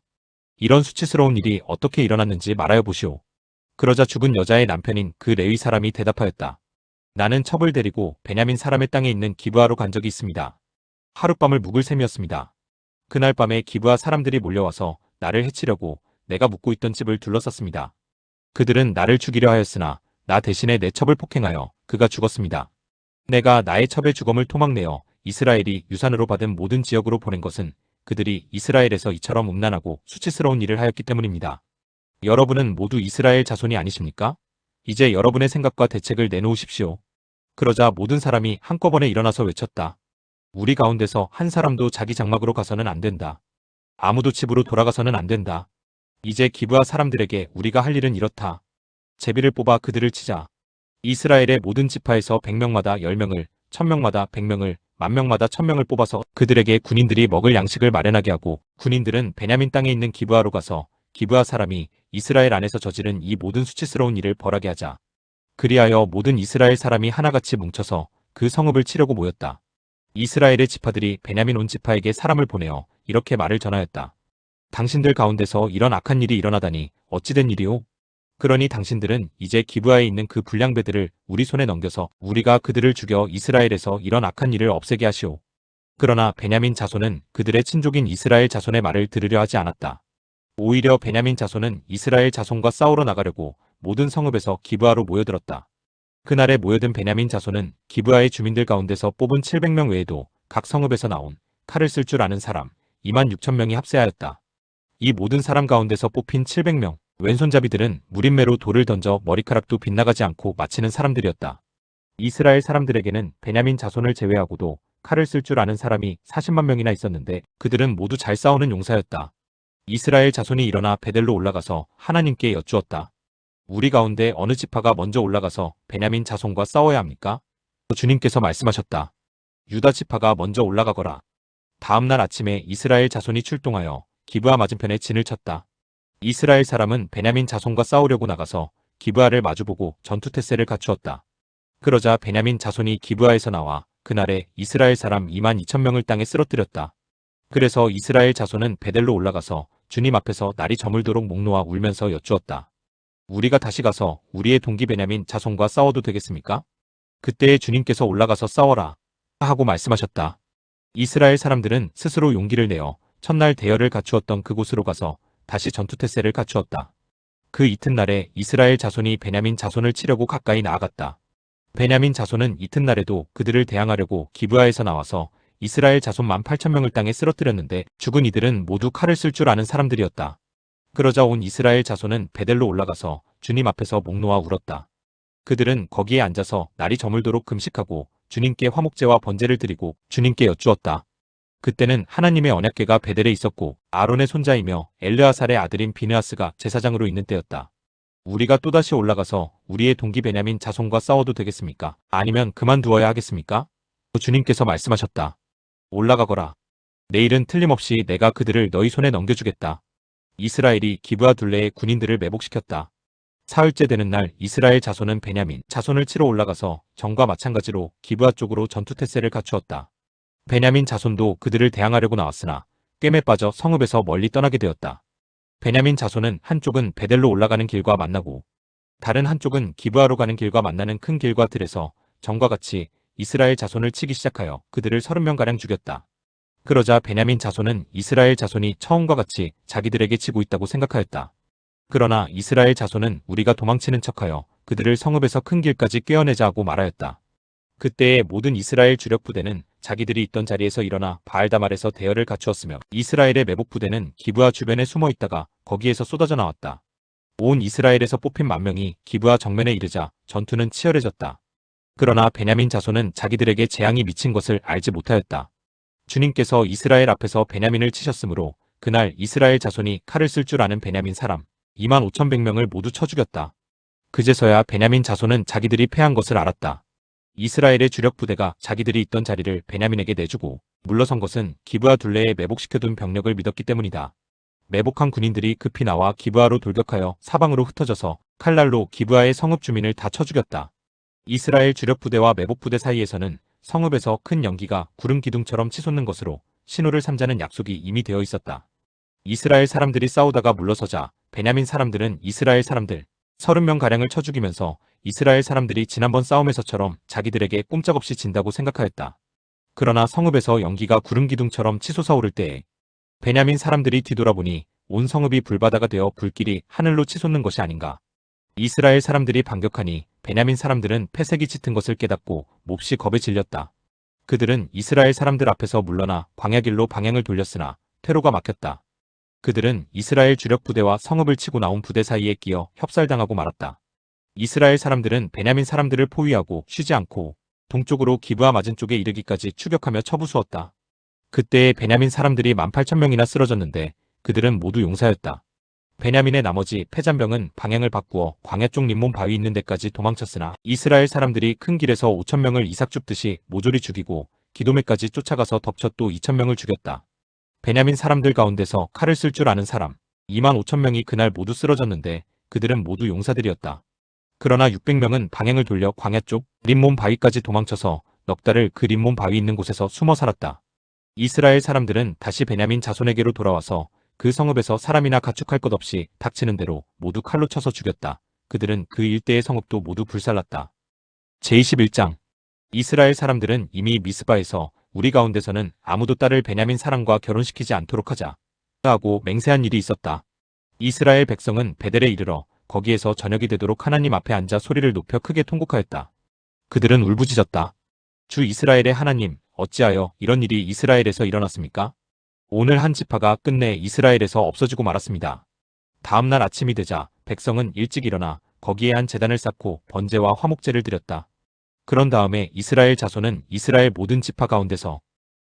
이런 수치스러운 일이 어떻게 일어났는지 말하여 보시오. 그러자 죽은 여자의 남편인 그 레위 사람이 대답하였다. 나는 첩을 데리고 베냐민 사람의 땅에 있는 기브아로 간 적이 있습니다. 하룻밤을 묵을 셈이었습니다. 그날 밤에 기브아 사람들이 몰려와서 나를 해치려고 내가 묵고 있던 집을 둘러쌌습니다. 그들은 나를 죽이려 하였으나 나 대신에 내 첩을 폭행하여 그가 죽었습니다. 내가 나의 첩의 주검을 토막내어 이스라엘이 유산으로 받은 모든 지역으로 보낸 것은 그들이 이스라엘에서 이처럼 음란하고 수치스러운 일을 하였기 때문입니다. 여러분은 모두 이스라엘 자손이 아니십니까? 이제 여러분의 생각과 대책을 내놓으십시오. 그러자 모든 사람이 한꺼번에 일어나서 외쳤다. 우리 가운데서 한 사람도 자기 장막으로 가서는 안 된다. 아무도 집으로 돌아가서는 안 된다. 이제 기브아 사람들에게 우리가 할 일은 이렇다. 제비를 뽑아 그들을 치자. 이스라엘의 모든 지파에서 100명마다 10명을, 1000명마다 100명을, 10,000명마다 1000명을 뽑아서 그들에게 군인들이 먹을 양식을 마련하게 하고 군인들은 베냐민 땅에 있는 기브아로 가서 기브아 사람이 이스라엘 안에서 저지른 이 모든 수치스러운 일을 벌하게 하자. 그리하여 모든 이스라엘 사람이 하나같이 뭉쳐서 그 성읍을 치려고 모였다. 이스라엘의 지파들이 베냐민 온 지파에게 사람을 보내어 이렇게 말을 전하였다. 당신들 가운데서 이런 악한 일이 일어나다니 어찌 된 일이오? 그러니 당신들은 이제 기브아에 있는 그 불량배들을 우리 손에 넘겨서 우리가 그들을 죽여 이스라엘에서 이런 악한 일을 없애게 하시오. 그러나 베냐민 자손은 그들의 친족인 이스라엘 자손의 말을 들으려 하지 않았다. 오히려 베냐민 자손은 이스라엘 자손과 싸우러 나가려고 모든 성읍에서 기브아로 모여들었다. 그날에 모여든 베냐민 자손은 기브아의 주민들 가운데서 뽑은 700명 외에도 각 성읍에서 나온 칼을 쓸 줄 아는 사람 26,000명이 합세하였다. 이 모든 사람 가운데서 뽑힌 700명 왼손잡이들은 무림매로 돌을 던져 머리카락도 빗나가지 않고 마치는 사람들이었다. 이스라엘 사람들에게는 베냐민 자손을 제외하고도 칼을 쓸 줄 아는 사람이 40만 명이나 있었는데 그들은 모두 잘 싸우는 용사였다. 이스라엘 자손이 일어나 베델로 올라가서 하나님께 여쭈었다. 우리 가운데 어느 지파가 먼저 올라가서 베냐민 자손과 싸워야 합니까? 주님께서 말씀하셨다. 유다 지파가 먼저 올라가거라. 다음 날 아침에 이스라엘 자손이 출동하여 기브아 맞은편에 진을 쳤다. 이스라엘 사람은 베냐민 자손과 싸우려고 나가서 기브아를 마주보고 전투 태세를 갖추었다. 그러자 베냐민 자손이 기브아에서 나와 그날에 이스라엘 사람 22,000명을 땅에 쓰러뜨렸다. 그래서 이스라엘 자손은 베델로 올라가서 주님 앞에서 날이 저물도록 목 놓아 울면서 여쭈었다. 우리가 다시 가서 우리의 동기 베냐민 자손과 싸워도 되겠습니까? 그때에 주님께서 올라가서 싸워라 하고 말씀하셨다. 이스라엘 사람들은 스스로 용기를 내어 첫날 대열을 갖추었던 그곳으로 가서 다시 전투 태세를 갖추었다. 그 이튿날에 이스라엘 자손이 베냐민 자손을 치려고 가까이 나아갔다. 베냐민 자손은 이튿날에도 그들을 대항하려고 기브아에서 나와서 이스라엘 자손 18,000명을 땅에 쓰러뜨렸는데 죽은 이들은 모두 칼을 쓸 줄 아는 사람들이었다. 그러자 온 이스라엘 자손은 베델로 올라가서 주님 앞에서 목 놓아 울었다. 그들은 거기에 앉아서 날이 저물도록 금식하고 주님께 화목제와 번제를 드리고 주님께 여쭈었다. 그때는 하나님의 언약궤가 베델에 있었고 아론의 손자이며 엘르아살의 아들인 비느하스가 제사장으로 있는 때였다. 우리가 또다시 올라가서 우리의 동기 베냐민 자손과 싸워도 되겠습니까? 아니면 그만두어야 하겠습니까? 주님께서 말씀하셨다. 올라가거라. 내일은 틀림없이 내가 그들을 너희 손에 넘겨주겠다. 이스라엘이 기브아 둘레의 군인들을 매복시켰다. 사흘째 되는 날 이스라엘 자손은 베냐민 자손을 치러 올라가서 전과 마찬가지로 기브아 쪽으로 전투 태세를 갖추었다. 베냐민 자손도 그들을 대항하려고 나왔으나 꿰매 빠져 성읍에서 멀리 떠나게 되었다. 베냐민 자손은 한쪽은 베델로 올라가는 길과 만나고 다른 한쪽은 기브아로 가는 길과 만나는 큰 길과 들에서 전과 같이 이스라엘 자손을 치기 시작하여 그들을 30명가량 죽였다. 그러자 베냐민 자손은 이스라엘 자손이 처음과 같이 자기들에게 치고 있다고 생각하였다. 그러나 이스라엘 자손은 우리가 도망치는 척하여 그들을 성읍에서 큰 길까지 꿰어내자 하고 말하였다. 그때의 모든 이스라엘 주력 부대는 자기들이 있던 자리에서 일어나 바알다말에서 대열을 갖추었으며 이스라엘의 매복 부대는 기브아 주변에 숨어 있다가 거기에서 쏟아져 나왔다. 온 이스라엘에서 뽑힌 10,000명이 기브아 정면에 이르자 전투는 치열해졌다. 그러나 베냐민 자손은 자기들에게 재앙이 미친 것을 알지 못하였다. 주님께서 이스라엘 앞에서 베냐민을 치셨으므로 그날 이스라엘 자손이 칼을 쓸 줄 아는 베냐민 사람 25,100명을 모두 쳐 죽였다. 그제서야 베냐민 자손은 자기들이 패한 것을 알았다. 이스라엘의 주력 부대가 자기들이 있던 자리를 베냐민에게 내주고 물러선 것은 기브아 둘레에 매복시켜둔 병력을 믿었기 때문이다. 매복한 군인들이 급히 나와 기브아로 돌격하여 사방으로 흩어져서 칼날로 기브아의 성읍 주민을 다 쳐 죽였다. 이스라엘 주력 부대와 매복 부대 사이에서는 성읍에서 큰 연기가 구름 기둥처럼 치솟는 것으로 신호를 삼자는 약속이 이미 되어 있었다. 이스라엘 사람들이 싸우다가 물러서자 베냐민 사람들은 이스라엘 사람들 30명가량을 쳐 죽이면서 이스라엘 사람들이 지난번 싸움에서처럼 자기들에게 꼼짝없이 진다고 생각하였다. 그러나 성읍에서 연기가 구름 기둥처럼 치솟아 오를 때에 베냐민 사람들이 뒤돌아보니 온 성읍이 불바다가 되어 불길이 하늘로 치솟는 것이 아닌가. 이스라엘 사람들이 반격하니 베냐민 사람들은 패색이 짙은 것을 깨닫고 몹시 겁에 질렸다. 그들은 이스라엘 사람들 앞에서 물러나 광야길로 방향을 돌렸으나 퇴로가 막혔다. 그들은 이스라엘 주력 부대와 성읍을 치고 나온 부대 사이에 끼어 협살당하고 말았다. 이스라엘 사람들은 베냐민 사람들을 포위하고 쉬지 않고 동쪽으로 기브아 맞은 쪽에 이르기까지 추격하며 쳐부수었다. 그때에 베냐민 사람들이 18,000명이나 쓰러졌는데 그들은 모두 용사였다. 베냐민의 나머지 패잔병은 방향을 바꾸어 광야 쪽 림몬 바위 있는 데까지 도망쳤으나 이스라엘 사람들이 큰 길에서 5,000명을 이삭 줍듯이 모조리 죽이고 기도메까지 쫓아가서 덮쳐 또 2,000명을 죽였다. 베냐민 사람들 가운데서 칼을 쓸 줄 아는 사람 25,000명이 그날 모두 쓰러졌는데 그들은 모두 용사들이었다. 그러나 600명은 방향을 돌려 광야 쪽 림몬 바위까지 도망쳐서 넉 달을 그 림몬 바위 있는 곳에서 숨어 살았다. 이스라엘 사람들은 다시 베냐민 자손에게로 돌아와서 그 성읍에서 사람이나 가축할 것 없이 닥치는 대로 모두 칼로 쳐서 죽였다. 그들은 그 일대의 성읍도 모두 불살랐다. 제21장 이스라엘 사람들은 이미 미스바에서 우리 가운데서는 아무도 딸을 베냐민 사람과 결혼시키지 않도록 하자 하고 맹세한 일이 있었다. 이스라엘 백성은 베델에 이르러 거기에서 저녁이 되도록 하나님 앞에 앉아 소리를 높여 크게 통곡하였다. 그들은 울부짖었다. 주 이스라엘의 하나님, 어찌하여 이런 일이 이스라엘에서 일어났습니까? 오늘 한 지파가 끝내 이스라엘에서 없어지고 말았습니다. 다음 날 아침이 되자 백성은 일찍 일어나 거기에 한 제단을 쌓고 번제와 화목제를 드렸다. 그런 다음에 이스라엘 자손은 이스라엘 모든 지파 가운데서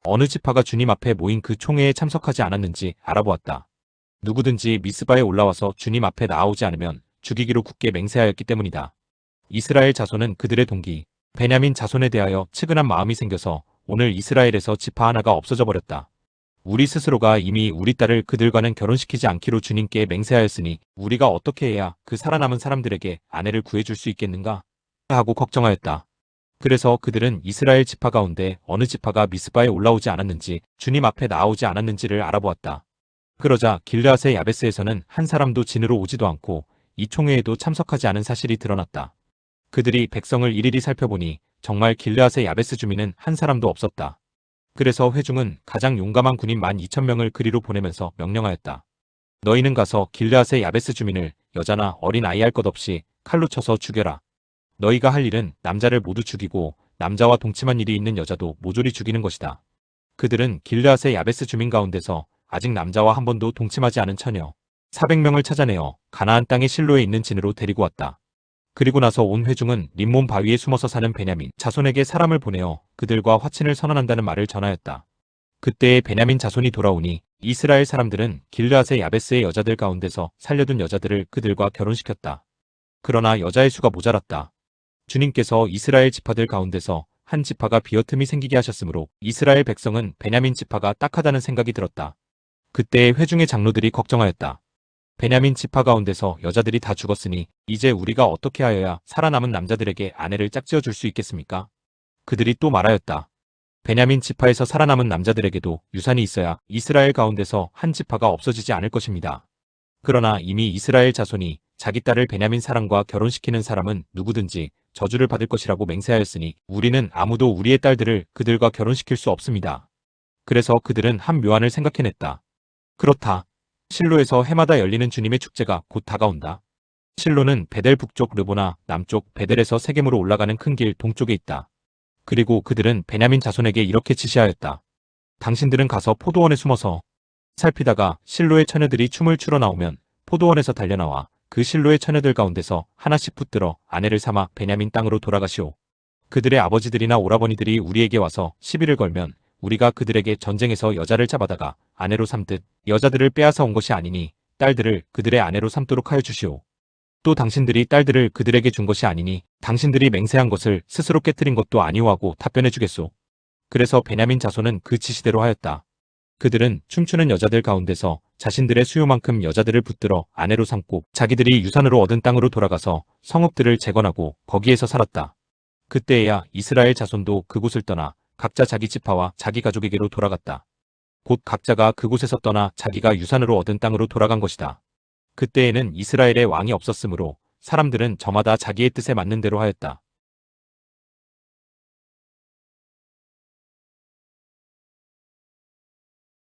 어느 지파가 주님 앞에 모인 그 총회에 참석하지 않았는지 알아보았다. 누구든지 미스바에 올라와서 주님 앞에 나아오지 않으면 죽이기로 굳게 맹세하였기 때문이다. 이스라엘 자손은 그들의 동기 베냐민 자손에 대하여 측은한 마음이 생겨서 오늘 이스라엘에서 지파 하나가 없어져 버렸다. 우리 스스로가 이미 우리 딸을 그들과는 결혼시키지 않기로 주님께 맹세하였으니 우리가 어떻게 해야 그 살아남은 사람들에게 아내를 구해줄 수 있겠는가? 하고 걱정하였다. 그래서 그들은 이스라엘 지파 가운데 어느 지파가 미스바에 올라오지 않았는지 주님 앞에 나오지 않았는지를 알아보았다. 그러자 길르앗의 야베스에서는 한 사람도 진으로 오지도 않고 이 총회에도 참석하지 않은 사실이 드러났다. 그들이 백성을 일일이 살펴보니 정말 길르앗의 야베스 주민은 한 사람도 없었다. 그래서 회중은 가장 용감한 군인 12,000명을 그리로 보내면서 명령하였다. 너희는 가서 길르앗의 야베스 주민을 여자나 어린 아이 할 것 없이 칼로 쳐서 죽여라. 너희가 할 일은 남자를 모두 죽이고 남자와 동침한 일이 있는 여자도 모조리 죽이는 것이다. 그들은 길르앗의 야베스 주민 가운데서 아직 남자와 한 번도 동침하지 않은 처녀 400명을 찾아내어 가나안 땅의 실로에 있는 진으로 데리고 왔다. 그리고 나서 온 회중은 림몬 바위에 숨어서 사는 베냐민 자손에게 사람을 보내어 그들과 화친을 선언한다는 말을 전하였다. 그때의 베냐민 자손이 돌아오니 이스라엘 사람들은 길르앗의 야베스의 여자들 가운데서 살려둔 여자들을 그들과 결혼시켰다. 그러나 여자의 수가 모자랐다. 주님께서 이스라엘 지파들 가운데서 한 지파가 비어틈이 생기게 하셨으므로 이스라엘 백성은 베냐민 지파가 딱하다는 생각이 들었다. 그때의 회중의 장로들이 걱정하였다. 베냐민 지파 가운데서 여자들이 다 죽었으니 이제 우리가 어떻게 하여야 살아남은 남자들에게 아내를 짝지어 줄 수 있겠습니까? 그들이 또 말하였다. 베냐민 지파에서 살아남은 남자들에게도 유산이 있어야 이스라엘 가운데서 한 지파가 없어지지 않을 것입니다. 그러나 이미 이스라엘 자손이 자기 딸을 베냐민 사람과 결혼시키는 사람은 누구든지 저주를 받을 것이라고 맹세하였으니 우리는 아무도 우리의 딸들을 그들과 결혼시킬 수 없습니다. 그래서 그들은 한 묘안을 생각해냈다. 그렇다. 실로에서 해마다 열리는 주님의 축제가 곧 다가온다. 실로는 베델 북쪽 르보나 남쪽 베델에서 세겜으로 올라가는 큰 길 동쪽에 있다. 그리고 그들은 베냐민 자손에게 이렇게 지시하였다. 당신들은 가서 포도원에 숨어서 살피다가 실로의 처녀들이 춤을 추러 나오면 포도원에서 달려나와 그 실로의 처녀들 가운데서 하나씩 붙들어 아내를 삼아 베냐민 땅으로 돌아가시오. 그들의 아버지들이나 오라버니들이 우리에게 와서 시비를 걸면 우리가 그들에게 전쟁에서 여자를 잡아다가 아내로 삼듯 여자들을 빼앗아 온 것이 아니니 딸들을 그들의 아내로 삼도록 하여 주시오. 또 당신들이 딸들을 그들에게 준 것이 아니니 당신들이 맹세한 것을 스스로 깨뜨린 것도 아니오 하고 답변해 주겠소. 그래서 베냐민 자손은 그 지시대로 하였다. 그들은 춤추는 여자들 가운데서 자신들의 수요만큼 여자들을 붙들어 아내로 삼고 자기들이 유산으로 얻은 땅으로 돌아가서 성읍들을 재건하고 거기에서 살았다. 그때에야 이스라엘 자손도 그곳을 떠나 각자 자기 지파와 자기 가족에게로 돌아갔다. 곧 각자가 그곳에서 떠나 자기가 유산으로 얻은 땅으로 돌아간 것이다. 그때에는 이스라엘에 왕이 없었으므로 사람들은 저마다 자기의 뜻에 맞는 대로 하였다.